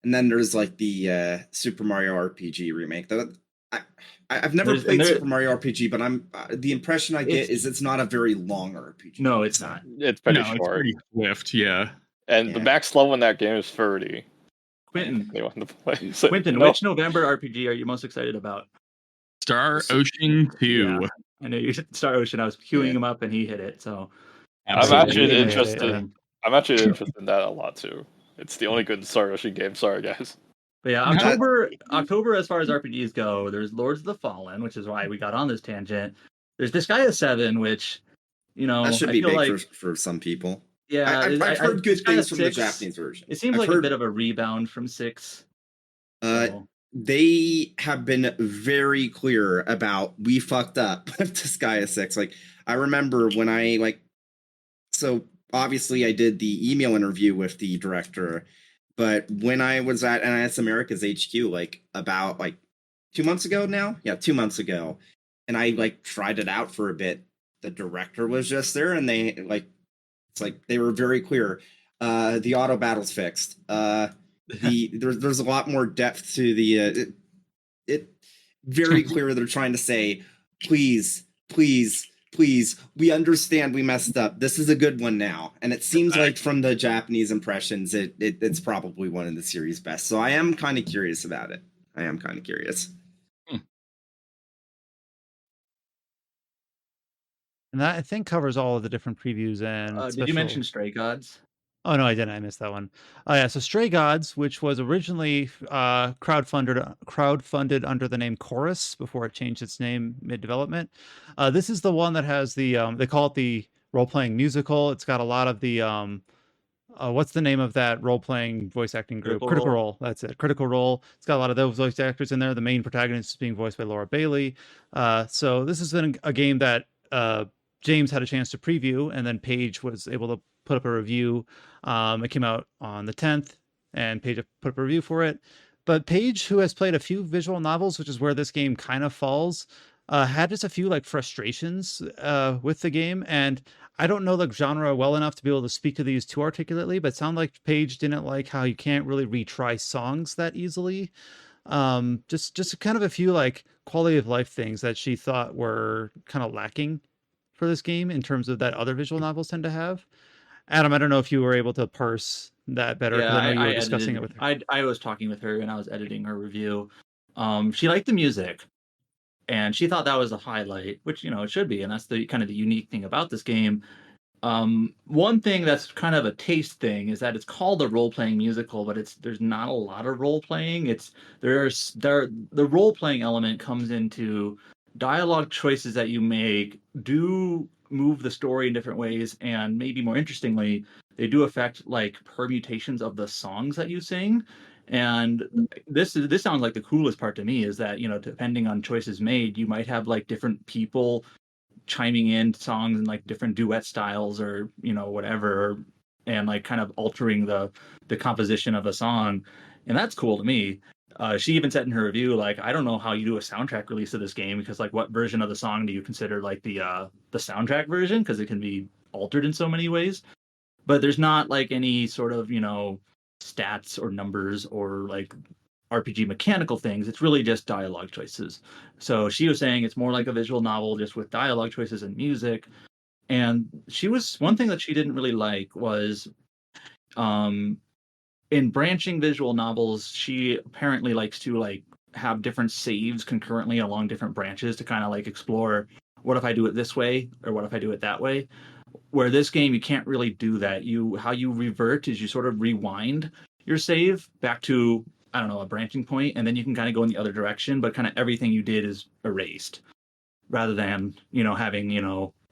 then there's like the Super Mario RPG remake. I've never played Super Mario RPG, but the impression I get is it's not a very long RPG. No, it's not. It's pretty short. It's pretty swift, yeah. And the max level in that game is 30. Quentin, they want to play. So, Quentin, which November RPG are you most excited about? Star Ocean 2. Yeah, I know you said Star Ocean. I was queuing him up and he hit it. So I'm actually interested. I'm actually interested in that a lot too. It's the only good Star Ocean game. Sorry, guys. But yeah, October as far as RPGs go, there's Lords of the Fallen, which is why we got on this tangent. There's Disgaea 7, which, that should be big for some people. Yeah, I've heard good things from the Japanese version. It seems like a bit of a rebound from 6. They have been very clear about we fucked up with Disgaea 6. Like, I remember when so obviously I did the email interview with the director, but when I was at NIS America's HQ, about 2 months ago now? Yeah, 2 months ago. And I tried it out for a bit. The director was just there and they they were very clear. The auto battle's fixed. There's a lot more depth to the it very clear they're trying to say, please, we understand we messed up. This is a good one now. And it seems like from the Japanese impressions, it's probably one of the series' best. So I am kind of curious about it. And that, I think, covers all of the different previews and Did you mention Stray Gods? Oh, no, I didn't. I missed that one. Oh, yeah. So Stray Gods, which was originally crowdfunded under the name Chorus before it changed its name mid-development. This is the one that has the, they call it the role-playing musical. It's got a lot of the, what's the name of that role-playing voice acting group? Critical Role. That's it. Critical Role. It's got a lot of those voice actors in there. The main protagonist is being voiced by Laura Bailey. So this has been a game that James had a chance to preview, and then Paige was able to put up a review. It came out on the 10th, and Paige put up a review for it. But Paige, who has played a few visual novels, which is where this game kind of falls, had just a few frustrations with the game. And I don't know the genre well enough to be able to speak to these too articulately, but it sounded like Paige didn't like how you can't really retry songs that easily. Just kind of a few quality of life things that she thought were kind of lacking for this game in terms of that other visual novels tend to have. Adam, I don't know if you were able to parse that better. Yeah, I know you were discussing it with her. I was talking with her and I was editing her review. She liked the music, and she thought that was a highlight, which it should be, and that's the kind of the unique thing about this game. One thing that's kind of a taste thing is that it's called a role-playing musical, but there's not a lot of role-playing. The role-playing element comes into dialogue choices that you make do move the story in different ways, and maybe more interestingly, they do affect permutations of the songs that you sing. And this sounds like the coolest part to me is that depending on choices made, you might have different people chiming in songs and different duet styles or whatever, and kind of altering the composition of a song, and that's cool to me. She even said in her review, I don't know how you do a soundtrack release of this game, because what version of the song do you consider the soundtrack version, because it can be altered in so many ways. But there's not any sort of stats or numbers or RPG mechanical things. It's really just dialogue choices. So she was saying it's more like a visual novel just with dialogue choices and music. And one thing that she didn't really like was in branching visual novels, she apparently likes to have different saves concurrently along different branches to kind of explore, what if I do it this way or what if I do it that way. Where this game, you can't really do that. How you revert is you sort of rewind your save back to, I don't know, a branching point, and then you can kind of go in the other direction, but kind of everything you did is erased, rather than having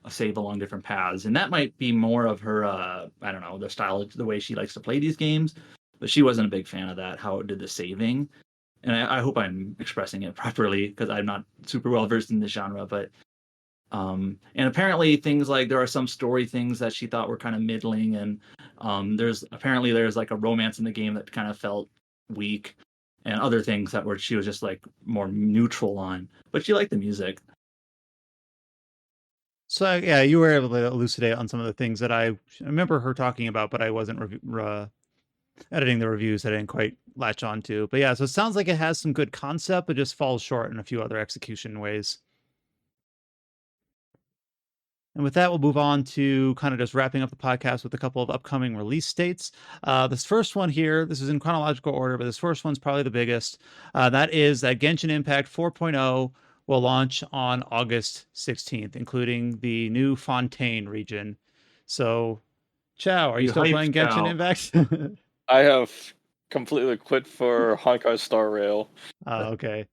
save along different paths, and that might be more of her I don't know, the style, the way she likes to play these games. But she wasn't a big fan of that, how it did the saving. And I hope I'm expressing it properly because I'm not super well versed in the genre. But and apparently things like there are some story things that she thought were kind of middling, and there's like a romance in the game that kind of felt weak, and other things that were she was just like more neutral on. But she liked the music. So yeah, you were able to elucidate on some of the things that I remember her talking about, but I wasn't editing the reviews. I didn't quite latch on to. But yeah, so it sounds like it has some good concept, but just falls short in a few other execution ways. And with that, we'll move on to kind of just wrapping up the podcast with a couple of upcoming release dates. This first one here, this is in chronological order, but this first one's probably the biggest. That is that Genshin Impact 4.0 will launch on August 16th, including the new Fontaine region. So, Chow, are you still playing Genshin Impact? I have completely quit for Honkai Star Rail. Okay.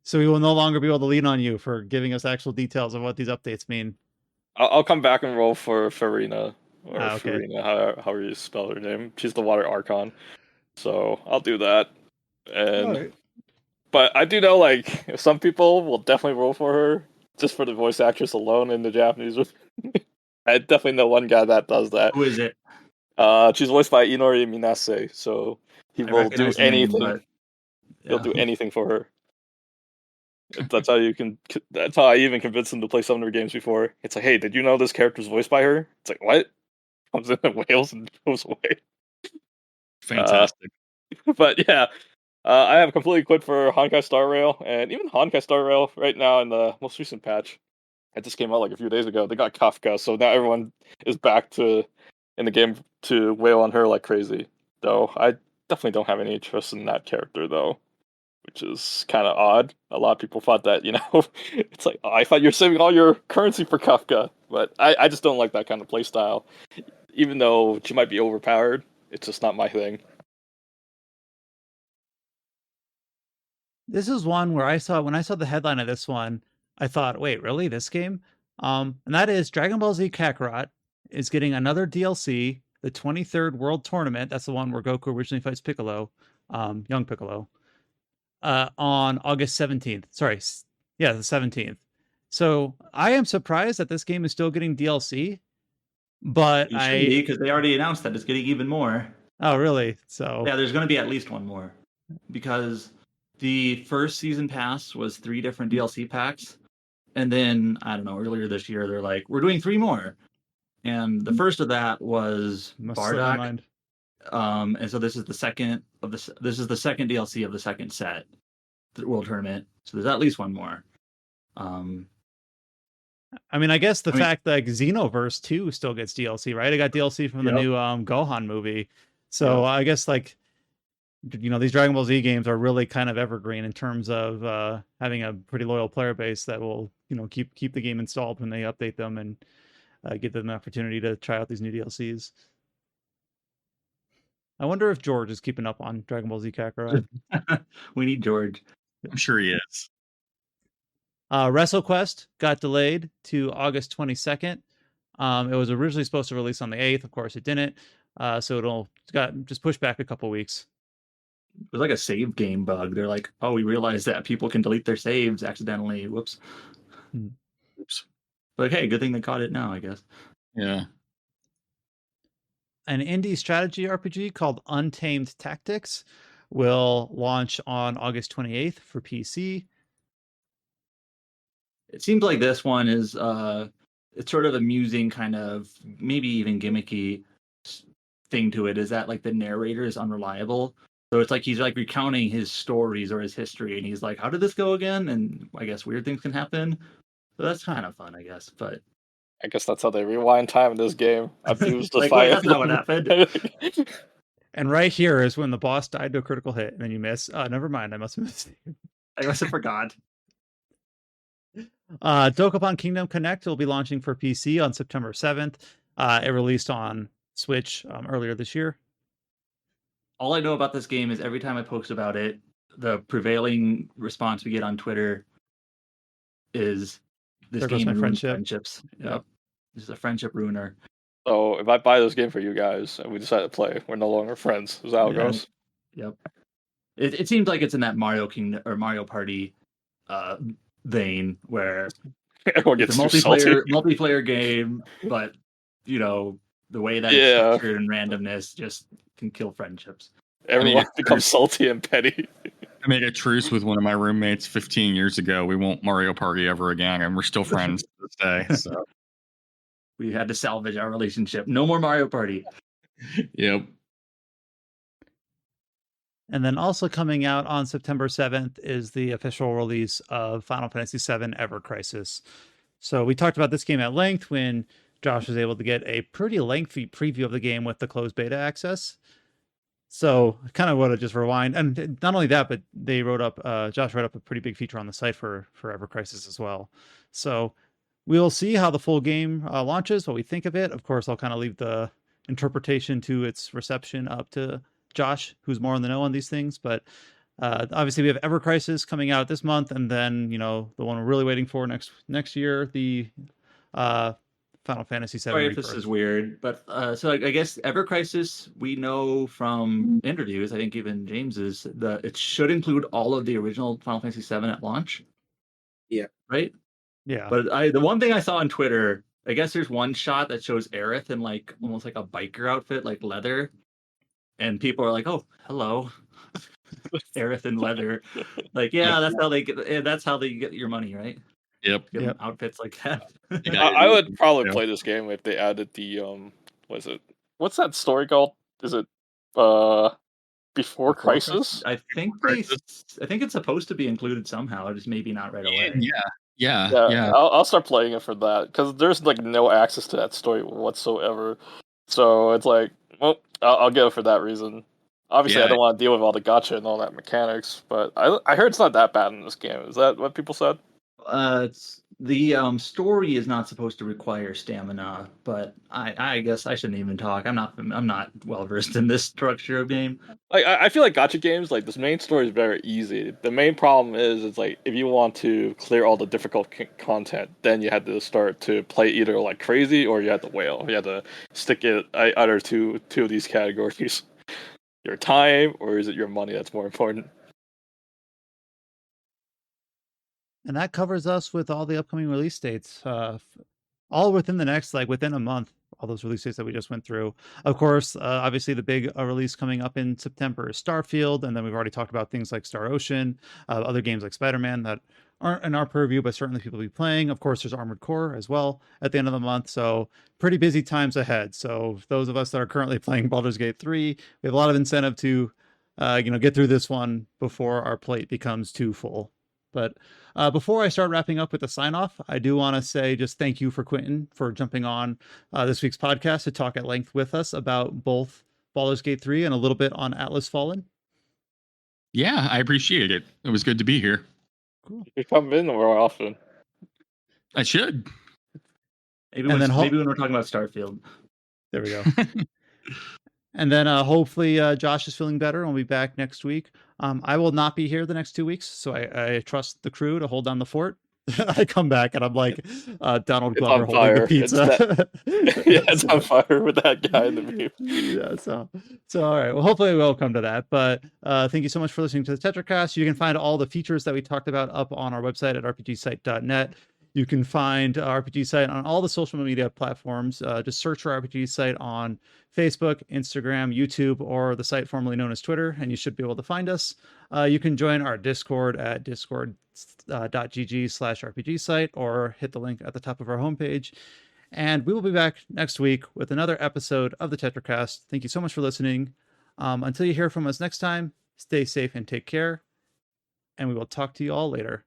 So we will no longer be able to lean on you for giving us actual details of what these updates mean. I'll come back and roll for Farina, or okay. Farina, however you spell her name. She's the Water Archon, so I'll do that. And right. But I do know, like, some people will definitely roll for her just for the voice actress alone in the Japanese. I definitely know one guy that does that. Who is it? She's voiced by Inori Minase, so he will do anything. Name, He'll do anything for her. That's how you can. That's how I even convinced him to play some of her games before. It's like, hey, did you know this character's voiced by her? It's like, what? Comes in Wales and goes away. Fantastic. But yeah, I have completely quit for Honkai Star Rail, and even Honkai Star Rail right now in the most recent patch, it just came out like a few days ago. They got Kafka, so now everyone is back in the game to wail on her like crazy. Though I definitely don't have any interest in that character, though, which is kind of odd. A lot of people thought that, it's like, oh, I thought you're saving all your currency for Kafka, but I just don't like that kind of playstyle. Even though she might be overpowered, it's just not my thing. This is one where when I saw the headline of this one, I thought, wait, really? This game? And that is Dragon Ball Z Kakarot is getting another DLC, the 23rd World Tournament. That's the one where Goku originally fights Piccolo, young Piccolo, on August 17th. Sorry. Yeah, the 17th. So I am surprised that this game is still getting DLC, but because they already announced that it's getting even more. Oh, really? So yeah, there's going to be at least one more, because the first season pass was 3 different DLC packs, and then I don't know, earlier this year they're like, we're doing 3 more, and the first of that was Bardock. And so this is the second DLC of the second set, the World Tournament. So there's at least one more. I mean, I guess fact that Xenoverse 2 still gets DLC, right? It got DLC from the new Gohan movie. So I guess these Dragon Ball Z games are really kind of evergreen in terms of having a pretty loyal player base that will, keep the game installed when they update them and give them the opportunity to try out these new DLCs. I wonder if George is keeping up on Dragon Ball Z Kakarot. We need George. I'm sure he is. WrestleQuest got delayed to August 22nd. It was originally supposed to release on the 8th. Of course, it didn't. So it got just pushed back a couple weeks. It was like a save game bug. They're like, oh, we realized that people can delete their saves accidentally. Whoops. Oops. But hey, good thing they caught it now, I guess. Yeah. An indie strategy RPG called Untamed Tactics will launch on August 28th for PC. It seems like this one is it's sort of amusing, kind of maybe even gimmicky thing to it, is that like the narrator is unreliable. So it's like he's like recounting his stories or his history, and he's like, how did this go again? And I guess weird things can happen. So that's kind of fun, I guess. But I guess that's how they rewind time in this game. That's not what happened. And right here is when the boss died to a critical hit, and then you miss. Oh, never mind. I must have missed. I must have forgot. Dokapon Kingdom Connect will be launching for PC on September 7th. It released on Switch earlier this year. All I know about this game is every time I post about it, the prevailing response we get on Twitter is this game ruins friendships. Yep. This is a friendship ruiner. So if I buy this game for you guys and we decide to play, we're no longer friends. Is that how it goes? Yep. It seems like it's in that Mario Kingdom or Mario Party vein where everyone gets too salty. multiplayer game, but the way that it's structured and randomness just can kill friendships. Everyone becomes salty and petty. I made a truce with one of my roommates 15 years ago. We won't Mario Party ever again, and we're still friends to this day. So we had to salvage our relationship. No more Mario Party. Yep. And then also coming out on September 7th is the official release of Final Fantasy VII Ever Crisis. So we talked about this game at length when Josh was able to get a pretty lengthy preview of the game with the closed beta access. So kind of want to just rewind. And not only that, but they Josh wrote up a pretty big feature on the site for Ever Crisis as well. So we'll see how the full game launches, what we think of it. Of course, I'll kind of leave the interpretation to its reception up to Josh, who's more in the know on these things. But obviously we have Ever Crisis coming out this month, and then the one we're really waiting for next year, the Final Fantasy VII. Sorry if this is weird, but so I guess Ever Crisis, we know from interviews, I think even James's, it should include all of the original Final Fantasy VII at launch. Yeah. Right? Yeah. But the one thing I saw on Twitter, I guess there's one shot that shows Aerith in like almost like a biker outfit, like leather. And people are like, "Oh, hello." Aerith in leather. Like, yeah, that's how they get your money, right? Yep. Outfits like that. I would probably play this game if they added the what's that story called? Is it Before Crisis? I think it's supposed to be included somehow, just maybe not right away. Yeah. I'll start playing it for that because there's like no access to that story whatsoever. So it's like, well, I'll get it for that reason. Obviously, I don't want to deal with all the gacha and all that mechanics, but I heard it's not that bad in this game. Is that what people said? The story is not supposed to require stamina, but I guess I shouldn't even talk. I'm not well versed in this structure of game. Like I feel like gacha games, like this main story is very easy. The main problem is it's like if you want to clear all the difficult content, then you had to start to play either like crazy or you had to whale. You had to stick it either two of these categories. Your time, or is it your money that's more important? And that covers us with all the upcoming release dates, all within the next, within a month, all those release dates that we just went through. Of course, obviously the big release coming up in September is Starfield. And then we've already talked about things like Star Ocean, other games like Spider-Man that aren't in our purview, but certainly people will be playing. Of course, there's Armored Core as well at the end of the month. So pretty busy times ahead. So those of us that are currently playing Baldur's Gate 3, we have a lot of incentive to, get through this one before our plate becomes too full. But before I start wrapping up with the sign off, I do want to say just thank you for Quentin for jumping on this week's podcast to talk at length with us about both Baldur's Gate 3 and a little bit on Atlas Fallen. Yeah, I appreciate it. It was good to be here. Cool. You come in more often. I should. Maybe when we're talking about Starfield. There we go. And then hopefully Josh is feeling better and we'll be back next week. I will not be here the next 2 weeks, so I trust the crew to hold down the fort. I come back and I'm like Donald Glover holding the pizza. It's on fire with that guy in the meme. Yeah, so all right. Well, hopefully we'll come to that. But thank you so much for listening to the Tetracast. You can find all the features that we talked about up on our website at rpgsite.net. You can find RPG Site on all the social media platforms. Just search for RPG Site on Facebook, Instagram, YouTube, or the site formerly known as Twitter, and you should be able to find us. You can join our Discord at discord.gg/RPG Site or hit the link at the top of our homepage. And we will be back next week with another episode of the Tetracast. Thank you so much for listening. Until you hear from us next time, stay safe and take care. And we will talk to you all later.